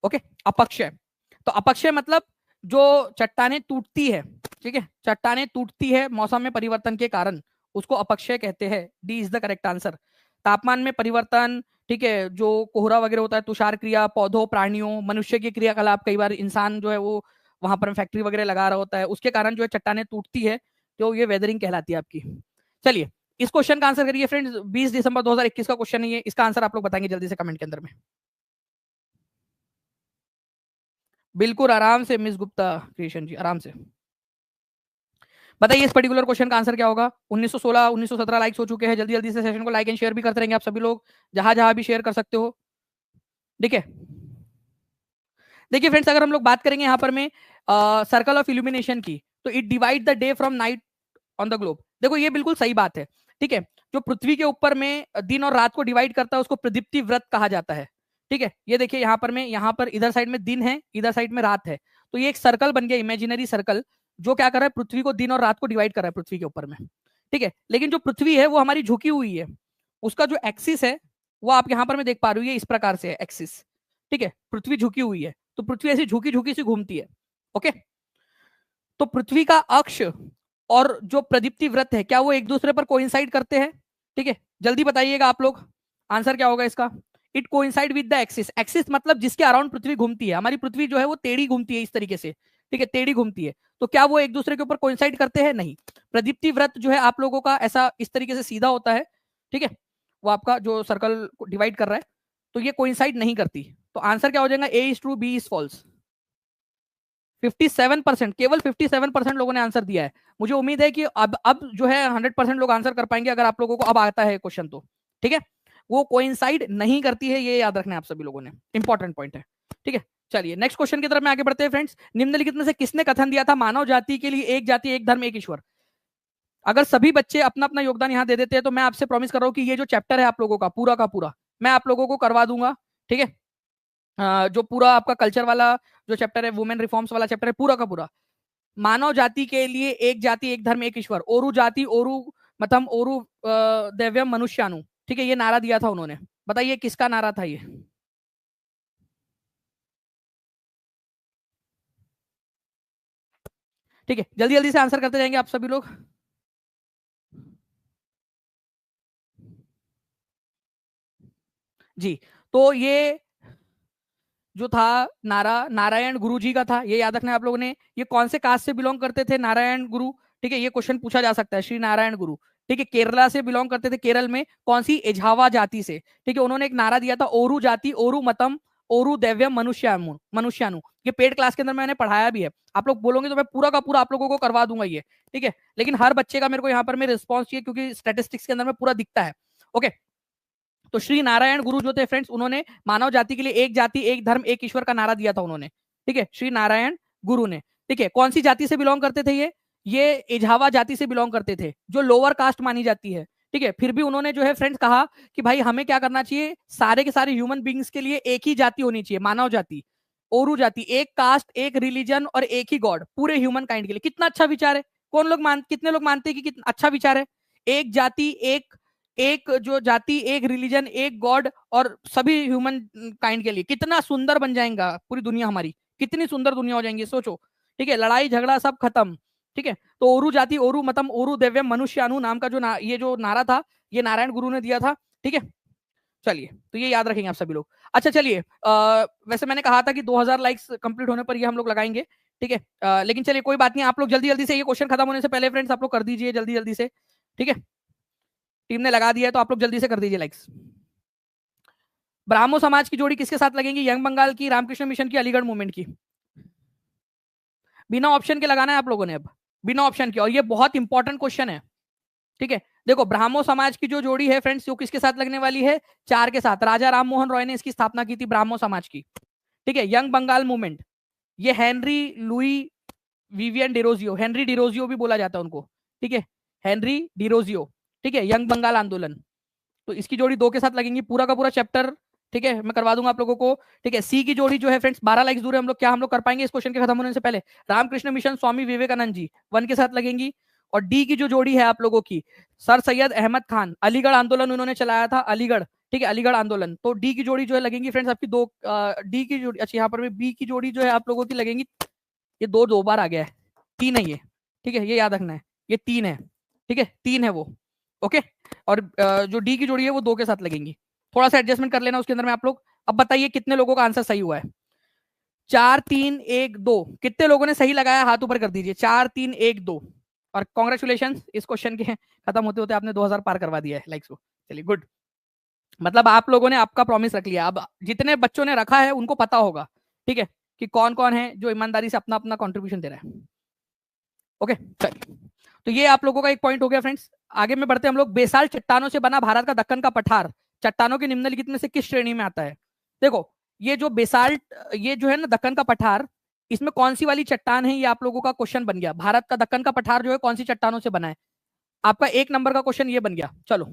ओके, अपक्षय। तो अपक्षय मतलब जो चट्टाने टूटती है, ठीक है, चट्टाने टूटती है मौसम में परिवर्तन के कारण, उसको अपक्षय कहते हैं। D is the correct answer. तापमान में परिवर्तन, ठीक है, जो कोहरा वगैरह होता है, तुषार क्रिया, पौधों, प्राणियों, मनुष्य की क्रियाकलाप, कई बार इंसान जो है वो वहां पर फैक्ट्री वगैरह लगा रहा होता है, उसके कारण जो है चट्टाने टूटती है, तो ये वेदरिंग कहलाती है आपकी। चलिए इस क्वेश्चन का आंसर करिए फ्रेंड्स, 20 दिसंबर 2021 का क्वेश्चन है ये, इसका आंसर आप लोग बताएंगे जल्दी से कमेंट के अंदर में। बिल्कुल आराम से मिस गुप्ता क्रिएशन जी, आराम से बताइए इस पर्टिकुलर क्वेश्चन का आंसर क्या होगा। 1916 1917 लाइक्स हो चुके हैं, जल्दी जल्दी से सेशन को लाइक एंड शेयर भी करते रहेंगे आप सभी लोग, जहां जहां भी शेयर कर सकते हो। ठीक है, देखिए फ्रेंड्स, अगर हम लोग बात करेंगे यहाँ पर में सर्कल ऑफ इल्यूमिनेशन की, तो it divide the day from night on the globe. देखो ये बिल्कुल सही बात है, ठीक है। जो पृथ्वी के ऊपर में दिन और रात को डिवाइड करता है उसको प्रदीप्ति व्रत कहा जाता है, ठीक है। ये देखिए यहाँ पर में, यहाँ पर इधर साइड में दिन है, इधर साइड में रात है, तो ये एक सर्कल बन गया, इमेजिनरी सर्कल, जो क्या कर रहा है, पृथ्वी को दिन और रात को डिवाइड कर रहा है पृथ्वी के ऊपर में, ठीक है। लेकिन जो पृथ्वी है वो हमारी झुकी हुई है, उसका जो एक्सिस है वो आप यहाँ पर मैं देख पा रही हूँ, ये इस प्रकार से है एक्सिस, ठीक है। पृथ्वी झुकी हुई है, तो पृथ्वी ऐसी झुकी झुकी सी घूमती है, ओके। तो पृथ्वी का अक्ष और जो प्रदीप्ति व्रत है, क्या वो एक दूसरे पर कोइंसाइड करते हैं? ठीक है, जल्दी बताइएगा आप लोग, आंसर क्या होगा इसका? It coincide with the axis. Axis मतलब जिसके अराउंड पृथ्वी घूमती है। हमारी पृथ्वी जो है वो टेढ़ी घूमती है इस तरीके से, ठीक है, टेढ़ी घूमती है। तो क्या वो एक दूसरे के ऊपर कोइंसाइड करते हैं? नहीं। प्रदीप्ति व्रत जो है आप लोगों का ऐसा इस तरीके से सीधा होता है, ठीक है, वो आपका जो सर्कल डिवाइड कर रहा है, तो ये कोइंसाइड नहीं करती। तो आंसर क्या हो जाएगा? A is true, B is false. 57%, केवल 57% लोगों ने आंसर दिया है। मुझे उम्मीद है कि अब जो है 100% लोग आंसर कर पाएंगे, अगर आप लोगों को अब आता है क्वेश्चन तो, ठीक है। वो कोइंसाइड नहीं करती है, ये याद रखना है आप सभी लोगों ने, इंपॉर्टेंट पॉइंट है, ठीक है। चलिए नेक्स्ट क्वेश्चन की तरफ में आगे बढ़ते हैं फ्रेंड्स। निम्नलिखित में से किसने कथन दिया था मानव जाति के लिए एक जाति एक धर्म एक ईश्वर? अगर सभी बच्चे अपना अपना योगदान यहाँ दे देते हैं तो मैं आपसे प्रॉमिस कर रहा हूँ कि ये जो चैप्टर है आप लोगों का पूरा मैं आप लोगों को करवा दूंगा, ठीक है। जो पूरा आपका कल्चर वाला जो चैप्टर है, वुमेन रिफॉर्म्स वाला चैप्टर है, पूरा का पूरा मानव जाति के लिए एक जाति एक धर्म एक ईश्वर, ओरु जाति ओरु मतम ओरु दैव्यम मनुष्यानु, ठीक है, ये नारा दिया था उन्होंने। बताइए किसका नारा था ये? ठीक है, जल्दी जल्दी से आंसर करते जाएंगे आप सभी लोग। जी, तो ये जो था नारा नारायण गुरु जी का था, ये याद रखना है आप लोगों ने। ये कौन से कास्ट से बिलोंग करते थे नारायण गुरु? ठीक है, ये क्वेश्चन पूछा जा सकता है, श्री नारायण गुरु, ठीक है, केरला से बिलोंग करते थे। केरल में कौन सी? एझावा जाति से, ठीक है। उन्होंने एक नारा दिया था, ओरु जाति ओरु मतम ओरु दैव्यम मनुष्यानु। ये पेड क्लास के अंदर मैंने पढ़ाया भी है, आप लोग बोलोगे तो मैं पूरा का पूरा आप लोगों को करवा दूंगा ये, ठीक है। लेकिन हर बच्चे का मेरे को यहाँ पर में रिस्पॉन्स चाहिए, क्योंकि स्टेटिस्टिक्स के अंदर में पूरा दिखता है, ओके। तो श्री नारायण गुरु जो थे फ्रेंड्स, उन्होंने मानव जाति के लिए एक जाति एक धर्म एक ईश्वर का नारा दिया था उन्होंने, ठीक है, श्री नारायण गुरु ने, ठीक है। कौन सी जाति से बिलोंग करते थे ये एझावा जाति से बिलोंग करते थे, जो लोअर कास्ट मानी जाती है, ठीक है। फिर भी उन्होंने जो है फ्रेंड्स कहा कि भाई हमें क्या करना चाहिए, सारे के सारे ह्यूमन बींग्स के लिए एक ही जाति होनी चाहिए, मानव जाति, ओरु जाति, एक कास्ट एक रिलीजन और एक ही गॉड पूरे ह्यूमन काइंड के लिए। कितना अच्छा विचार है! कितने लोग मानते हैं कि कितना अच्छा विचार है? एक जाति एक एक जो जाति एक रिलीजन एक गॉड और सभी ह्यूमन काइंड के लिए, कितना सुंदर बन जाएगा पूरी दुनिया हमारी, कितनी सुंदर दुनिया हो जाएंगी, सोचो, ठीक है। लड़ाई झगड़ा सब खत्म, ठीक है। तो ओरु जाति ओरु मतम ओरु दिव्यम मनुष्यानु नाम का ये जो नारा था, ये नारायण गुरु ने दिया था, ठीक है। चलिए, तो ये याद रखेंगे आप सभी लोग। अच्छा चलिए, वैसे मैंने कहा था कि 2000 लाइक्स कंप्लीट होने पर ये हम लोग लगाएंगे, ठीक है। लेकिन चलिए कोई बात नहीं, आप लोग जल्दी जल्दी से ये क्वेश्चन खत्म होने से पहले फ्रेंड्स आप लोग कर दीजिए जल्दी जल्दी से, ठीक है। टीम ने लगा दिया है तो आप लोग जल्दी से कर दीजिए लाइक्स। ब्राह्मो समाज की जोड़ी किसके साथ लगेंगी? यंग बंगाल की, रामकृष्ण मिशन की, अलीगढ़ मूवमेंट की? बिना ऑप्शन के लगाना है आप लोगों ने, अब बिना ऑप्शन के। और ये बहुत इंपॉर्टेंट क्वेश्चन है, ठीक है। देखो ब्राह्मो समाज की जो जोड़ी है फ्रेंड्स, वो किसके साथ लगने वाली है? 4 के साथ। राजा राम मोहन रॉय ने इसकी स्थापना की थी, ब्राह्मो समाज की, ठीक है। यंग बंगाल मूवमेंट, ये Henry Louis Vivian Derozio, Henry Derozio भी बोला जाता है उनको, ठीक है, हेनरी डिरोजियो, ठीक है। यंग बंगाल आंदोलन, तो इसकी जोड़ी 2 के साथ लगेंगी। पूरा का पूरा चैप्टर, ठीक है, मैं करवा दूंगा आप लोगों को, ठीक है। सी की जोड़ी जो है फ्रेंड्स 12 लाइक्स दूर है, हम लोग कर पाएंगे इस क्वेश्चन के खत्म होने से पहले? रामकृष्ण मिशन स्वामी विवेकानंद जी 1 के साथ लगेंगी। और डी की जो जोड़ी है आप लोगों की, सर सैयद अहमद खान, अलीगढ़ आंदोलन उन्होंने चलाया था, अलीगढ़, ठीक है, अलीगढ़ आंदोलन। तो डी की जोड़ी जो है लगेंगी फ्रेंड्स आपकी 2, डी की जोड़ी। अच्छा यहाँ पर बी की जोड़ी जो है आप लोगों की लगेंगी, ये 2 बार आ गया है, 3 है ये, ठीक है, ये याद रखना है, ये 3 है, ठीक है, 3 है वो, ओके। और जो डी की जोड़ी है वो 2 के साथ लगेंगी, थोड़ा सा एडजस्टमेंट कर लेना उसके अंदर में आप लोग। अब बताइए कितने लोगों का आंसर सही हुआ है? 4 3 1 2, कितने लोगों ने सही लगाया? हाथ ऊपर कर दीजिए। 4 3 1 2, और कॉन्ग्रेचुलेशन, इस क्वेश्चन के खत्म होते होते आपने 2000 पार करवा दिया है लाइक्स को। चलिए गुड, मतलब आप लोगों ने आपका प्रॉमिस रख लिया। अब जितने बच्चों ने रखा है उनको पता होगा, ठीक है, कि कौन कौन है जो ईमानदारी से अपना अपना कॉन्ट्रीब्यूशन दे रहा है, ओके। चलिए, तो ये आप लोगों का एक पॉइंट हो गया फ्रेंड्स। आगे में बढ़ते हम लोग। बेसाल्ट चट्टानों से बना भारत का दक्कन का पठार चट्टानों के निम्नलिखित में से किस श्रेणी में आता है? देखो ये जो बेसाल्ट, ये जो है ना दक्कन का पठार, इसमें कौन सी वाली चट्टान है, ये आप लोगों का क्वेश्चन बन गया। भारत का दक्कन का पठार जो है कौन सी चट्टानों से बना है, आपका 1 नंबर का क्वेश्चन ये बन गया। चलो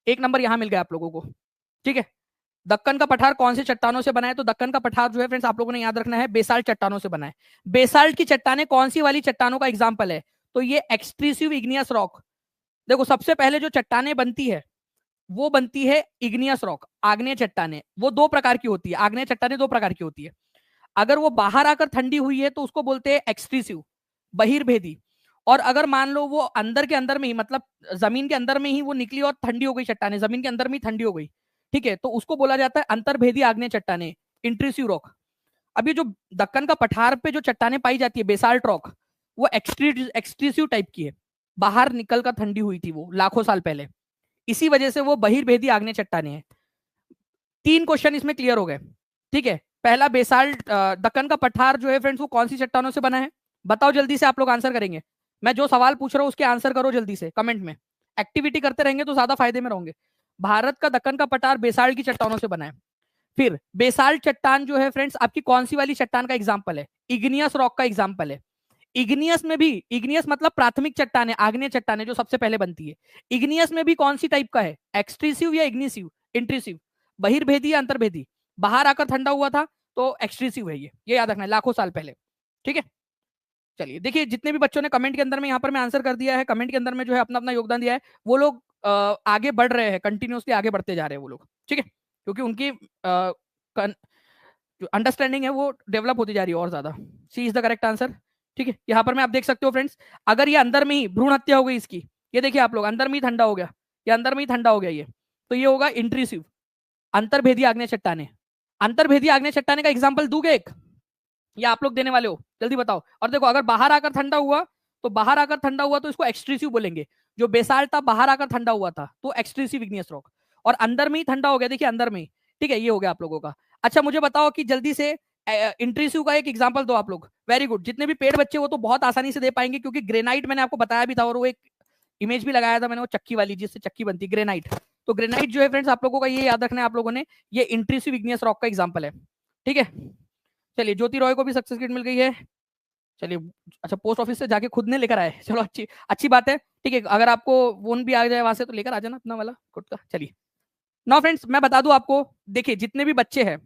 1 नंबर यहां मिल गया आप लोगों को, ठीक है। दक्कन का पठार कौन से चट्टानों से बना है, तो दक्कन का पठार जो है फ्रेंड्स आप लोगों ने याद रखना है बेसाल्ट चट्टानों से बना है। बेसाल्ट की चट्टानें कौन सी वाली चट्टानों का एग्जाम्पल है, तो ये एक्सट्रूसिव इग्नियस रॉक। देखो सबसे पहले जो चट्टानें बनती है वो बनती है इग्नियस रॉक, आग्नेय चट्टानें। वो 2 प्रकार की होती है, आग्नेय चट्टानें 2 प्रकार की होती है। अगर वो बाहर आकर ठंडी हुई है तो उसको बोलते हैं एक्सट्रूसिव, बहिर्भेदी। और अगर मान लो वो अंदर के अंदर में ही, मतलब जमीन के अंदर में ही वो निकली और ठंडी हो गई चट्टानें, जमीन के अंदर में ही ठंडी हो गई, ठीक है, तो उसको बोला जाता है अंतर्भेदी आग्नेय चट्टानें, इंट्रूसिव रॉक। अभी जो दक्कन का पठार पे जो चट्टानें पाई जाती है बेसाल्ट रॉक, वो एक्सट्रूसिव टाइप की है, बाहर निकलकर ठंडी हुई थी वो लाखों साल पहले, इसी वजह से वो बहिर्भेदी आग्नेय चट्टानें हैं। 3 क्वेश्चन इसमें क्लियर हो गए, ठीक है। पहला बेसाल्ट दक्कन का पठार जो है फ्रेंड्स वो कौन सी चट्टानों से बना है, बताओ जल्दी से, आप लोग आंसर करेंगे। मैं जो सवाल पूछ रहा हूँ उसके आंसर करो जल्दी से कमेंट में, एक्टिविटी करते रहेंगे तो ज्यादा फायदे में रहोगे। भारत का दक्कन का पठार बेसाल्ट की चट्टानों से बना है। फिर बेसाल्ट चट्टान जो है फ्रेंड्स आपकी कौन सी वाली चट्टान का एग्जाम्पल है, इग्नियस रॉक का एग्जाम्पल है। इग्नियस में भी, इग्नियस मतलब प्राथमिक चट्टान है, आग्नेय चट्टान है जो सबसे पहले बनती है। इग्नियस में भी कौन सी टाइप का है, एक्सट्रूसिव या इग्निसिव, इंट्रूसिव, बहिर्भेदी या अंतर्भेदी। बाहर आकर ठंडा हुआ था तो एक्सट्रूसिव है, ये याद रखना है, लाखों साल पहले, ठीक है। चलिए देखिए, जितने भी बच्चों ने कमेंट के अंदर में यहाँ पर मैं आंसर कर दिया है, कमेंट के अंदर में जो है अपना अपना योगदान दिया है, वो लोग आगे बढ़ रहे हैं, कंटिन्यूसली आगे बढ़ते जा रहे हैं वो लोग, ठीक है, क्योंकि उनकी जो अंडरस्टैंडिंग है वो डेवलप होती जा रही है और ज्यादा। सी इज द करेक्ट आंसर, ठीक है। यहाँ पर मैं आप देख सकते हो फ्रेंड्स, अगर ये अंदर में ही भ्रूण हत्या हो गई इसकी, ये देखिए आप लोग, अंदर में ही ठंडा हो गया, ये अंदर में ही ठंडा हो गया ये, तो ये होगा इंट्रूसिव, अंतर्भेदी आग्नेय चट्टाने। अंतर्भेदी आग्नेय चट्टाने का एग्जाम्पल दूंगे एक, या आप लोग देने वाले हो, जल्दी बताओ। और देखो अगर बाहर आकर ठंडा हुआ, तो बाहर आकर ठंडा हुआ तो इसको एक्सट्रूसिव बोलेंगे। जो बेसाल्ट था बाहर आकर ठंडा हुआ था तो एक्सट्रूसिव इग्नियस रॉक, और अंदर में ही ठंडा हो गया, देखिए अंदर में ही, ठीक है, ये हो गया आप लोगों का। अच्छा मुझे बताओ कि जल्दी से इंट्रूसिव का एक एग्जांपल दो आप लोग। वेरी गुड, जितने भी पेड़ बच्चे वो तो बहुत आसानी से दे पाएंगे, क्योंकि ग्रेनाइट मैंने आपको बताया भी था, और वो एक इमेज भी लगाया था मैंने, वो चक्की वाली जिससे चक्की बनती है, ग्रेनाइट। तो ग्रेनाइट जो है फ्रेंड्स आप लोगों का ये याद रखना है आप लोगों ने, ये इंट्रूसिव इग्नियस रॉक का एग्जाम्पल है, ठीक है। चलिए ज्योति रॉय को भी सक्सेस किट मिल गई है, चलिए। अच्छा पोस्ट ऑफिस से जाके खुद ने लेकर आए, चलो अच्छी अच्छी बात है, ठीक है। अगर आपको फोन भी आ जाए वहां से तो लेकर आ जाना अपना वाला खुद का। चलिए नाउ फ्रेंड्स मैं बता दूं आपको, देखिए जितने भी बच्चे हैं,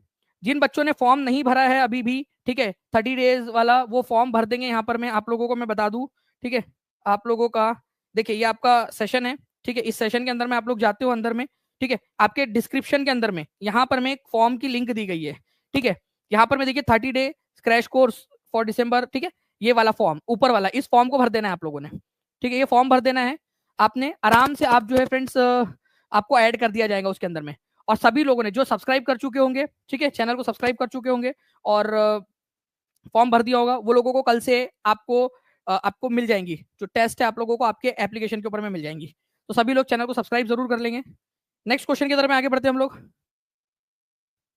जिन बच्चों ने फॉर्म नहीं भरा है अभी भी, ठीक है, 30 डेज वाला वो फॉर्म भर देंगे यहाँ पर, मैं आप लोगों को मैं बता दूं, ठीक है। आप लोगों का देखिए ये आपका सेशन है, ठीक है, इस सेशन के अंदर में आप लोग जाते हो अंदर में, ठीक है, आपके डिस्क्रिप्शन के अंदर में यहाँ पर मैं एक फॉर्म की लिंक दी गई है, ठीक है। यहाँ पर मैं देखिए 30 day crash course for December, ठीक है, ये वाला फॉर्म ऊपर वाला, इस फॉर्म को भर देना है आप लोगों ने, ठीक है, ये फॉर्म भर देना है आपने आराम से। आप जो है फ्रेंड्स आपको ऐड कर दिया जाएगा उसके अंदर में, और सभी लोगों ने जो सब्सक्राइब कर चुके होंगे, ठीक है, चैनल को सब्सक्राइब कर चुके होंगे और फॉर्म भर दिया होगा, वो लोगों को कल से आपको मिल जाएंगी, जो टेस्ट है आप लोगों को आपके एप्लीकेशन के ऊपर में मिल जाएंगी। तो सभी लोग चैनल को सब्सक्राइब जरूर कर लेंगे। नेक्स्ट क्वेश्चन की तरफ में आगे बढ़ते हैं हम लोग।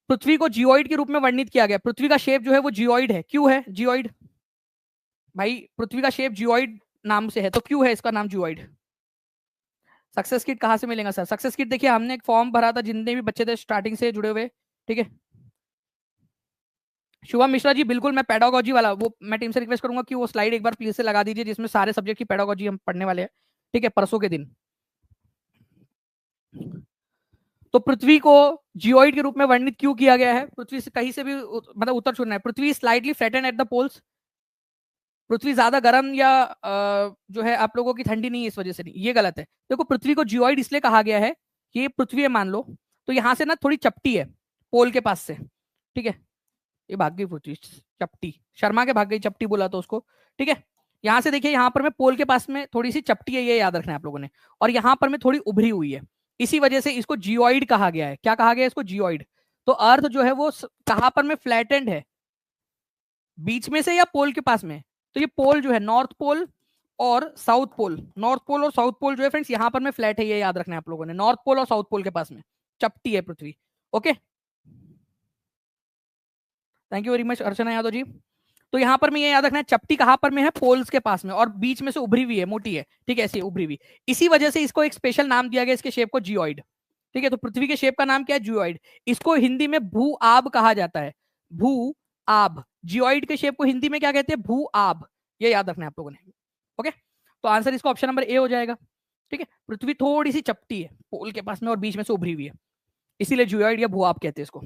पृथ्वी को जियोइड के रूप में वर्णित किया गया, पृथ्वी का शेप जो है वो जियोइड है, क्यों है जियोइड भाई, पृथ्वी का शेप जियोइड नाम से है तो क्यों है इसका नाम जियोइड। सक्सेस किट कहाँ से मिलेगा सर, सक्सेस किट देखिए हमने एक फॉर्म भरा था जितने भी बच्चे थे स्टार्टिंग से जुड़े हुए, ठीक है। शुभम मिश्रा जी बिल्कुल, मैं पेडागोजी वाला वो मैं टीम से रिक्वेस्ट करूंगा कि वो स्लाइड एक बार प्लीज से लगा दीजिए जिसमें सारे सब्जेक्ट की पेडागोजी हम पढ़ने वाले हैं, ठीक है, परसों के दिन। तो पृथ्वी को जियोइड के रूप में वर्णित क्यों किया गया है, पृथ्वी से कहीं से भी मतलब उत्तर चुनना है। पृथ्वी slightly flatten at the poles, पृथ्वी ज्यादा गर्म या जो है आप लोगों की ठंडी नहीं है इस वजह से नहीं, ये गलत है। देखो पृथ्वी को जियोइड इसलिए कहा गया है कि ये पृथ्वी है मान लो, तो यहाँ से ना थोड़ी चपटी है पोल के पास से, ठीक है, ये भाग गई पृथ्वी चपटी, शर्मा के भाग गई चपटी बोला तो उसको, ठीक है। यहाँ से देखिए यहाँ पर मैं पोल के पास में थोड़ी सी चपटी है, ये याद रखना है आप लोगों ने, और यहाँ पर मैं थोड़ी उभरी हुई है, इसी वजह से इसको जियोइड कहा गया है। क्या कहा गया है इसको, जियोइड। तो अर्थ जो है वो कहां पर में फ्लैटेंड है, बीच में से या पोल के पास में, तो ये पोल जो है नॉर्थ पोल और साउथ पोल, नॉर्थ पोल और साउथ पोल जो है फ्रेंड्स यहाँ पर में फ्लैट है, ये याद रखना है आप लोगों ने, नॉर्थ पोल और साउथ पोल के पास में चपटी है पृथ्वी, okay. Thank you very much Archana Yadav ji. तो यहाँ पर में ये याद रखना है चपटी कहां पर में है, पोल्स के पास में, और बीच में से उभरी हुई है, मोटी है, ठीक है, ऐसी उभरी हुई, इसी वजह से इसको एक स्पेशल नाम दिया गया इसके शेप को जियोइड, ठीक है, तो पृथ्वी के शेप का नाम क्या है? जियोइड। इसको हिंदी में भू आब कहा जाता है, भू आब। जियोइड के शेप को हिंदी में क्या कहते हैं? भू आब। ये याद रखना है आप लोगों ने। ओके, तो आंसर इसका ऑप्शन नंबर ए हो जाएगा। ठीक है, पृथ्वी थोड़ी सी चपटी है पोल के पास में और बीच में से उभरी हुई है, इसीलिए जियोइड या भू आब कहते हैं इसको।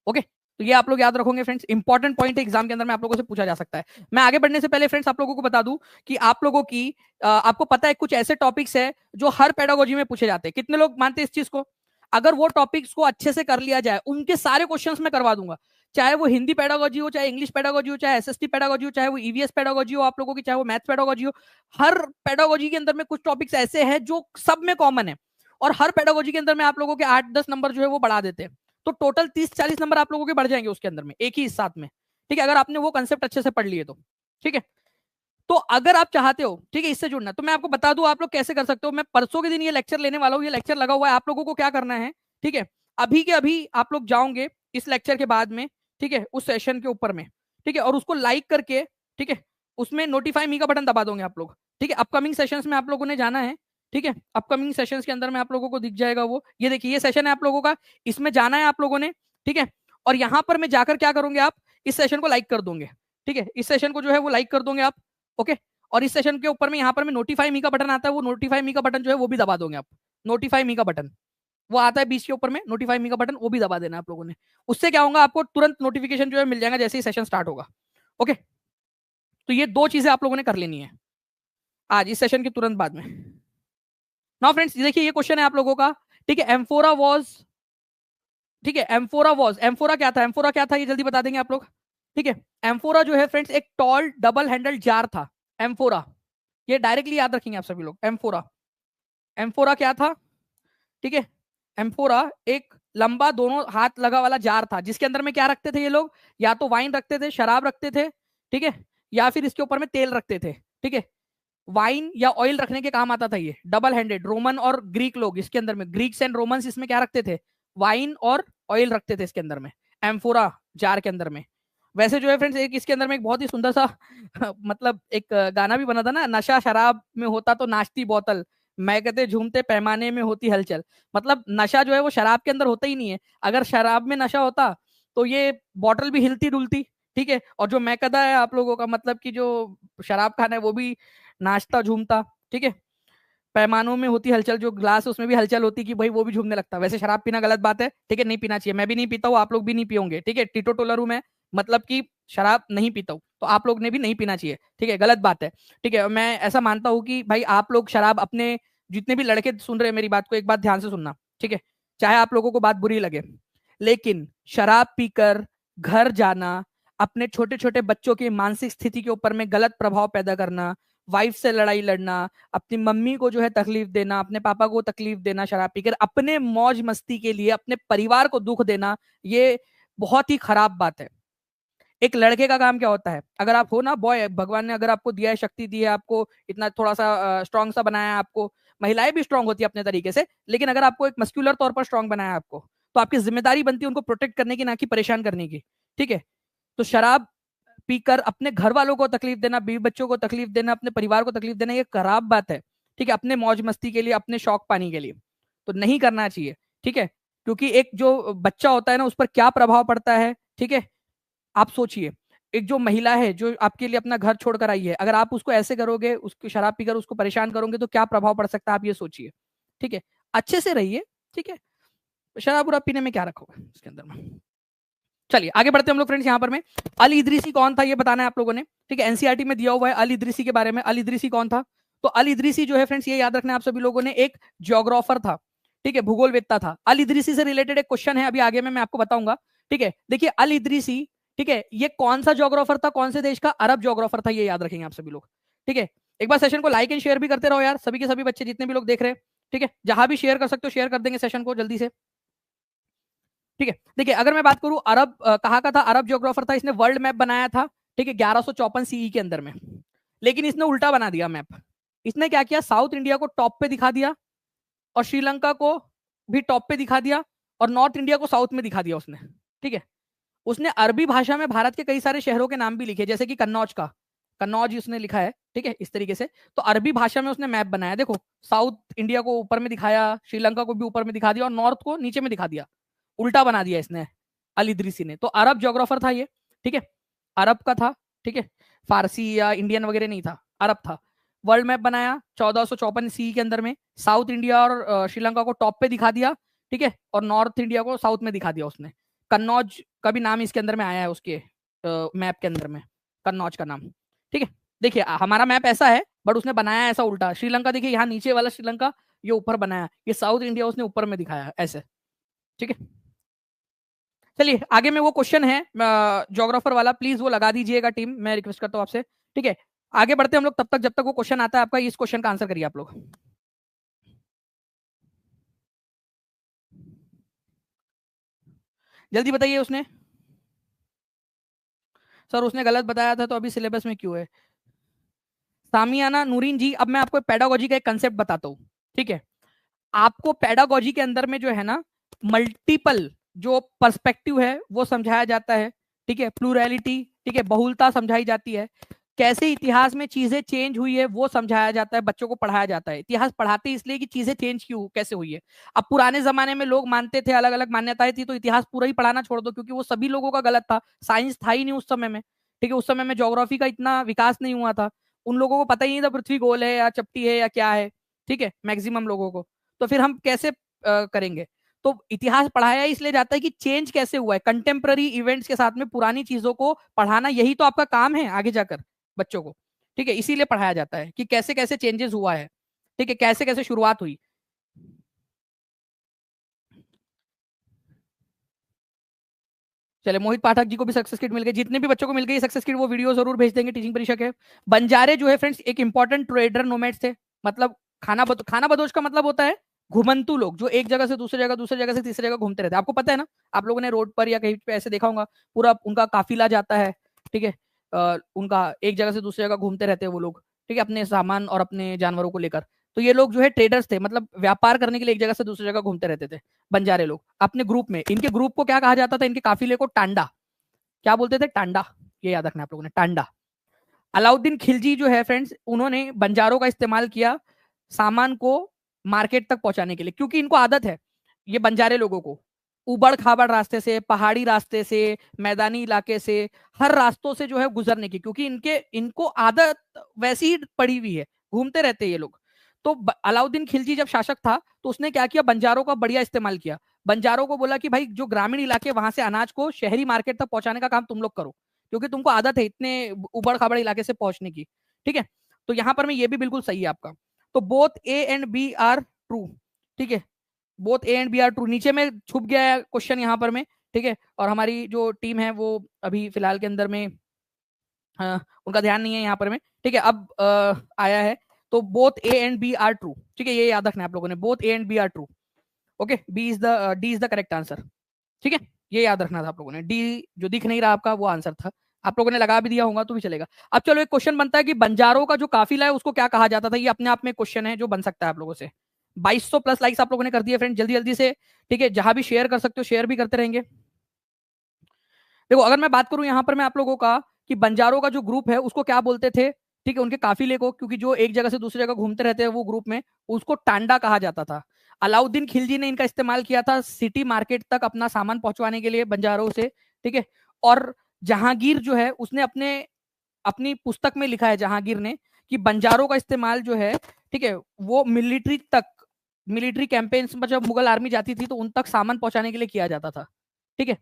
ओके, तो ये आप लोग याद रखोगे फ्रेंड्स, इंपॉर्टेंट पॉइंट है, एग्जाम के अंदर में आप लोगों से पूछा जा सकता है। मैं आगे बढ़ने से पहले फ्रेंड्स आप लोगों को बता दूं कि आप लोगों की आपको पता है कुछ ऐसे टॉपिक्स है जो हर पेडागोजी में पूछे जाते हैं। कितने लोग मानते हैं इस चीज को? अगर वो टॉपिक्स को अच्छे से कर लिया जाए, उनके सारे क्वेश्चंस मैं करवा दूंगा, चाहे वो हिंदी पेडागोजी हो, चाहे इंग्लिश पेडागोजी हो, चाहे एसएसटी पेडागोजी हो, चाहे वो ईवीएस पेडागोजी हो आप लोगों की, चाहे वो मैथ्स पेडागोजी हो। हर पेडागोजी के अंदर में कुछ टॉपिक्स ऐसे हैं जो सब में कॉमन है, और हर पेडागोजी के अंदर में आप लोगों के 8-10 नंबर जो है वो बढ़ा देते हैं। तो टोटल 30-40 नंबर आप लोगों के बढ़ जाएंगे उसके अंदर में, एक ही साथ में। ठीक है, अगर आपने वो कंसेप्ट अच्छे से पढ़ लिए तो। ठीक है, तो अगर आप चाहते हो, ठीक है, इससे जुड़ना, तो मैं आपको बता दूं आप लोग कैसे कर सकते हो। मैं परसों के दिन ये लेक्चर लेने वाला हूँ, ये लेक्चर लगा हुआ है। आप लोगों को क्या करना है, ठीक है, अभी के अभी आप लोग जाओगे इस लेक्चर के बाद में, ठीक है, उस सेशन के ऊपर में, ठीक है, और उसको लाइक करके, ठीक है, उसमें नोटिफाई मी का बटन दबा दोगे आप लोग। ठीक है, अपकमिंग सेशंस में आप लोगों ने जाना है। ठीक है, अपकमिंग सेशंस के अंदर में आप लोगों को दिख जाएगा वो, ये देखिए ये सेशन है आप लोगों का, इसमें जाना है आप लोगों ने। ठीक है, और यहां पर मैं जाकर क्या करूंगे, आप इस सेशन को लाइक कर दोगे। ठीक है, इस सेशन को जो है वो लाइक कर दोगे आप। ओके, और इस सेशन के ऊपर में यहाँ पर में नोटिफाई मी का बटन आता है, वो नोटिफाई मी का बटन जो है वो भी दबा दोगे आप। नोटिफाई मी का बटन वो आता है बीच के ऊपर में, नोटिफाई मी का बटन वो भी दबा देना आप लोगों ने। उससे क्या होगा, आपको तुरंत नोटिफिकेशन जो है मिल जाएगा जैसे ही सेशन स्टार्ट होगा। ओके, तो ये दो चीजें आप लोगों ने कर लेनी है आज इस सेशन के तुरंत बाद में। नाउ फ्रेंड्स देखिए ये क्वेश्चन है आप लोगों का। ठीक है, एम्फोरा वॉज, ठीक है, एम्फोरा वॉज, एम्फोरा क्या था? एम्फोरा क्या था ये जल्दी बता देंगे आप लोग। ठीक है, एम्फोरा जो है फ्रेंड्स एक टॉल डबल हैंडल जार था, एम्फोरा। ये डायरेक्टली याद रखेंगे आप सभी लोग, एम्फोरा। एम्फोरा क्या था? ठीक है, एम्फोरा एक लंबा दोनों हाथ लगा वाला जार था, जिसके अंदर में क्या रखते थे ये लोग? या तो वाइन रखते थे, शराब रखते थे, ठीक है, या फिर इसके ऊपर में तेल रखते थे। ठीक है, वाइन या ऑयल रखने के काम आता था ये, डबल हैंडेड। रोमन और ग्रीक लोग इसके अंदर में, ग्रीक्स एंड रोमन्स इसमें क्या रखते थे? वाइन और ऑयल रखते थे इसके अंदर में, एम्फोरा जार के अंदर में। वैसे जो है फ्रेंड्स एक इसके अंदर में एक बहुत ही सुंदर सा मतलब एक गाना भी बना था ना, नशा शराब में होता तो नाचती बोतल, मैं कहते झूमते पैमाने में होती हलचल। मतलब नशा जो है वो शराब के अंदर होता ही नहीं है। अगर शराब में नशा होता तो ये बॉटल भी हिलती डुलती। ठीक है, और जो मैकदा है आप लोगों का, मतलब कि जो शराब खाना है वो भी नाचता झूमता। ठीक है, पैमानों में होती हलचल, जो ग्लास है उसमें भी हलचल होती कि भाई वो भी झूमने लगता। वैसे शराब पीना गलत बात है, ठीक है, नहीं पीना चाहिए, मैं भी नहीं पीता हूँ, आप लोग भी नहीं पियोगे। ठीक है, टीटो टोलर हूं मैं, मतलब कि शराब नहीं पीता हूँ, तो आप लोग ने भी नहीं पीना चाहिए। ठीक है, गलत बात है। ठीक है, मैं ऐसा मानता हूँ कि भाई आप लोग शराब, अपने जितने भी लड़के सुन रहे हैं मेरी बात को एक बात ध्यान से सुनना। ठीक है, चाहे आप लोगों को बात बुरी लगे, लेकिन शराब पीकर घर जाना, अपने छोटे छोटे बच्चों की मानसिक स्थिति के ऊपर में गलत प्रभाव पैदा करना, वाइफ से लड़ाई लड़ना, अपनी मम्मी को जो है तकलीफ देना, अपने पापा को तकलीफ देना शराब पीकर, अपने मौज मस्ती के लिए अपने परिवार को दुख देना, ये बहुत ही खराब बात है। एक लड़के का काम क्या होता है, अगर आप हो ना बॉय, भगवान ने अगर आपको दिया है, शक्ति दी है, आपको इतना थोड़ा सा स्ट्रांग सा बनाया है आपको, महिलाएं भी स्ट्रांग होती है अपने तरीके से, लेकिन अगर आपको एक मस्क्यूलर तौर पर स्ट्रांग बनाया है आपको, तो आपकी जिम्मेदारी बनती है उनको प्रोटेक्ट करने की, ना कि परेशान करने की। ठीक है, तो शराब पीकर अपने घर वालों को तकलीफ देना, बीवी बच्चों को तकलीफ देना, अपने परिवार को तकलीफ देना, ये खराब बात है। ठीक है, अपने मौज मस्ती के लिए, अपने शौक पाने के लिए, तो नहीं करना चाहिए। ठीक है, क्योंकि एक जो बच्चा होता है ना, उस पर क्या प्रभाव पड़ता है। ठीक है, आप सोचिए, एक जो महिला है जो आपके लिए अपना घर छोड़कर आई है, अगर आप उसको ऐसे करोगे, उसको शराब पीकर उसको परेशान करोगे, तो क्या प्रभाव पड़ सकता है आप ये सोचिए। ठीक है, अच्छे से रहिए। ठीक है, शराब उराब पीने में क्या रखोगे इसके अंदर में। चलिए आगे बढ़ते हैं हम लोग फ्रेंड्स। यहाँ पर में अल इदरीसी कौन था ये बताना है आप लोगों ने। ठीक है, एनसीईआरटी में दिया हुआ है अल इदरीसी के बारे में। अल इदरीसी कौन था? तो अल इदरीसी जो है फ्रेंड्स, ये याद रखना है आप सभी लोगों ने, एक जियोग्राफर था। ठीक है, भूगोलवेत्ता था। अल इदरीसी से रिलेटेड एक क्वेश्चन है, अभी आगे में मैं आपको बताऊंगा। ठीक है, देखिए अल इदरीसी, ठीक है, ये कौन सा जियोग्राफर था, कौन से देश का? अरब जियोग्राफर था, ये याद रखेंगे आप सभी लोग। ठीक है, एक बार सेशन को लाइक एंड शेयर भी करते रहो यार, सभी के सभी बच्चे जितने भी लोग देख रहे हैं। ठीक है, जहां भी शेयर कर सकते हो शेयर कर देंगे सेशन को जल्दी से। ठीक है, देखिए अगर मैं बात करूं अरब कहाँ का था, अरब जियोग्राफर था, इसने वर्ल्ड मैप बनाया था। ठीक है, 1154 सीई के अंदर में, लेकिन इसने उल्टा बना दिया मैप। इसने क्या किया, साउथ इंडिया को टॉप पे दिखा दिया, और श्रीलंका को भी टॉप पे दिखा दिया, और नॉर्थ इंडिया को साउथ में दिखा दिया उसने। ठीक है, उसने अरबी भाषा में भारत के कई सारे शहरों के नाम भी लिखे, जैसे कि कन्नौज का, कन्नौज उसने लिखा है, ठीक है, इस तरीके से। तो अरबी भाषा में उसने मैप बनाया, देखो साउथ इंडिया को ऊपर में दिखाया, श्रीलंका को भी ऊपर में दिखा दिया और नॉर्थ को नीचे में दिखा दिया, उल्टा बना दिया इसने अल इदरीसी ने। तो अरब ज्योग्राफर था ये, ठीक है, अरब का था, ठीक है, फारसी या इंडियन वगैरह नहीं था, अरब था। वर्ल्ड मैप बनाया 1454 सी के अंदर में, साउथ इंडिया और श्रीलंका को टॉप पे दिखा दिया, ठीक है, और नॉर्थ इंडिया को साउथ में दिखा दिया उसने। कन्नौज का भी नाम इसके अंदर में आया है, उसके मैप के अंदर में कन्नौज का नाम, ठीक है। देखिए हमारा मैप ऐसा है, बट उसने बनाया ऐसा उल्टा। श्रीलंका देखिए यहाँ नीचे वाला श्रीलंका, ये ऊपर बनाया, ये साउथ इंडिया उसने ऊपर में दिखाया ऐसे, ठीक है। चलिए आगे में वो क्वेश्चन है ज्योग्राफर वाला, प्लीज वो लगा दीजिएगा टीम, मैं रिक्वेस्ट करता हूँ आपसे, ठीक है। आगे बढ़ते हैं हम लोग, तब तक जब तक वो क्वेश्चन आता है आपका, इस क्वेश्चन का आंसर करिए आप लोग। जल्दी बताइए। उसने सर उसने गलत बताया था, तो अभी सिलेबस में क्यों है? सामियाना नूरीन जी, अब मैं आपको पेडागोजी का एक कंसेप्ट बताता हूँ, ठीक है। आपको पेडागोजी के अंदर में जो है ना, मल्टीपल जो पर्सपेक्टिव है वो समझाया जाता है, ठीक है, प्लूरैलिटी, ठीक है, बहुलता समझाई जाती है, कैसे इतिहास में चीजें चेंज हुई है वो समझाया जाता है, बच्चों को पढ़ाया जाता है। इतिहास पढ़ाते इसलिए कि चीजें चेंज क्यों कैसे हुई है। अब पुराने जमाने में लोग मानते थे, अलग अलग मान्यताएं थी, तो इतिहास पूरा ही पढ़ाना छोड़ दो, क्योंकि वो सभी लोगों का गलत था। साइंस था ही नहीं उस समय में, ठीक है, उस समय में ज्योग्राफी का इतना विकास नहीं हुआ था, उन लोगों को पता ही नहीं था पृथ्वी गोल है या चपटी है या क्या है, ठीक है, मैक्सिमम लोगों को। तो फिर हम कैसे करेंगे? तो इतिहास पढ़ाया इसलिए जाता है कि चेंज कैसे हुआ है, कंटेम्प्ररी इवेंट्स के साथ में पुरानी चीजों को पढ़ाना, यही तो आपका काम है आगे जाकर बच्चों को, ठीक है। इसीलिए पढ़ाया जाता है कि कैसे कैसे चेंजेस हुआ है, ठीक है, कैसे कैसे शुरुआत हुई। चले मोहित पाठक जी को भी सक्सेस किट मिल गई, जितने भी बच्चों को मिल गई सक्सेस किट वो वीडियो जरूर भेज देंगे टीचिंग परीक्षा के। बंजारे जो है फ्रेंड्स एक इंपॉर्टेंट ट्रेडर नोमैड्स थे, मतलब खाना बदोश का मतलब होता है घुमंतु लोग, जो एक जगह से दूसरी जगह से तीसरी जगह घूमते रहते हैं। आपको पता है ना, आप लोगों ने रोड पर या कहीं पे ऐसे देखा होगा, पूरा उनका काफिला जाता है, ठीक है, उनका एक जगह से दूसरी जगह घूमते रहते हैं वो लोग, ठीक है, अपने सामान और अपने जानवरों को लेकर। तो ये लोग जो है ट्रेडर्स थे, मतलब व्यापार करने के लिए एक जगह से दूसरी जगह घूमते रहते थे बंजारे लोग अपने ग्रुप में। इनके ग्रुप को क्या कहा जाता था, इनके काफिले को टांडा, क्या बोलते थे, टांडा, ये याद रखना आप लोगों ने, टांडा। अलाउद्दीन खिलजी जो है फ्रेंड्स, उन्होंने बंजारों का इस्तेमाल किया सामान को मार्केट तक पहुंचाने के लिए, क्योंकि इनको आदत है, ये बंजारे लोगों को उबड़ खाबड़ रास्ते से, पहाड़ी रास्ते से, मैदानी इलाके से, हर रास्तों से जो है गुजरने की, क्योंकि इनको आदत वैसी ही पड़ी हुई है, घूमते रहते हैं ये लोग। तो अलाउद्दीन खिलजी जब शासक था, तो उसने क्या किया, बंजारों का बढ़िया इस्तेमाल किया। बंजारों को बोला कि भाई जो ग्रामीण इलाके वहां से अनाज को शहरी मार्केट तक पहुंचाने का काम तुम लोग करो, क्योंकि तुमको आदत है इतने उबड़ खाबड़ इलाके से पहुंचने की, ठीक है। तो यहां पर में ये भी बिल्कुल सही है आपका। तो both A and B are true, ठीक है, both A and B are true. नीचे में छुप गया है क्वेश्चन यहाँ पर में, ठीक है, और हमारी जो टीम है वो अभी फिलहाल के अंदर में उनका ध्यान नहीं है यहाँ पर में, ठीक है। अब आया है, तो both A and B are true, ठीक है, ये याद रखना है आप लोगों ने, both A and B are true, okay, D is the correct answer, ठीक है, ये याद रखना था आप लोगों ने। डी जो दिख नहीं रहा आपका वो आंसर था, आप लोगों ने लगा भी दिया होगा तो भी चलेगा। अब चलो एक क्वेश्चन बनता है कि बंजारों का जो काफिला है उसको क्या कहा जाता था, ये अपने आप में क्वेश्चन है जो बन सकता है आप लोगों से। 2200 प्लस लाइक्स आप लोगों ने कर दिए फ्रेंड, जल्दी जल्दी से, ठीक है, जहां भी शेयर कर सकते हो शेयर भी करते रहेंगे। देखो अगर मैं बात करूं यहाँ पर मैं आप लोगों का, कि बंजारों का जो ग्रुप है उसको क्या बोलते थे, ठीक है, उनके काफिले को, क्योंकि जो एक जगह से दूसरी जगह घूमते रहते हैं वो ग्रुप में, उसको टांडा कहा जाता था। अलाउद्दीन खिलजी ने इनका इस्तेमाल किया था सिटी मार्केट तक अपना सामान पहुंचवाने के लिए बंजारों से, ठीक है। और जहांगीर जो है उसने अपनी पुस्तक में लिखा है, जहांगीर ने, कि बंजारों का इस्तेमाल जो है, ठीक है, वो मिलिट्री कैंपेन्स में जब मुगल आर्मी जाती थी तो उन तक सामान पहुंचाने के लिए किया जाता था, ठीक है।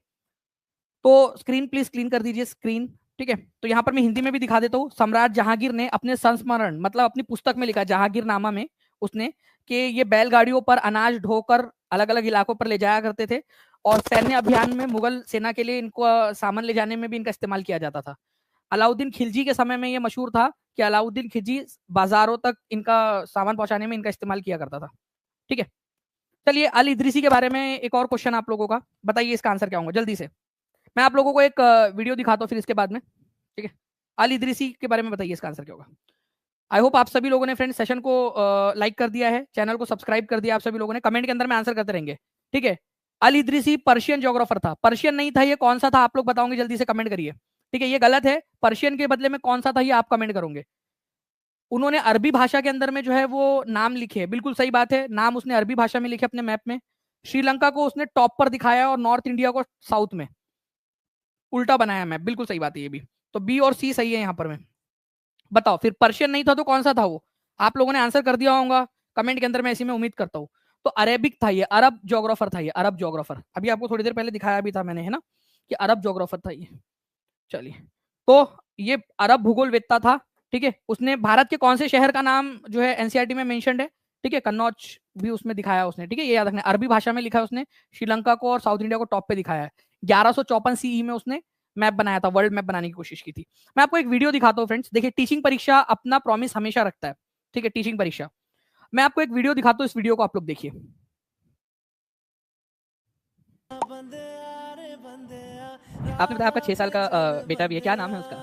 तो स्क्रीन प्लीज क्लीन कर दीजिए स्क्रीन, ठीक है। तो यहाँ पर मैं हिंदी में भी दिखा देता हूँ। सम्राट जहांगीर ने अपने संस्मरण मतलब अपनी पुस्तक में लिखा, जहांगीर नामा में, उसने कि ये बैलगाड़ियों पर अनाज ढोकर अलग अलग इलाकों पर ले जाया करते थे, और सैन्य अभियान में मुगल सेना के लिए इनको सामान ले जाने में भी इनका इस्तेमाल किया जाता था। अलाउद्दीन खिलजी के समय में ये मशहूर था कि अलाउद्दीन खिलजी बाजारों तक इनका सामान पहुंचाने में इनका इस्तेमाल किया करता था, ठीक है। चलिए अल इदरीसी के बारे में एक और क्वेश्चन आप लोगों का, बताइए इसका आंसर क्या होगा जल्दी से। मैं आप लोगों को एक वीडियो दिखाता हूँ फिर इसके बाद में, ठीक है। अल इदरीसी के बारे में बताइए इसका आंसर क्या होगा। आई होप आप सभी लोगों ने फ्रेंड सेशन को लाइक कर दिया है, चैनल को सब्सक्राइब कर दिया आप सभी लोगों ने, कमेंट के अंदर में आंसर करते रहेंगे, ठीक है। अल इदरीसी पर्शियन ज्योग्राफर था, पर्शियन नहीं था, ये कौन सा था आप लोग बताओगे जल्दी से कमेंट करिए, ठीक है, ये गलत है। पर्शियन के बदले में कौन सा था ये आप कमेंट करोगे। उन्होंने अरबी भाषा के अंदर में जो है वो नाम लिखे, बिल्कुल सही बात है, नाम उसने अरबी भाषा में लिखे अपने मैप में। श्रीलंका को उसने टॉप पर दिखाया और नॉर्थ इंडिया को साउथ में, उल्टा बनाया मैप, बिल्कुल सही बात है ये भी। तो बी और सी सही है यहाँ पर में। बताओ फिर पर्शियन नहीं था तो कौन सा था वो? आप लोगों ने आंसर कर दिया होगा कमेंट के अंदर में, ऐसी मैं उम्मीद करता हूँ। तो अरेबिक था ये, अरब जोग्राफर था ये, अरब जोग्राफर। अभी आपको थोड़ी देर पहले दिखाया भी था मैंने, है ना, कि अरब जोग्राफर था ये। चलिए, तो ये अरब भूगोलवेत्ता था, ठीक है। उसने भारत के कौन से शहर का नाम जो है एनसीईआरटी में मेंशन्ड है, ठीक है, कन्नौज भी उसमें दिखाया उसने, ठीक है, ये याद रखना। अरबी भाषा में लिखा है उसने, श्रीलंका को और साउथ इंडिया को टॉप पे दिखाया है। 1154 सीई में उसने मैप बनाया था, वर्ल्ड मैप बनाने की कोशिश की थी। मैं आपको एक वीडियो दिखाता हूँ फ्रेंड्स, देखिए टीचिंग परीक्षा अपना प्रॉमिस हमेशा रखता है, ठीक है, टीचिंग परीक्षा। मैं आपको एक वीडियो दिखाता हूँ, इस वीडियो को आप लोग देखिए। आपने बताया आपका 6 साल का बेटा भी है, क्या नाम है उसका?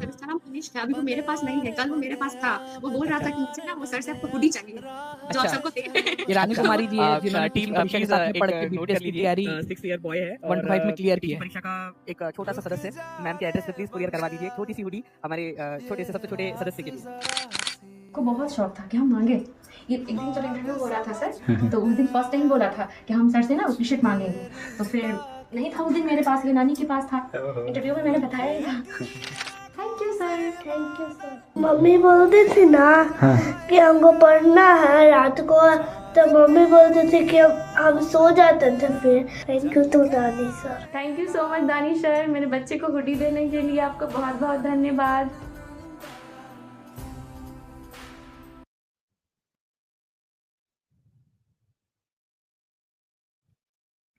उसका नाम मनीष है, अभी वो मेरे पास नहीं है, कल वो मेरे पास था, वो बोल रहा था कि मुझे ना वो सर से आपको हुडी चाहिए, जो आप अच्छा, सबको दे ये रानी कुमारी जी है जिन्होंने टीम टीचिंग परीक्षा के साथ में पढ़ के बीपीएस की तैयारी 6 ईयर बॉय है 1 to 5 में क्लियर की टीचिंग है। परीक्षा का एक छोटा सा सदस्य मैम के एड्रेस पे प्लीज कुरियर करवा दीजिए, छोटी सी हुडी हमारे छोटे से सबसे छोटे सदस्य के लिए। को बहुत शौक था कि हम मांगे। ये एक दिन जब इंटरव्यू हो रहा था सर, तो उस दिन फर्स्ट टाइम बोला था कि हम सर से ना टी शर्ट मांगेंगे, तो फिर नहीं था उस दिन मेरे पास, ये नानी के पास था। इंटरव्यू में मैंने बताया ही था। Thank you sir, thank you sir. Mummy बोलती थी ना कि हमको पढ़ना है रात को, तो मम्मी बोलती थी कि हम सो जाते थे फिर। थैंक यू तो दानी sir. Thank you so much दानी सर, मेरे बच्चे को हुडी देने के लिए आपको बहुत बहुत धन्यवाद।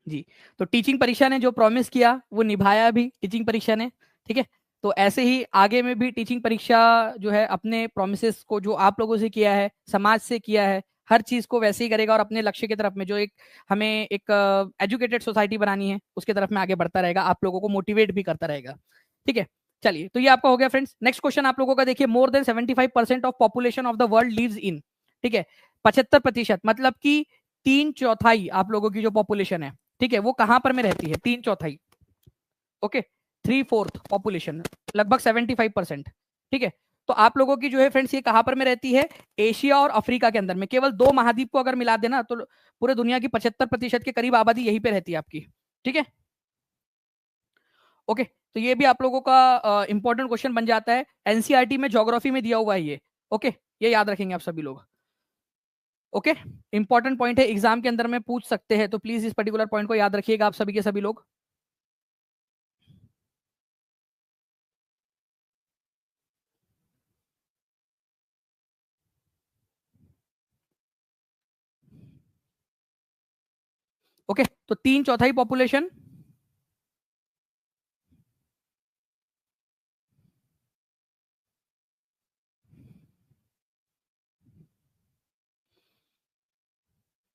जी, तो टीचिंग परीक्षा ने जो प्रॉमिस किया वो निभाया भी टीचिंग परीक्षा ने, ठीक है। तो ऐसे ही आगे में भी टीचिंग परीक्षा जो है अपने प्रोमिसेस को जो आप लोगों से किया है, समाज से किया है, हर चीज को वैसे ही करेगा और अपने लक्ष्य की तरफ में जो एक हमें एक एजुकेटेड सोसाइटी बनानी है उसके तरफ में आगे बढ़ता रहेगा, आप लोगों को मोटिवेट भी करता रहेगा, ठीक है। चलिए, तो ये आपका हो गया फ्रेंड्स। नेक्स्ट क्वेश्चन आप लोगों का देखिए, more than 75% of population of the world lives in, ठीक है, 75%, मतलब कि 3/4 आप लोगों की जो पॉपुलेशन है, ठीक है, वो कहां पर में रहती है? 3/4, ओके, 3/4 पॉपुलेशन, लगभग 75%, ठीक है। तो आप लोगों की जो है फ्रेंड्स ये कहां पर में रहती है? एशिया और अफ्रीका के अंदर में। केवल 2 महाद्वीप को अगर मिला देना तो पूरे दुनिया की 75% के करीब आबादी यहीं पे रहती है आपकी, ठीक है, ओके। तो ये भी आप लोगों का इंपॉर्टेंट क्वेश्चन बन जाता है, एनसीईआरटी में ज्योग्राफी में दिया हुआ है ये, ओके, ये याद रखेंगे आप सभी लोग, ओके। इंपॉर्टेंट पॉइंट है, एग्जाम के अंदर में पूछ सकते हैं, तो प्लीज इस पर्टिकुलर पॉइंट को याद रखिएगा आप सभी के सभी लोग। ओके, तो 3/4 पॉपुलेशन,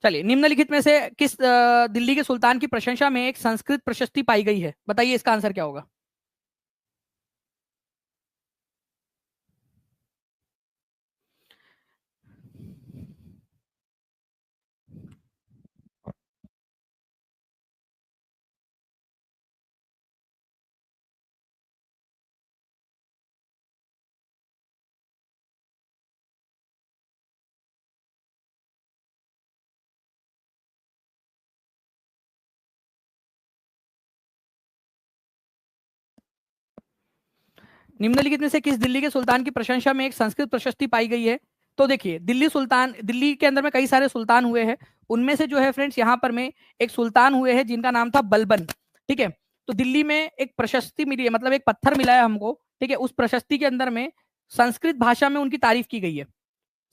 चलिए, निम्नलिखित में से किस दिल्ली के सुल्तान की प्रशंसा में एक संस्कृत प्रशस्ति पाई गई है? बताइए इसका आंसर क्या होगा। निम्नलिखित में से किस दिल्ली के सुल्तान की प्रशंसा में एक संस्कृत प्रशस्ति पाई गई है? तो देखिए, दिल्ली के अंदर में कई सारे सुल्तान हुए हैं, उनमें से जो है फ्रेंड्स यहाँ पर में एक सुल्तान हुए हैं जिनका नाम था बलबन, ठीक है। तो दिल्ली में एक प्रशस्ति मिली है, मतलब एक पत्थर मिला है हमको, ठीक है, उस प्रशस्ति के अंदर में संस्कृत भाषा में उनकी तारीफ की गई है,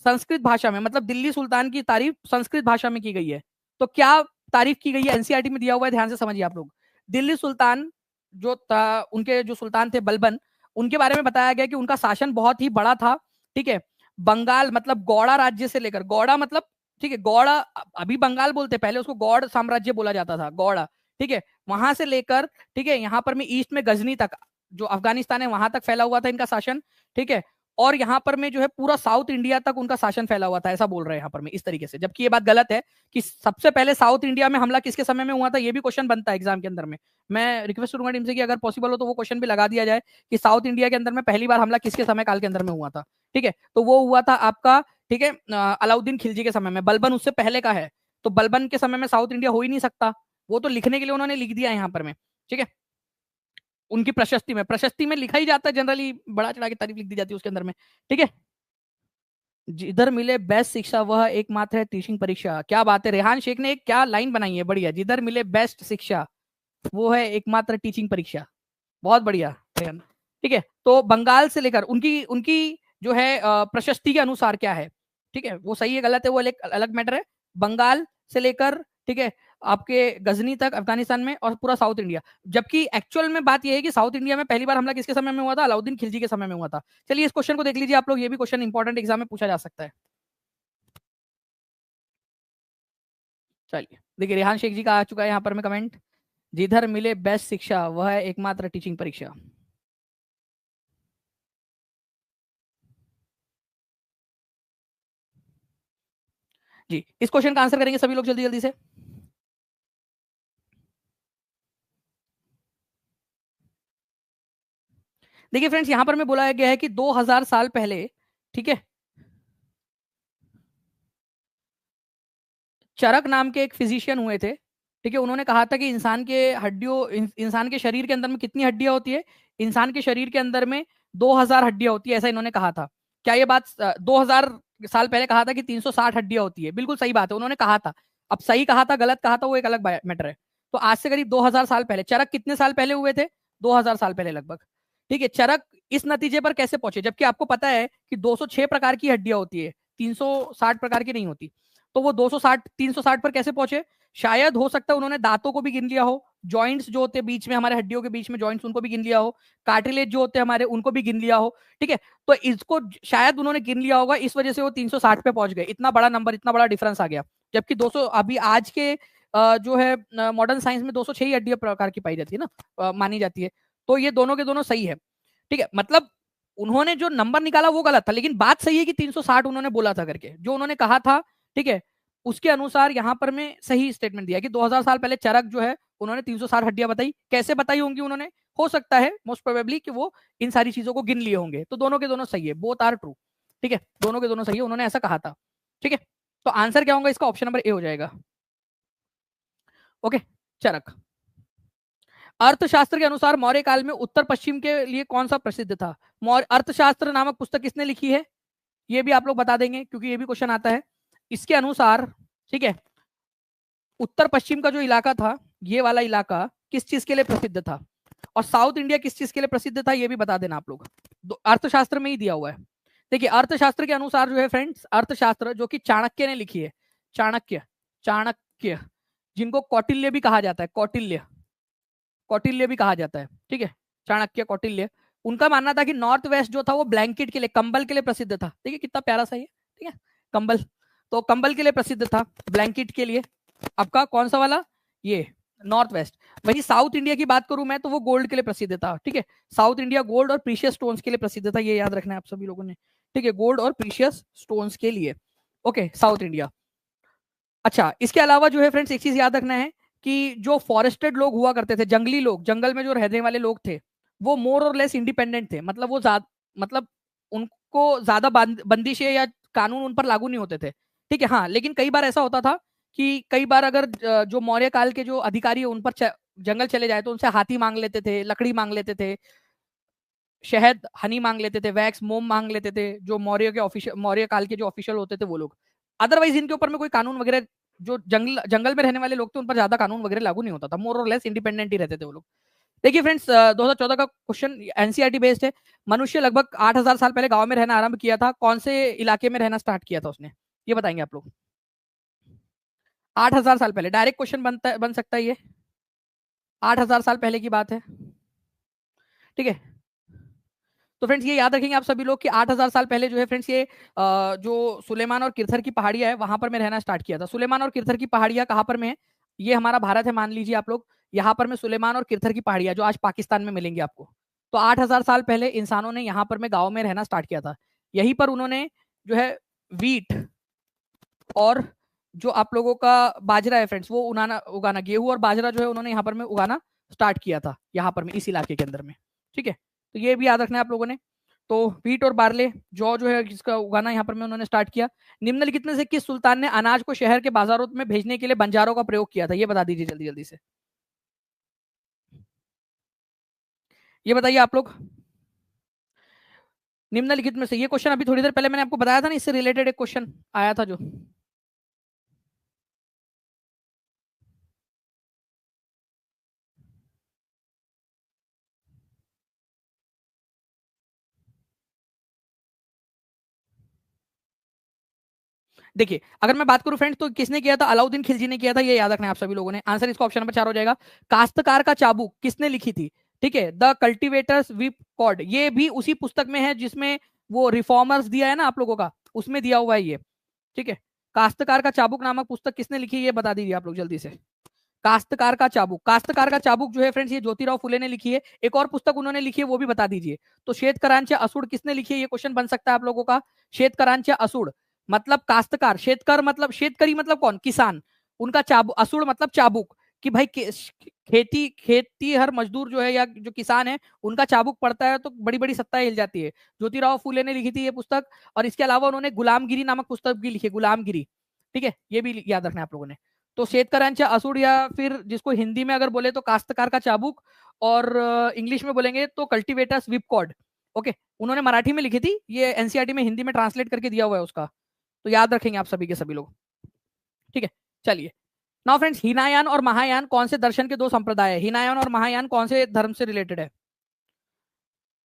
संस्कृत भाषा में, मतलब दिल्ली सुल्तान की तारीफ संस्कृत भाषा में की गई है। तो क्या तारीफ की गई है? एनसीईआरटी में दिया हुआ है, ध्यान से समझिए आप लोग। दिल्ली सुल्तान जो था, उनके जो सुल्तान थे बलबन, उनके बारे में बताया गया कि उनका शासन बहुत ही बड़ा था, ठीक है। बंगाल मतलब गौड़ा राज्य से लेकर, गौड़ा मतलब, ठीक है, गौड़ा अभी बंगाल बोलते, पहले उसको गौड़ साम्राज्य बोला जाता था, गौड़ा, ठीक है, वहां से लेकर, ठीक है, यहाँ पर में ईस्ट में गजनी तक, जो अफगानिस्तान है वहां तक फैला हुआ था इनका शासन, ठीक है। और यहाँ पर में जो है पूरा साउथ इंडिया तक उनका शासन फैला हुआ था, ऐसा बोल रहे हैं यहाँ पर में इस तरीके से, जबकि ये बात गलत है कि सबसे पहले साउथ इंडिया में हमला किसके समय में हुआ था, ये भी क्वेश्चन बनता है एग्जाम के अंदर में। मैं रिक्वेस्ट करूंगा टीम से कि अगर पॉसिबल हो तो वो क्वेश्चन भी लगा दिया जाए कि साउथ इंडिया के अंदर में पहली बार हमला किसके समय काल के अंदर में हुआ था। ठीक है, तो वो हुआ था आपका, ठीक है, अलाउद्दीन खिलजी के समय में। बलबन उससे पहले का है, तो बलबन के समय में साउथ इंडिया हो ही नहीं सकता, वो तो लिखने के लिए उन्होंने लिख दिया यहाँ पर में। ठीक है, उनकी प्रशस्ति में लिखा ही जाता है, जनरली बड़ा चढ़ा के तारीफ लिख दी जाती है उसके अंदर में। ठीक है, जिधर मिले बेस्ट शिक्षा वह एकमात्र है टीचिंग परीक्षा। क्या बात है, रेहान शेख ने एक क्या लाइन बनाई है, बढ़िया। जिधर मिले बेस्ट शिक्षा वो है एकमात्र टीचिंग परीक्षा, बहुत बढ़िया रेहान। ठीक है, तो बंगाल से लेकर उनकी उनकी जो है प्रशस्ति के अनुसार क्या है, ठीक है, वो सही है गलत है वो एक अलग मैटर है। बंगाल से लेकर, ठीक है, आपके गजनी तक अफगानिस्तान में, और पूरा साउथ इंडिया। जबकि एक्चुअल में बात यह है कि साउथ इंडिया में पहली बार हमला किसके समय में हुआ था, अलाउद्दीन खिलजी के समय में हुआ था। चलिए इस क्वेश्चन को देख लीजिए आप लोग, ये भी क्वेश्चन इंपॉर्टेंट एग्जाम में पूछा जा सकता है। चलिए देखिए, रेहान शेख जी का आ चुका है यहाँ पर में कमेंट, जिधर मिले बेस्ट शिक्षा वह है एकमात्र टीचिंग परीक्षा। जी, इस क्वेश्चन का आंसर करेंगे सभी लोग जल्दी जल्दी से। देखिए फ्रेंड्स, यहां पर में बोला गया है कि 2000 साल पहले, ठीक है, चरक नाम के एक फिजिशियन हुए थे। ठीक है, उन्होंने कहा था कि इंसान के इंसान के शरीर के अंदर में कितनी हड्डियां होती है, इंसान के शरीर के अंदर में 2000 हड्डियां होती है, ऐसा इन्होंने कहा था। क्या ये बात 2000 साल पहले कहा था कि 360 हड्डियां होती है? बिल्कुल सही बात है, उन्होंने कहा था। अब सही कहा था गलत कहा था वो एक अलग मैटर है। तो आज से करीब 2000 साल पहले, चरक कितने साल पहले हुए थे, 2000 साल पहले लगभग। ठीक है, चरक इस नतीजे पर कैसे पहुंचे, जबकि आपको पता है कि 206 प्रकार की हड्डियां होती है, 360 प्रकार की नहीं होती। तो वो 360 पर कैसे पहुंचे? शायद हो सकता है उन्होंने दांतों को भी गिन लिया हो, जॉइंट्स जो होते हैं बीच में, हमारे हड्डियों के बीच में जॉइंट्स, उनको भी गिन लिया हो, कार्टिलेज जो होते हैं हमारे, उनको भी गिन लिया हो। ठीक है, तो इसको शायद उन्होंने गिन लिया होगा, इस वजह से वो 360 पे पहुंच गए। इतना बड़ा नंबर, इतना बड़ा डिफरेंस आ गया। जबकि 200 अभी आज के जो है मॉडर्न साइंस में 206 ही हड्डियां प्रकार की पाई जाती है ना, मानी जाती है। तो ये दोनों के दोनों सही है। ठीक है, मतलब उन्होंने जो नंबर निकाला वो गलत था, लेकिन बात सही है कि 360 उन्होंने बोला था करके, जो उन्होंने कहा था। ठीक है, उसके अनुसार यहां पर में सही स्टेटमेंट दिया कि 2000 साल पहले चरक जो है उन्होंने 360 हड्डियां बताई। कैसे बताई होंगी उन्होंने, हो सकता है मोस्ट प्रोबेबली कि वो इन सारी चीजों को गिन लिए होंगे। तो दोनों के दोनों सही है, बोथ आर ट्रू। ठीक है, दोनों के दोनों सही है, उन्होंने ऐसा कहा था। ठीक है, तो आंसर क्या होगा इसका, ऑप्शन नंबर ए हो जाएगा। ओके, चरक। अर्थशास्त्र के अनुसार मौर्य काल में उत्तर पश्चिम के लिए कौन सा प्रसिद्ध था? मौर्य अर्थशास्त्र नामक पुस्तक किसने लिखी है, ये भी आप लोग बता देंगे क्योंकि ये भी क्वेश्चन आता है। इसके अनुसार, ठीक है, उत्तर पश्चिम का जो इलाका था, ये वाला इलाका किस चीज के लिए प्रसिद्ध था, और साउथ इंडिया किस चीज के लिए प्रसिद्ध था, ये भी बता देना आप लोग। अर्थशास्त्र में ही दिया हुआ है। देखिए, अर्थशास्त्र के अनुसार जो है फ्रेंड्स, अर्थशास्त्र जो कि चाणक्य ने लिखी है, चाणक्य जिनको कौटिल्य भी कहा जाता है, कौटिल्य भी कहा जाता है। ठीक है, चाणक्य, कौटिल्य, उनका मानना था कि नॉर्थ वेस्ट जो था वो ब्लैंकेट के लिए, कंबल के लिए प्रसिद्ध था। देखिए कितना प्यारा सा है, ठीक है, कंबल, तो कंबल के लिए प्रसिद्ध था, ब्लैंकेट के लिए। आपका कौन सा वाला, ये नॉर्थ वेस्ट। वही साउथ इंडिया की बात करूं मैं तो वो गोल्ड के लिए प्रसिद्ध था। ठीक है, साउथ इंडिया गोल्ड और प्रीशियस स्टोन्स के लिए प्रसिद्ध था, ये याद रखना है आप सभी लोगों ने। ठीक है, गोल्ड और प्रीशियस स्टोन्स के लिए, ओके, साउथ इंडिया। अच्छा, इसके अलावा जो है फ्रेंड्स एक चीज याद रखना है कि जो फॉरेस्टेड लोग हुआ करते थे, जंगली लोग, जंगल में जो रहने वाले लोग थे, वो मोर और लेस इंडिपेंडेंट थे। मतलब वो मतलब उनको ज्यादा बंदिशें या कानून उन पर लागू नहीं होते थे। ठीक है, हाँ, लेकिन कई बार ऐसा होता था कि कई बार अगर जो मौर्य काल के जो अधिकारी है उन पर जंगल चले जाए तो उनसे हाथी मांग लेते थे, लकड़ी मांग लेते थे, शहद हनी मांग लेते थे, वैक्स मोम मांग लेते थे, जो मौर्य काल के जो ऑफिशियल होते थे वो लोग। अदरवाइज इनके ऊपर में कोई कानून वगैरह, जो जंगल में रहने वाले लोग थे उन पर ज्यादा कानून वगैरह लागू नहीं होता था, मोर और लेस इंडिपेंडेंट ही रहते थे वो लोग। देखिए फ्रेंड्स, 2014 का क्वेश्चन एनसीईआरटी बेस्ड है। मनुष्य लगभग 8000 साल पहले गांव में रहना आरंभ किया था, कौन से इलाके में रहना स्टार्ट किया था उसने, ये बताएंगे आप लोग। 8000 साल पहले, डायरेक्ट क्वेश्चन बन सकता है ये, 8000 साल पहले की बात है। ठीक है, तो फ्रेंड्स ये याद रखेंगे आप सभी लोग कि 8000 साल पहले जो है फ्रेंड्स ये जो सुलेमान और किरथर की पहाड़ियां है वहां पर मैं रहना स्टार्ट किया था। सुलेमान और किरथर की पहाड़ियां कहाँ पर में है, ये हमारा भारत है मान लीजिए आप लोग। यहाँ पर में सुलेमान और किरथर की पहाड़ियां जो आज पाकिस्तान में मिलेंगी आपको, तो 8000 साल पहले इंसानों ने यहाँ पर में गाँव में रहना स्टार्ट किया था। यहीं पर उन्होंने जो है वीट और जो आप लोगों का बाजरा है फ्रेंड्स, वो उगाना गेहूं और बाजरा जो है उन्होंने यहाँ पर में उगाना स्टार्ट किया था, यहाँ पर में इस इलाके के अंदर में। ठीक है, तो ये भी याद रखना है आप लोगों ने। तो वीट और बार्ले जौ जो है जिसका उगाना यहाँ पर में उन्होंने स्टार्ट किया। निम्नलिखित में से किस सुल्तान ने अनाज को शहर के बाजारों में भेजने के लिए बंजारों का प्रयोग किया था, ये बता दीजिए जल्दी जल्दी से, ये बताइए आप लोग। निम्नलिखित में से, ये क्वेश्चन अभी थोड़ी देर पहले मैंने आपको बताया था ना, इससे रिलेटेड एक क्वेश्चन आया था जो। देखिए अगर मैं बात करूं फ्रेंड्स तो किसने किया था, अलाउद्दीन खिलजी ने किया था, ये याद रखना है आप सभी लोगों ने। आंसर इसका ऑप्शन नंबर 4 हो जाएगा। काश्तकार का चाबुक किसने लिखी थी, ठीक है, द कल्टिवेटर्स व्हिप कॉर्ड, ये भी उसी पुस्तक में है जिसमें वो रिफॉर्मर्स दिया है ना आप लोगों का, उसमें दिया हुआ है ये। ठीक है, काश्तकार का चाबुक नामक पुस्तक किसने लिखी है, ये बता दीजिए आप लोग जल्दी से। काश्तकार का चाबुक, काश्तकार का चाबुक जो है फ्रेंड्स ये ज्योतिराव फुले ने लिखी है। एक और पुस्तक उन्होंने लिखी है वो भी बता दीजिए। तो श्वेतकरांचे असुड़ किसने लिखी है, ये क्वेश्चन बन सकता है आप लोगों का। श्वेतकरांचे असुड़ मतलब काश्तकार, शेतकर मतलब शेतकरी मतलब कौन, किसान, उनका चाबुक, असुड़ मतलब चाबुक, कि भाई खेती हर मजदूर जो है या जो किसान है उनका चाबुक पड़ता है तो बड़ी बड़ी सत्ता हिल जाती है। ज्योतिराव फुले ने लिखी थी ये पुस्तक। और इसके अलावा उन्होंने गुलामगिरी नामक पुस्तक भी लिखी, गुलामगिरी। ठीक है, ये भी याद रखना है आप लोगों ने। तो शेतकऱ्यांचे असुड़ या फिर जिसको हिंदी में अगर बोले तो काश्तकार का चाबुक, और इंग्लिश में बोलेंगे तो कल्टिवेटर्स व्हिप कॉर्ड। ओके, उन्होंने मराठी में लिखी थी, ये एनसीईआरटी में हिंदी में ट्रांसलेट करके दिया हुआ है उसका, तो याद रखेंगे आप सभी के सभी लोग। ठीक है, चलिए नाउ फ्रेंड्स, हीनायान और महायान कौन से दर्शन के दो संप्रदाय है, हीनायान और महायान कौन से धर्म से रिलेटेड है।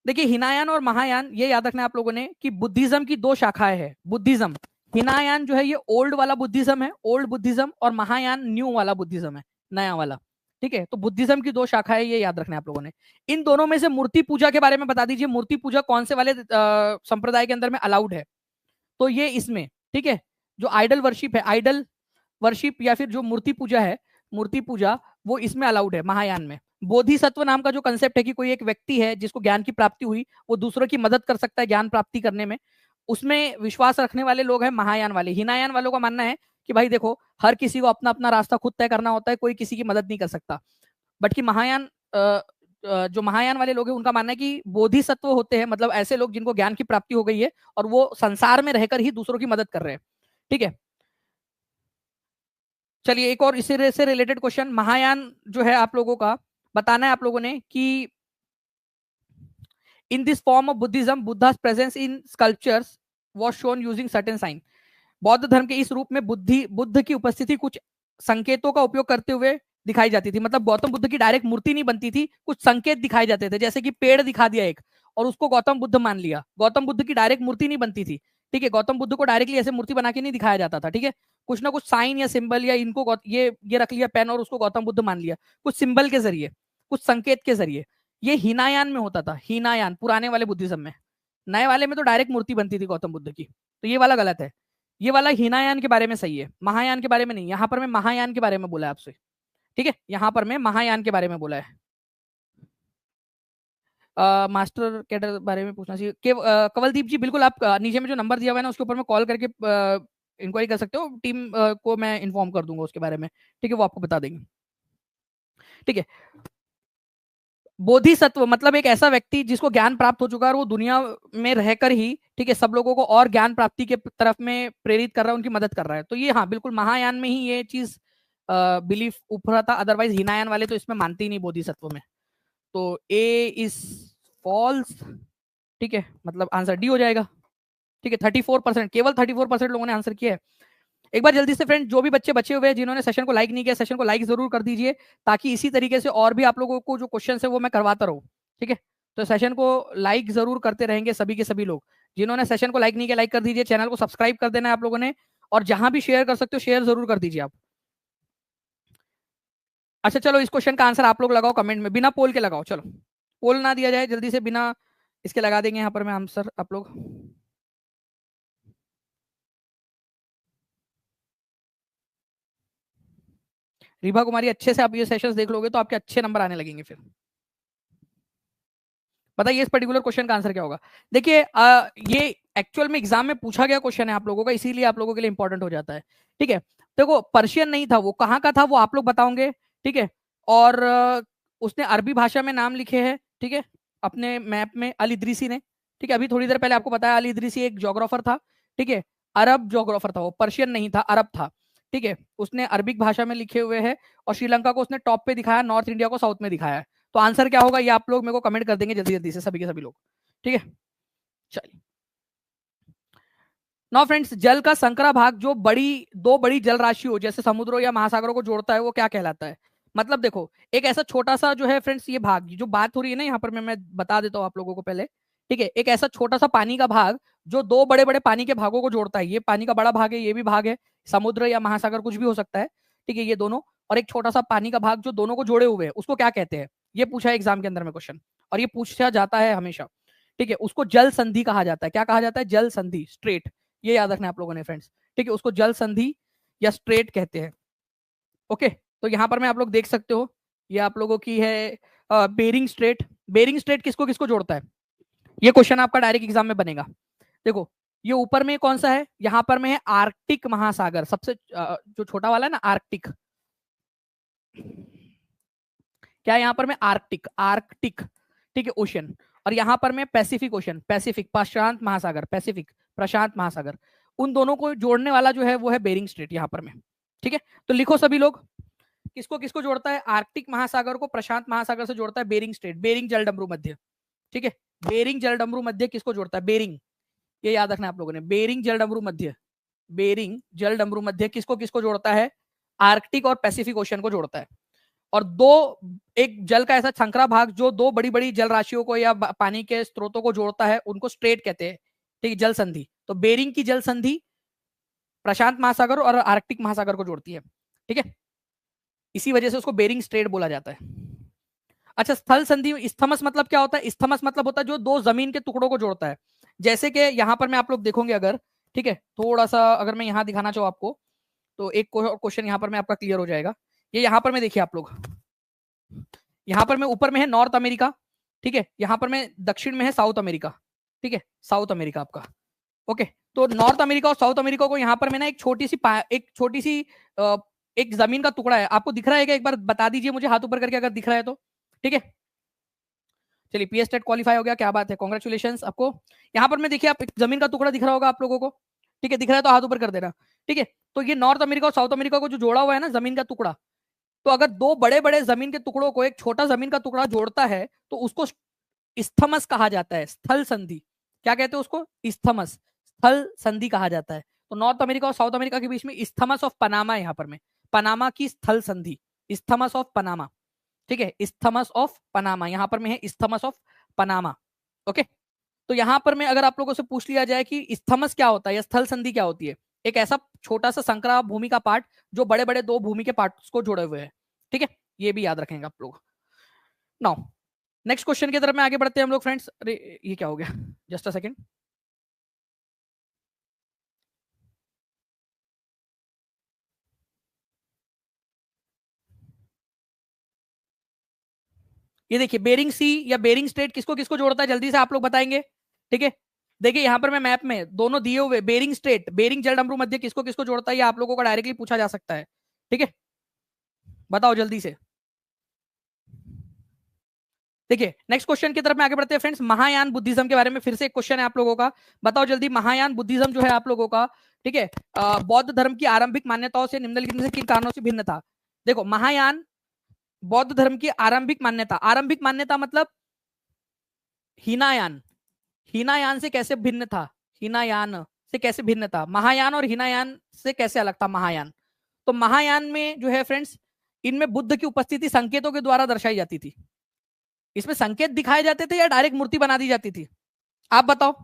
देखिए हीनायान और महायान ये याद रखना है आप लोगों ने कि बुद्धिज्म की दो शाखाएं हैं। बुद्धिज्म, हीनायान जो है ये ओल्ड वाला बुद्धिज्म है, ओल्ड बुद्धिज्म, और महायान न्यू वाला बुद्धिज्म है, नया वाला। ठीक है, तो बुद्धिज्म की दो शाखाएं, ये याद रखना है आप लोगों ने। इन दोनों में से मूर्ति पूजा के बारे में बता दीजिए, मूर्ति पूजा कौन से वाले संप्रदाय के अंदर में अलाउड है। तो ये इसमें, ठीक है, जो आइडल वर्शिप है, आइडल वर्शिप या फिर जो मूर्ति पूजा है, मूर्ति पूजा, वो इसमें अलाउड है महायान में। बोधिसत्व नाम का जो कंसेप्ट है कि कोई एक व्यक्ति है जिसको ज्ञान की प्राप्ति हुई, वो दूसरों की मदद कर सकता है ज्ञान प्राप्ति करने में, उसमें विश्वास रखने वाले लोग हैं महायान वाले। हीनायान वालों का मानना है कि भाई देखो हर किसी को अपना अपना रास्ता खुद तय करना होता है, कोई किसी की मदद नहीं कर सकता। बट कि महायान जो महायान वाले लोग हैं उनका मानना है कि बोधिसत्व होते हैं, मतलब ऐसे लोग जिनको ज्ञान की प्राप्ति हो गई है और वो संसार में रहकर ही दूसरों की मदद कर रहे हैं। ठीक है, चलिए एक और इससे से रिलेटेड क्वेश्चन, महायान जो है आप लोगों का बताना है आप लोगों ने कि in this form of Buddhism Buddha's presence in sculptures was shown using certain sign. बौद्ध धर्म के इस रूप में बुद्ध की उपस्थिति कुछ संकेतों का उपयोग करते हुए दिखाई जाती थी। मतलब गौतम बुद्ध की डायरेक्ट मूर्ति नहीं बनती थी, कुछ संकेत दिखाए जाते थे, जैसे कि पेड़ दिखा दिया एक और उसको गौतम बुद्ध मान लिया। गौतम बुद्ध की डायरेक्ट मूर्ति नहीं बनती थी, ठीक है, गौतम बुद्ध को डायरेक्टली ऐसे मूर्ति बना के नहीं दिखाया जाता था। ठीक है, कुछ ना कुछ साइन या सिंबल या इनको ये रख लिया पेन और उसको गौतम बुद्ध मान लिया, कुछ सिंबल के जरिए, कुछ संकेत के जरिए। ये हीनायान में होता था, हीनायान पुराने वाले बुद्धिज्म में। नए वाले में तो डायरेक्ट मूर्ति बनती थी गौतम बुद्ध की, तो ये वाला गलत है। ये वाला हीनायान के बारे में सही है, महायान के बारे में नहीं। यहाँ पर मैं महायान के बारे में बोला है आपसे, ठीक है, यहाँ पर मैं महायान के बारे में बोला है। मास्टर कैडर बारे में पूछना चाहिए कवलदीप जी, बिल्कुल आप नीचे में जो नंबर दिया हुआ है ना उसके ऊपर में कॉल करके इंक्वायरी कर सकते हो, टीम को मैं इन्फॉर्म कर दूंगा उसके बारे में। ठीक है, वो आपको बता देंगे। ठीक है, बोधिसत्व मतलब एक ऐसा व्यक्ति जिसको ज्ञान प्राप्त हो चुका है और वो दुनिया में रहकर ही, ठीक है, सब लोगों को और ज्ञान प्राप्ति के तरफ में प्रेरित कर रहा है, उनकी मदद कर रहा है। तो ये हाँ बिल्कुल महायान में ही ये चीज बिलीफ उभरा था, अदरवाइज हीनायान वाले तो इसमें मानते ही नहीं बोधिसत्व में। तो ए इज फॉल्स, ठीक है, मतलब आंसर डी हो जाएगा। ठीक है, 34%, केवल 34% लोगों ने आंसर किया है। एक बार जल्दी से फ्रेंड, जो भी बच्चे बचे हुए हैं जिन्होंने सेशन को लाइक नहीं किया, सेशन को लाइक जरूर कर दीजिए, ताकि इसी तरीके से और भी आप लोगों को जो क्वेश्चन है वो मैं करवाता रहूं। ठीक है, तो सेशन को लाइक जरूर करते रहेंगे सभी के सभी लोग। जिन्होंने सेशन को लाइक नहीं किया लाइक कर दीजिए, चैनल को सब्सक्राइब कर देना है आप लोगों ने, और जहां भी शेयर कर सकते हो शेयर जरूर कर दीजिए आप। अच्छा चलो, इस क्वेश्चन का आंसर आप लोग लगाओ कमेंट में, बिना पोल के लगाओ। चलो पोल ना दिया जाए, जल्दी से बिना इसके लगा देंगे यहाँ पर मैं आंसर आप लोग। रीभा कुमारी, अच्छे से आप ये सेशंस देख लोगे तो आपके अच्छे नंबर आने लगेंगे फिर। बताइए इस पर्टिकुलर क्वेश्चन का आंसर क्या होगा। देखिए ये एक्चुअल में एग्जाम में पूछा गया क्वेश्चन है आप लोगों का, इसीलिए आप लोगों के लिए इंपॉर्टेंट हो जाता है। ठीक है, देखो पर्शियन नहीं था, वो कहाँ का था वो आप लोग बताओगे। ठीक है, और उसने अरबी भाषा में नाम लिखे हैं। ठीक है, अपने मैप में अल इदरीसी ने। ठीक है, अभी थोड़ी देर पहले आपको बताया अल इदरीसी एक जोग्राफर था। ठीक है, अरब जोग्राफर था वो, पर्शियन नहीं था, अरब था। ठीक है, उसने अरबिक भाषा में लिखे हुए हैं और श्रीलंका को उसने टॉप पे दिखाया, नॉर्थ इंडिया को साउथ में दिखाया है। तो आंसर क्या होगा ये आप लोग मेरे को कमेंट कर देंगे जल्दी जल्दी से सभी के सभी लोग। ठीक है, चलिए नाउ फ्रेंड्स, जल का संकरा भाग जो दो बड़ी जल राशि हो जैसे समुद्रों या महासागरों को जोड़ता है वो क्या कहलाता है। मतलब देखो एक ऐसा छोटा सा जो है फ्रेंड्स, ये भाग जो बात हो रही है ना यहाँ पर मैं बता देता हूँ आप लोगों को पहले। ठीक है, एक ऐसा छोटा सा पानी का भाग जो दो बड़े बड़े पानी के भागों को जोड़ता है, ये पानी का बड़ा भाग है, ये भी भाग है, समुद्र या महासागर कुछ भी हो सकता है। ठीक है, ये दोनों, और एक छोटा सा पानी का भाग जो दोनों को जोड़े हुए हैं उसको क्या कहते हैं, ये पूछा है एग्जाम के अंदर में क्वेश्चन, और ये पूछा जाता है हमेशा। ठीक है, उसको जल संधि कहा जाता है। क्या कहा जाता है, जल संधि, स्ट्रेट, ये याद रखना है आप लोगों ने फ्रेंड्स। ठीक है, उसको जल संधि या स्ट्रेट कहते हैं। ओके, तो यहां पर मैं आप लोग देख सकते हो, ये आप लोगों की है बेरिंग स्ट्रेट। बेरिंग स्ट्रेट किसको किसको जोड़ता है, ये क्वेश्चन आपका डायरेक्ट एग्जाम में बनेगा। देखो ये ऊपर में कौन सा है, यहां पर में है आर्कटिक महासागर, सबसे जो छोटा वाला है ना आर्कटिक, क्या यहां पर में आर्कटिक, आर्कटिक, ठीक है, ओशन, और यहां पर में पैसिफिक ओशन, पैसिफिक प्रशांत महासागर, पैसिफिक प्रशांत महासागर, उन दोनों को जोड़ने वाला जो है वो है बेरिंग स्ट्रेट यहां पर में। ठीक है, तो लिखो सभी लोग, किसको किसको जोड़ता है, आर्कटिक महासागर को प्रशांत महासागर से जोड़ता है बेरिंग स्ट्रेट, बेरिंग जलडमरू मध्य। ठीक है, बेरिंग जलडमरू मध्य किसको जोड़ता है, बेरिंग, ये याद रखना आप लोगों ने, बेरिंग जलडमरू मध्य, बेरिंग जलडमरू मध्य किसको किसको जोड़ता है, आर्कटिक और पैसिफिक ओशन को जोड़ता है। और दो, एक जल का ऐसा संकरा भाग जो दो बड़ी बड़ी जल राशियों को या पानी के स्रोतों को जोड़ता है उनको स्ट्रेट कहते हैं। ठीक है, जल संधि, तो बेरिंग की जल संधि प्रशांत महासागर और आर्कटिक महासागर को जोड़ती है। ठीक है, इसी वजह से उसको बेरिंग स्ट्रेट बोला जाता है। अच्छा, स्थल संधि, इस्थमस मतलब क्या होता है, इस्थमस मतलब होता है जो दो जमीन के टुकड़ों को जोड़ता है। जैसे कि यहां पर मैं आप लोग देखोगे अगर, ठीक है, थोड़ा सा अगर मैं यहां दिखाना चाहूँ आपको, तो एक क्वेश्चन यहां पर मैं आपका क्लियर हो जाएगा। ये यहां पर मैं देखिए आप लोग, यहां पर में ऊपर में है नॉर्थ अमेरिका। ठीक है, यहां पर में दक्षिण में है साउथ अमेरिका। ठीक है, साउथ अमेरिका आपका। ओके, तो नॉर्थ अमेरिका और साउथ अमेरिका को यहां पर में ना एक छोटी सी एक जमीन का टुकड़ा है, आपको दिख रहा है क्या, एक बार बता दीजिए मुझे हाथ ऊपर करके अगर दिख रहा है तो। ठीक है, चलिए पीएस टेट क्वालिफाई हो गया, क्या बात है, कांग्रेचुलेशन आपको। यहां पर मैं देखिए आप एक जमीन का टुकड़ा दिख रहा होगा आप लोगों को। ठीक है, दिख रहा है तो हाथ ऊपर कर देना। ठीक है, तो ये नॉर्थ अमेरिका और साउथ अमेरिका को जो जोड़ा हुआ है ना जमीन का टुकड़ा, तो अगर दो बड़े बड़े जमीन के टुकड़ों को एक छोटा जमीन का टुकड़ा जोड़ता है तो उसको इस्थमस कहा जाता है, स्थल संधि। क्या कहते हैं उसको, इस्थमस, स्थल संधि कहा जाता है। तो नॉर्थ अमेरिका और साउथ अमेरिका के बीच में इस्थमस ऑफ पनामा, यहाँ पर में पनामा की स्थल संधि, इस्थमस ऑफ पनामा। ठीक है, इस्थमस ऑफ पनामा, यहां पर में है इस्थमस ऑफ पनामा। ओके, तो यहां पर में अगर आप लोगों से पूछ लिया जाए कि इस्थमस क्या होता है या स्थल संधि क्या होती है, एक ऐसा छोटा सा संकरा भूमि का पार्ट जो बड़े बड़े दो भूमि के पार्ट्स को जोड़े हुए हैं। ठीक है, ये भी याद रखेंगे आप लोग। नाउ नेक्स्ट क्वेश्चन की तरफ में आगे बढ़ते हैं हम लोग फ्रेंड्स। अरे ये क्या हो गया, जस्ट अ सेकंड। ये देखिए बेरिंग सी या बेरिंग स्ट्रेट किसको किसको जोड़ता है, जल्दी से आप लोग बताएंगे। ठीक है, देखिए यहां पर मैं मैप में दोनों दिए हुए, बेरिंग स्ट्रेट, बेरिंग जलडमरू मध्य किसको किसको जोड़ता है, ये आप लोगों को डायरेक्टली पूछा जा सकता है। ठीक है, बताओ जल्दी से। देखिए नेक्स्ट क्वेश्चन की तरफ में आगे बढ़ते हैं फ्रेंड्स। महायान बुद्धिज्म के बारे में फिर से एक क्वेश्चन है आप लोगों का, बताओ जल्दी। महायान बुद्धिज्म जो है आप लोगों का, ठीक है, बौद्ध धर्म की आरंभिक मान्यताओं से निम्नलिखित में से किन कारणों से भिन्न था। देखो महायान बौद्ध धर्म की आरंभिक मान्यता, आरंभिक मान्यता मतलब हीनायान, हीनायान से कैसे भिन्न था, हीनायान से कैसे भिन्न था, महायान और हीनायान से कैसे अलग था महायान। तो महायान में जो है फ्रेंड्स, इनमें बुद्ध की उपस्थिति संकेतों के द्वारा दर्शाई जाती थी। इसमें संकेत दिखाए जाते थे या डायरेक्ट मूर्ति बना दी जाती थी, आप बताओ।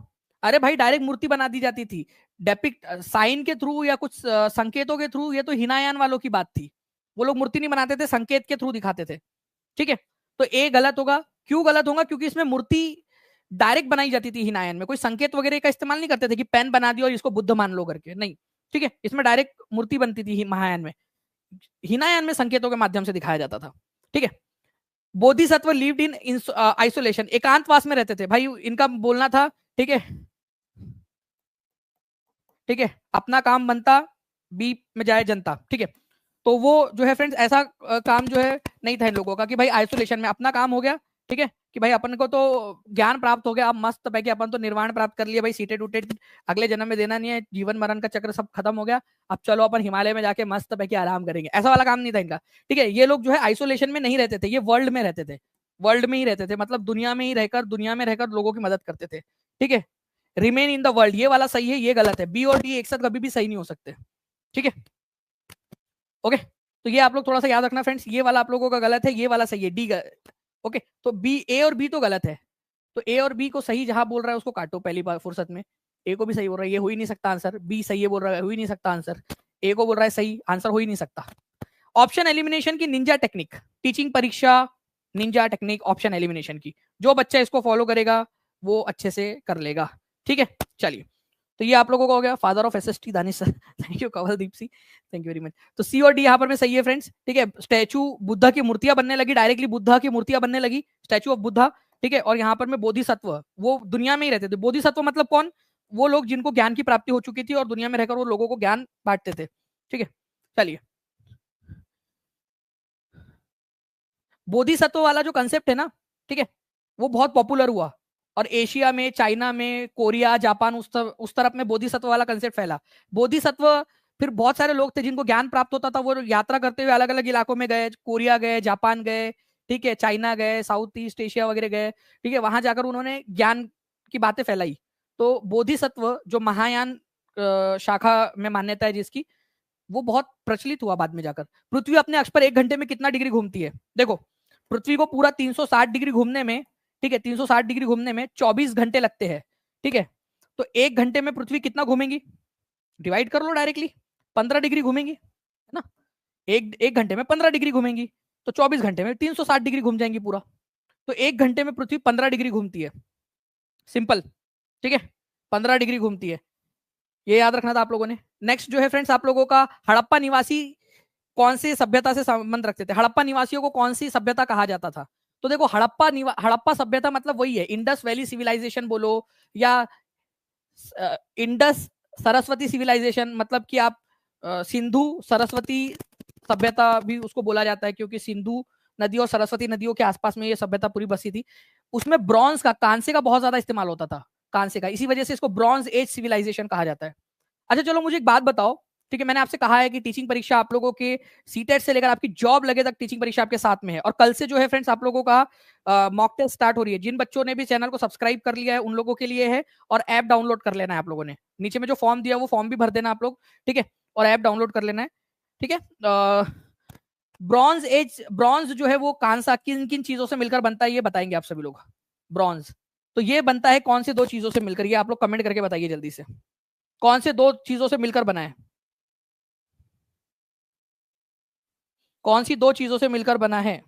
अरे भाई डायरेक्ट मूर्ति बना दी जाती थी, डेपिक्ट साइन के थ्रू या कुछ संकेतों के थ्रू, ये तो हीनायान वालों की बात थी। वो लोग मूर्ति नहीं बनाते थे, संकेत के थ्रू दिखाते थे। ठीक है, तो ए गलत होगा। क्यों गलत होगा, क्योंकि इसमें मूर्ति डायरेक्ट बनाई जाती थी हीनायान में, कोई संकेत वगैरह का इस्तेमाल नहीं करते थे कि पेन बना दिया और इसको बुद्ध मान लो करके, नहीं। ठीक है, इसमें डायरेक्ट मूर्ति बनती थी महायान में, हीनायान में संकेतों के माध्यम से दिखाया जाता था। ठीक है, बोधिसत्व लिव्ड इन आइसोलेशन, एकांतवास में रहते थे भाई, इनका बोलना था ठीक है, ठीक है, अपना काम बनता बी में जाए जनता, ठीक है। तो वो जो है फ्रेंड्स ऐसा काम जो है नहीं था इन लोगों का कि भाई आइसोलेशन में अपना काम हो गया, ठीक है, कि भाई अपन को तो ज्ञान प्राप्त हो गया, अब मस्त पैके अपन तो निर्वाण प्राप्त कर लिया भाई, सीटेड उटेड अगले जन्म में देना नहीं है, जीवन मरण का चक्र सब खत्म हो गया, अब चलो अपन हिमालय में जाके मस्त पैके आराम करेंगे, ऐसा वाला काम नहीं था इनका, ठीक है। ये लोग जो है आइसोलेशन में नहीं रहते थे, ये वर्ल्ड में रहते थे, वर्ल्ड में ही रहते थे, मतलब दुनिया में ही रहकर, दुनिया में रहकर लोगों की मदद करते थे, ठीक है। रिमेन इन द वर्ल्ड, ये वाला सही है, ये गलत है, बी और डी एक साथ कभी भी सही नहीं हो सकते, ठीक है, ओके। तो ये आप लोग थोड़ा सा याद रखना फ्रेंड्स, ये वाला आप लोगों का गलत है, ये वाला सही है, डी ओके। तो बी, ए और बी तो गलत है, तो ए और बी को सही जहां बोल रहा है उसको काटो पहली बार फुर्सत में, ए को भी सही बोल रहा है, ये हो ही नहीं सकता आंसर, बी सही है बोल रहा है, हो ही नहीं सकता आंसर, ए को बोल रहा है सही, आंसर हो ही नहीं सकता। ऑप्शन एलिमिनेशन की निंजा टेक्निक, टीचिंग परीक्षा निंजा टेक्निक ऑप्शन एलिमिनेशन की, जो बच्चा इसको फॉलो करेगा वो अच्छे से कर लेगा, ठीक है। चलिए, तो ये आप लोगों का हो गया, father of SST Danish sir, thank you Kawaldeep Singh, thank you very much. तो सी और डी यहाँ पर में सही है फ्रेंड्स, ठीक है। स्टैचू बुद्धा की मूर्तियां बनने लगी, डायरेक्टली बुद्धा की मूर्तियां बनने लगी, स्टैचू ऑफ बुद्धा, ठीक है। और यहाँ पर में बोधिसत्व, वो दुनिया में ही रहते थे, बोधिसत्व मतलब कौन, वो लोग जिनको ज्ञान की प्राप्ति हो चुकी थी और दुनिया में रहकर वो लोगों को ज्ञान बांटते थे, ठीक है। चलिए, बोधिसत्व वाला जो कंसेप्ट है ना, ठीक है, वो बहुत पॉपुलर हुआ और एशिया में, चाइना में, कोरिया, जापान, उस तरफ में बोधिसत्व वाला कंसेप्ट फैला। बोधिसत्व, फिर बहुत सारे लोग थे जिनको ज्ञान प्राप्त होता था, वो यात्रा करते हुए अलग अलग इलाकों में गए, कोरिया गए, जापान गए, ठीक है, चाइना गए, साउथ ईस्ट एशिया वगैरह गए, ठीक है, वहां जाकर उन्होंने ज्ञान की बातें फैलाई। तो बोधिसत्व जो महायान शाखा में मान्यता है जिसकी, वो बहुत प्रचलित हुआ बाद में जाकर। पृथ्वी अपने अक्ष पर 1 घंटे में कितना डिग्री घूमती है, देखो पृथ्वी को पूरा 360 डिग्री घूमने में, ठीक है, 360 डिग्री घूमने में 24 घंटे लगते हैं, ठीक है। तो 1 घंटे में पृथ्वी कितना घूमेगी, डिवाइड कर लो डायरेक्टली, 15 डिग्री घूमेंगी, है ना, एक घंटे में 15 डिग्री घूमेंगी, तो 24 घंटे में 360 डिग्री घूम जाएंगी पूरा। तो 1 घंटे में पृथ्वी 15 डिग्री घूमती है, सिंपल, ठीक है, 15 डिग्री घूमती है, ये याद रखना था आप लोगों ने। नेक्स्ट जो है फ्रेंड्स आप लोगों का, हड़प्पा निवासी कौन सी सभ्यता से संबंध रखते थे, हड़प्पा निवासियों को कौन सी सभ्यता कहा जाता था। तो देखो हड़प्पा सभ्यता मतलब वही है, इंडस वैली सिविलाइजेशन बोलो, या इंडस सरस्वती सिविलाइजेशन, मतलब कि आप सिंधु सरस्वती सभ्यता भी उसको बोला जाता है, क्योंकि सिंधु नदी और सरस्वती नदियों के आसपास में ये सभ्यता पूरी बसी थी। उसमें ब्रॉन्ज का, कांसे का बहुत ज्यादा इस्तेमाल होता था, कांसे का, इसी वजह से इसको ब्रॉन्ज एज सिविलाइजेशन कहा जाता है। अच्छा चलो मुझे एक बात बताओ, ठीक है, मैंने आपसे कहा है कि टीचिंग परीक्षा आप लोगों के सीटेट से लेकर आपकी जॉब लगे तक टीचिंग परीक्षा आपके साथ में है, और कल से जो है फ्रेंड्स आप लोगों का मॉक टेस्ट स्टार्ट हो रही है। जिन बच्चों ने भी चैनल को सब्सक्राइब कर लिया है उन लोगों के लिए है, और ऐप डाउनलोड कर लेना है आप लोगों ने, नीचे में जो फॉर्म दिया वो फॉर्म भी भर देना आप लोग, ठीक है, और ऐप डाउनलोड कर लेना है, ठीक है। ब्रॉन्ज जो है वो कांसा किन किन चीजों से मिलकर बनता है ये बताएंगे आप सभी लोग। ब्रॉन्ज तो ये बनता है कौन से 2 चीजों से मिलकर, ये आप लोग कमेंट करके बताइए जल्दी से, कौन से 2 चीजों से मिलकर बना है, कौन सी 2 चीजों से मिलकर बना है।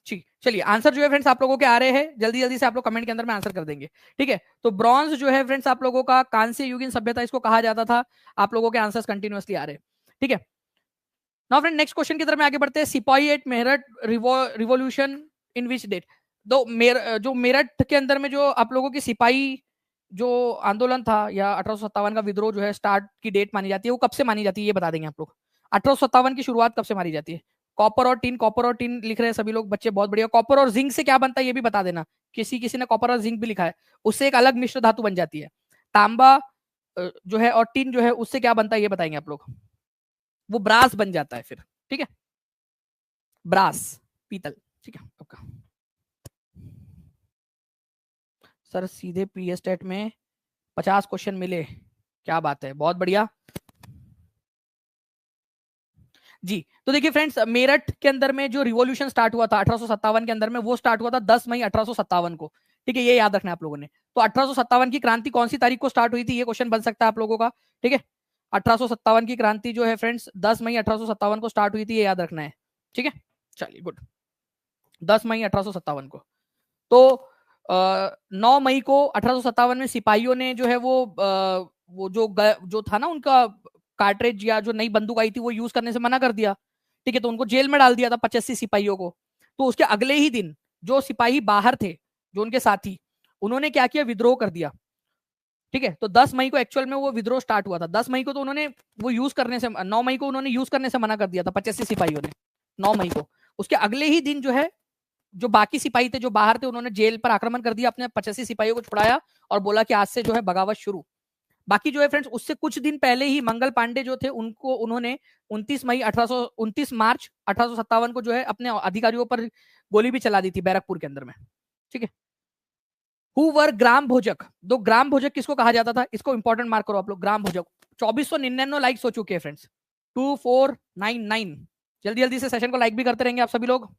ठीक, चलिए आंसर जो है फ्रेंड्स आप लोगों के आ रहे हैं, जल्दी जल्दी से आप लोग कमेंट के अंदर में आंसर कर देंगे, ठीक है। तो ब्रॉन्ज जो है फ्रेंड्स आप लोगों का कांस्य युगीन सभ्यता इसको कहा जाता था, आप लोगों के आंसर्स कंटिन्यूअसली आ रहे हैं, ठीक है। नाउ फ्रेंड नेक्स्ट क्वेश्चन की तरफ में आगे बढ़ते हैं। सिपाही at Meerut revolution in which date, तो जो मेरठ के अंदर में जो आप लोगों की सिपाही जो आंदोलन था या 1857 का विद्रोह जो है स्टार्ट की डेट मानी जाती है, वो कब से मानी जाती है ये बता देंगे आप लोग। 1857 की शुरुआत कब से मानी जाती है। कॉपर और टीन लिख रहे हैं सभी लोग बच्चे, बहुत बढ़िया। कॉपर और जिंक से क्या बनता है ये भी बता देना, किसी किसी ने कॉपर और जिंक भी लिखा है, उससे एक अलग मिश्र धातु बन जाती है। तांबा जो है और टीन जो है उससे क्या बनता है ये बताएंगे आप लोग, वो ब्रास बन जाता है फिर, ठीक है, ब्रास पीतल, ठीक है। ओके सर सीधे पीएस टेट में 50 क्वेश्चन मिले, क्या बात है, बहुत बढ़िया जी। तो देखिए फ्रेंड्स मेरठ के अंदर में जो रिवॉल्यूशन स्टार्ट हुआ था 1857 के अंदर में, वो स्टार्ट हुआ था 10 मई 1857 को, ठीक है, ये याद रखना है आप लोगों ने। तो 1857 की क्रांति कौन सी तारीख को स्टार्ट हुई थी ये क्वेश्चन बन सकता है आप लोगों का, ठीक है। 1857 की क्रांति जो है फ्रेंड्स 10 मई 1857 को स्टार्ट हुई थी, ये याद रखना है, ठीक है। चलिए गुड, 10 मई 1857 को। तो 9 मई को 1857 में सिपाहियों ने जो है वो जो था ना उनका कार्ट्रिज या जो नई बंदूक आई थी वो यूज करने से मना कर दिया। ठीक है, तो उनको जेल में डाल दिया था 85 सिपाहियों को। तो उसके अगले ही दिन जो सिपाही बाहर थे, जो उनके साथी, उन्होंने क्या किया, विद्रोह कर दिया। ठीक है, तो 10 मई को एक्चुअल में वो विद्रोह स्टार्ट हुआ था। 10 मई को तो उन्होंने वो यूज करने से 9 मई को उन्होंने यूज करने से मना कर दिया था 85 सिपाहियों ने 9 मई को। उसके अगले ही दिन जो है जो बाकी सिपाही थे जो बाहर थे उन्होंने जेल पर आक्रमण कर दिया, अपने 85 सिपाहियों को छुड़ाया और बोला कि आज से जो है बगावत शुरू। बाकी जो है फ्रेंड्स उससे कुछ दिन पहले ही मंगल पांडे जो थे उनको उन्होंने 29 मार्च 1857 को जो है अपने अधिकारियों पर गोली भी चला दी थी बैरकपुर के अंदर में। ठीक है, हु वर ग्राम भोजक। दो ग्राम भोजक किसको कहा जाता था, इसको इंपॉर्टेंट मार्क करो आप लोग। ग्राम भोजक 2499 लाइक्स हो चुके हैं फ्रेंड्स, 2499। जल्दी जल्दी से सेशन को लाइक भी करते रहेंगे आप सभी लोग।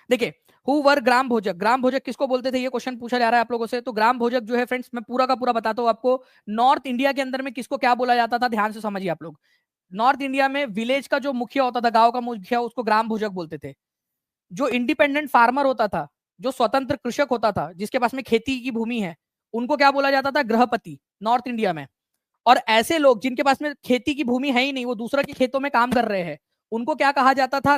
देखिए, हु वर ग्राम भोजक। ग्राम भोजक किसको बोलते थे, ये क्वेश्चन पूछा जा रहा है आप लोगों से। तो ग्राम भोजक जो है फ्रेंड्स मैं पूरा का पूरा बताता हूं आपको। नॉर्थ इंडिया के अंदर में किसको क्या बोला जाता था, ध्यान से समझिए आप लोग। नॉर्थ इंडिया में विलेज का जो मुखिया होता था, गांव का मुखिया, उसको ग्राम भोजक बोलते थे। जो इंडिपेंडेंट फार्मर होता था, जो स्वतंत्र कृषक होता था, जिसके पास में खेती की भूमि है, उनको क्या बोला जाता था, गृहपति, नॉर्थ इंडिया में। और ऐसे लोग जिनके पास में खेती की भूमि है ही नहीं, वो दूसरा के खेतों में काम कर रहे हैं, उनको क्या कहा जाता था,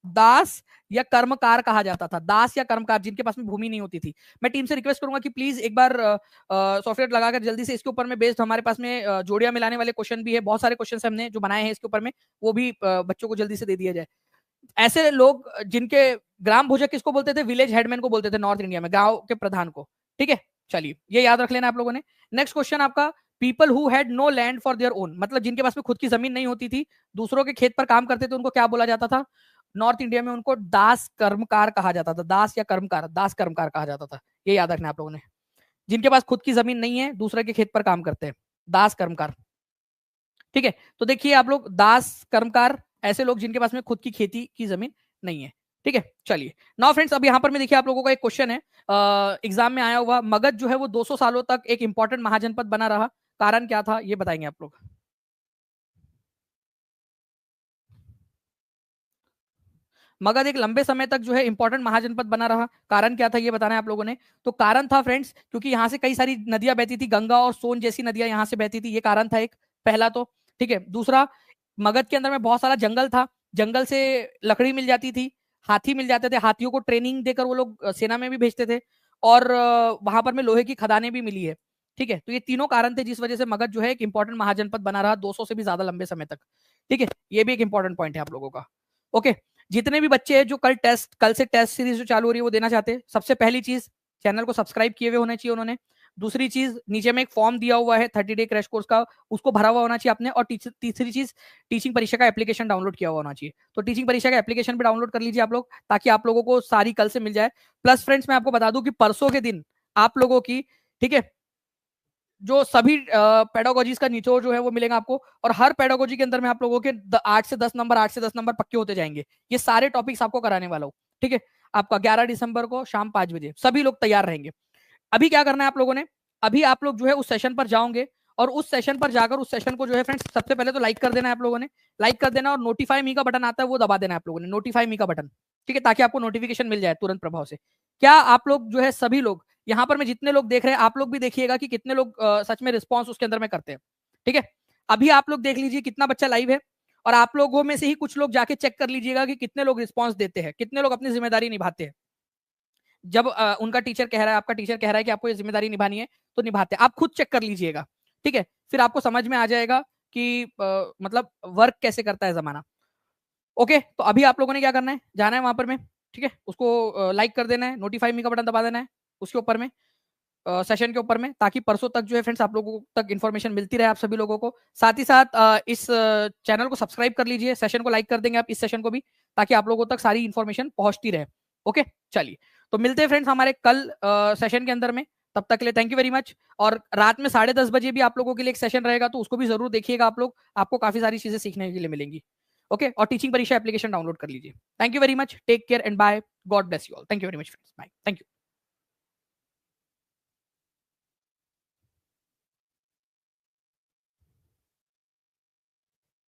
दास या कर्मकार कहा जाता था। दास या कर्मकार, जिनके पास में भूमि नहीं होती थी। मैं टीम से रिक्वेस्ट करूंगा कि प्लीज एक बार सॉफ्टवेयर लगाकर जल्दी से इसके ऊपर में बेस्ड हमारे पास में जोड़ियां मिलाने वाले क्वेश्चन भी है, बहुत सारे क्वेश्चन हमने जो बनाए हैं इसके ऊपर में, वो भी बच्चों को जल्दी से दे दिया जाए। ऐसे लोग जिनके ग्राम भोजक किसको बोलते थे, विलेज हेडमैन को बोलते थे नॉर्थ इंडिया में, गांव के प्रधान को। ठीक है, चलिए ये याद रख लेना आप लोगों ने। नेक्स्ट क्वेश्चन आपका, people who had no land for their own, मतलब जिनके पास में खुद की जमीन नहीं होती थी, दूसरों के खेत पर काम करते थे, उनको क्या बोला जाता था नॉर्थ इंडिया में, उनको दास कर्मकार कहा जाता था। दास या कर्मकार, दास कर्मकार कहा जाता था, ये याद रखना आप लोगों ने। जिनके पास खुद की जमीन नहीं है, दूसरे के खेत पर काम करते हैं, दास कर्मकार। ठीक है, तो देखिए आप लोग, दास कर्मकार ऐसे लोग जिनके पास में खुद की खेती की जमीन नहीं है। ठीक है, चलिए नाउ फ्रेंड्स, अब यहाँ पर मैं देखिए आप लोगों का एक क्वेश्चन है एग्जाम में आया हुआ। मगध जो है वो 200 सालों तक एक इंपॉर्टेंट महाजनपद बना रहा, कारण क्या था ये बताएंगे आप लोग। मगध एक लंबे समय तक जो है इंपॉर्टेंट महाजनपद बना रहा, कारण क्या था ये बताना है आप लोगों ने। तो कारण था फ्रेंड्स, क्योंकि यहाँ से कई सारी नदियां बहती थी, गंगा और सोन जैसी नदियां यहाँ से बहती थी, ये कारण था एक, पहला तो। ठीक है, दूसरा, मगध के अंदर में बहुत सारा जंगल था, जंगल से लकड़ी मिल जाती थी, हाथी मिल जाते थे, हाथियों को ट्रेनिंग देकर वो लोग सेना में भी भेजते थे, और वहां पर में लोहे की खदानें भी मिली है। ठीक है, तो ये तीनों कारण थे जिस वजह से मगध जो है एक इंपॉर्टेंट महाजनपद बना रहा 200 से भी ज्यादा लंबे समय तक। ठीक है, ये भी एक इंपॉर्टेंट पॉइंट है आप लोगों का। ओके, जितने भी बच्चे हैं जो कल से टेस्ट सीरीज जो चालू हो रही है वो देना चाहते हैं, सबसे पहली चीज चैनल को सब्सक्राइब किए हुए होने चाहिए उन्होंने। दूसरी चीज, नीचे में एक फॉर्म दिया हुआ है 30 डे क्रैश कोर्स का, उसको भरा हुआ होना चाहिए आपने। और तीसरी चीज, टीचिंग परीक्षा का एप्लीकेशन डाउनलोड किया हुआ होना चाहिए। तो टीचिंग परीक्षा का एप्लीकेशन भी डाउनलोड कर लीजिए आप लोग, ताकि आप लोगों को सारी कल से मिल जाए। प्लस फ्रेंड्स मैं आपको बता दूं कि परसों के दिन आप लोगों की, ठीक है, जो सभी पेडागोजीज का निचोड़ जो है वो मिलेगा आपको, और हर पेडागोजी के अंदर में आप लोगों के 8 से 10 नंबर पक्के होते जाएंगे। ये सारे टॉपिक्स आपको कराने वाला हूँ। ठीक है, आपका 11 दिसंबर को शाम 5 बजे सभी लोग तैयार रहेंगे। अभी क्या करना है आप लोगों ने, अभी आप लोग जो है उस सेशन पर जाओगे, और उस सेशन पर जाकर उस सेशन को जो है फ्रेंड्स सबसे पहले तो लाइक कर देना है आप लोगों ने, लाइक कर देना, और नोटिफाई मी का बटन आता है वो दबा देना है आप लोगों ने, नोटिफाई मी का बटन। ठीक है, ताकि आपको नोटिफिकेशन मिल जाए तुरंत प्रभाव से। क्या आप लोग जो है सभी लोग यहाँ पर मैं जितने लोग देख रहे हैं, आप लोग भी देखिएगा कि कितने लोग सच में रिस्पॉन्स उसके अंदर में करते हैं। ठीक है, अभी आप लोग देख लीजिए कितना बच्चा लाइव है, और आप लोगों में से ही कुछ लोग जाके चेक कर लीजिएगा कि कितने लोग रिस्पॉन्स देते हैं, कितने लोग अपनी जिम्मेदारी निभाते हैं। जब उनका टीचर कह रहा है, आपका टीचर कह रहा है कि आपको ये जिम्मेदारी निभानी है, तो निभाते हैं। आप खुद चेक कर लीजिएगा, ठीक है, फिर आपको समझ में आ जाएगा कि मतलब वर्क कैसे करता है जमाना। ओके, तो अभी आप लोगों ने क्या करना है, जाना है वहां पर में, ठीक है, उसको लाइक कर देना है, नोटिफाई मी का बटन दबा देना है उसके ऊपर में, सेशन के ऊपर में, ताकि परसों तक जो है फ्रेंड्स आप लोगों तक इन्फॉर्मेशन मिलती रहे आप सभी लोगों को। साथ ही साथ इस चैनल को सब्सक्राइब कर लीजिए, सेशन को लाइक कर देंगे आप, इस सेशन को भी, ताकि आप लोगों तक सारी इन्फॉर्मेशन पहुंचती रहे। ओके, चलिए, तो मिलते हैं फ्रेंड्स हमारे कल सेशन के अंदर में। तब तक के लिए थैंक यू वेरी मच। और रात में 10:30 बजे भी आप लोगों के लिए एक सेशन रहेगा, तो उसको भी जरूर देखिएगा आप लोग, आपको काफी सारी चीजें सीखने के लिए मिलेंगी। ओके, और टीचिंग परीक्षा एप्लीकेशन डाउनलोड कर लीजिए। Thank you very much, take care and bye, God bless you all. Thank you very much friends, bye, thank you.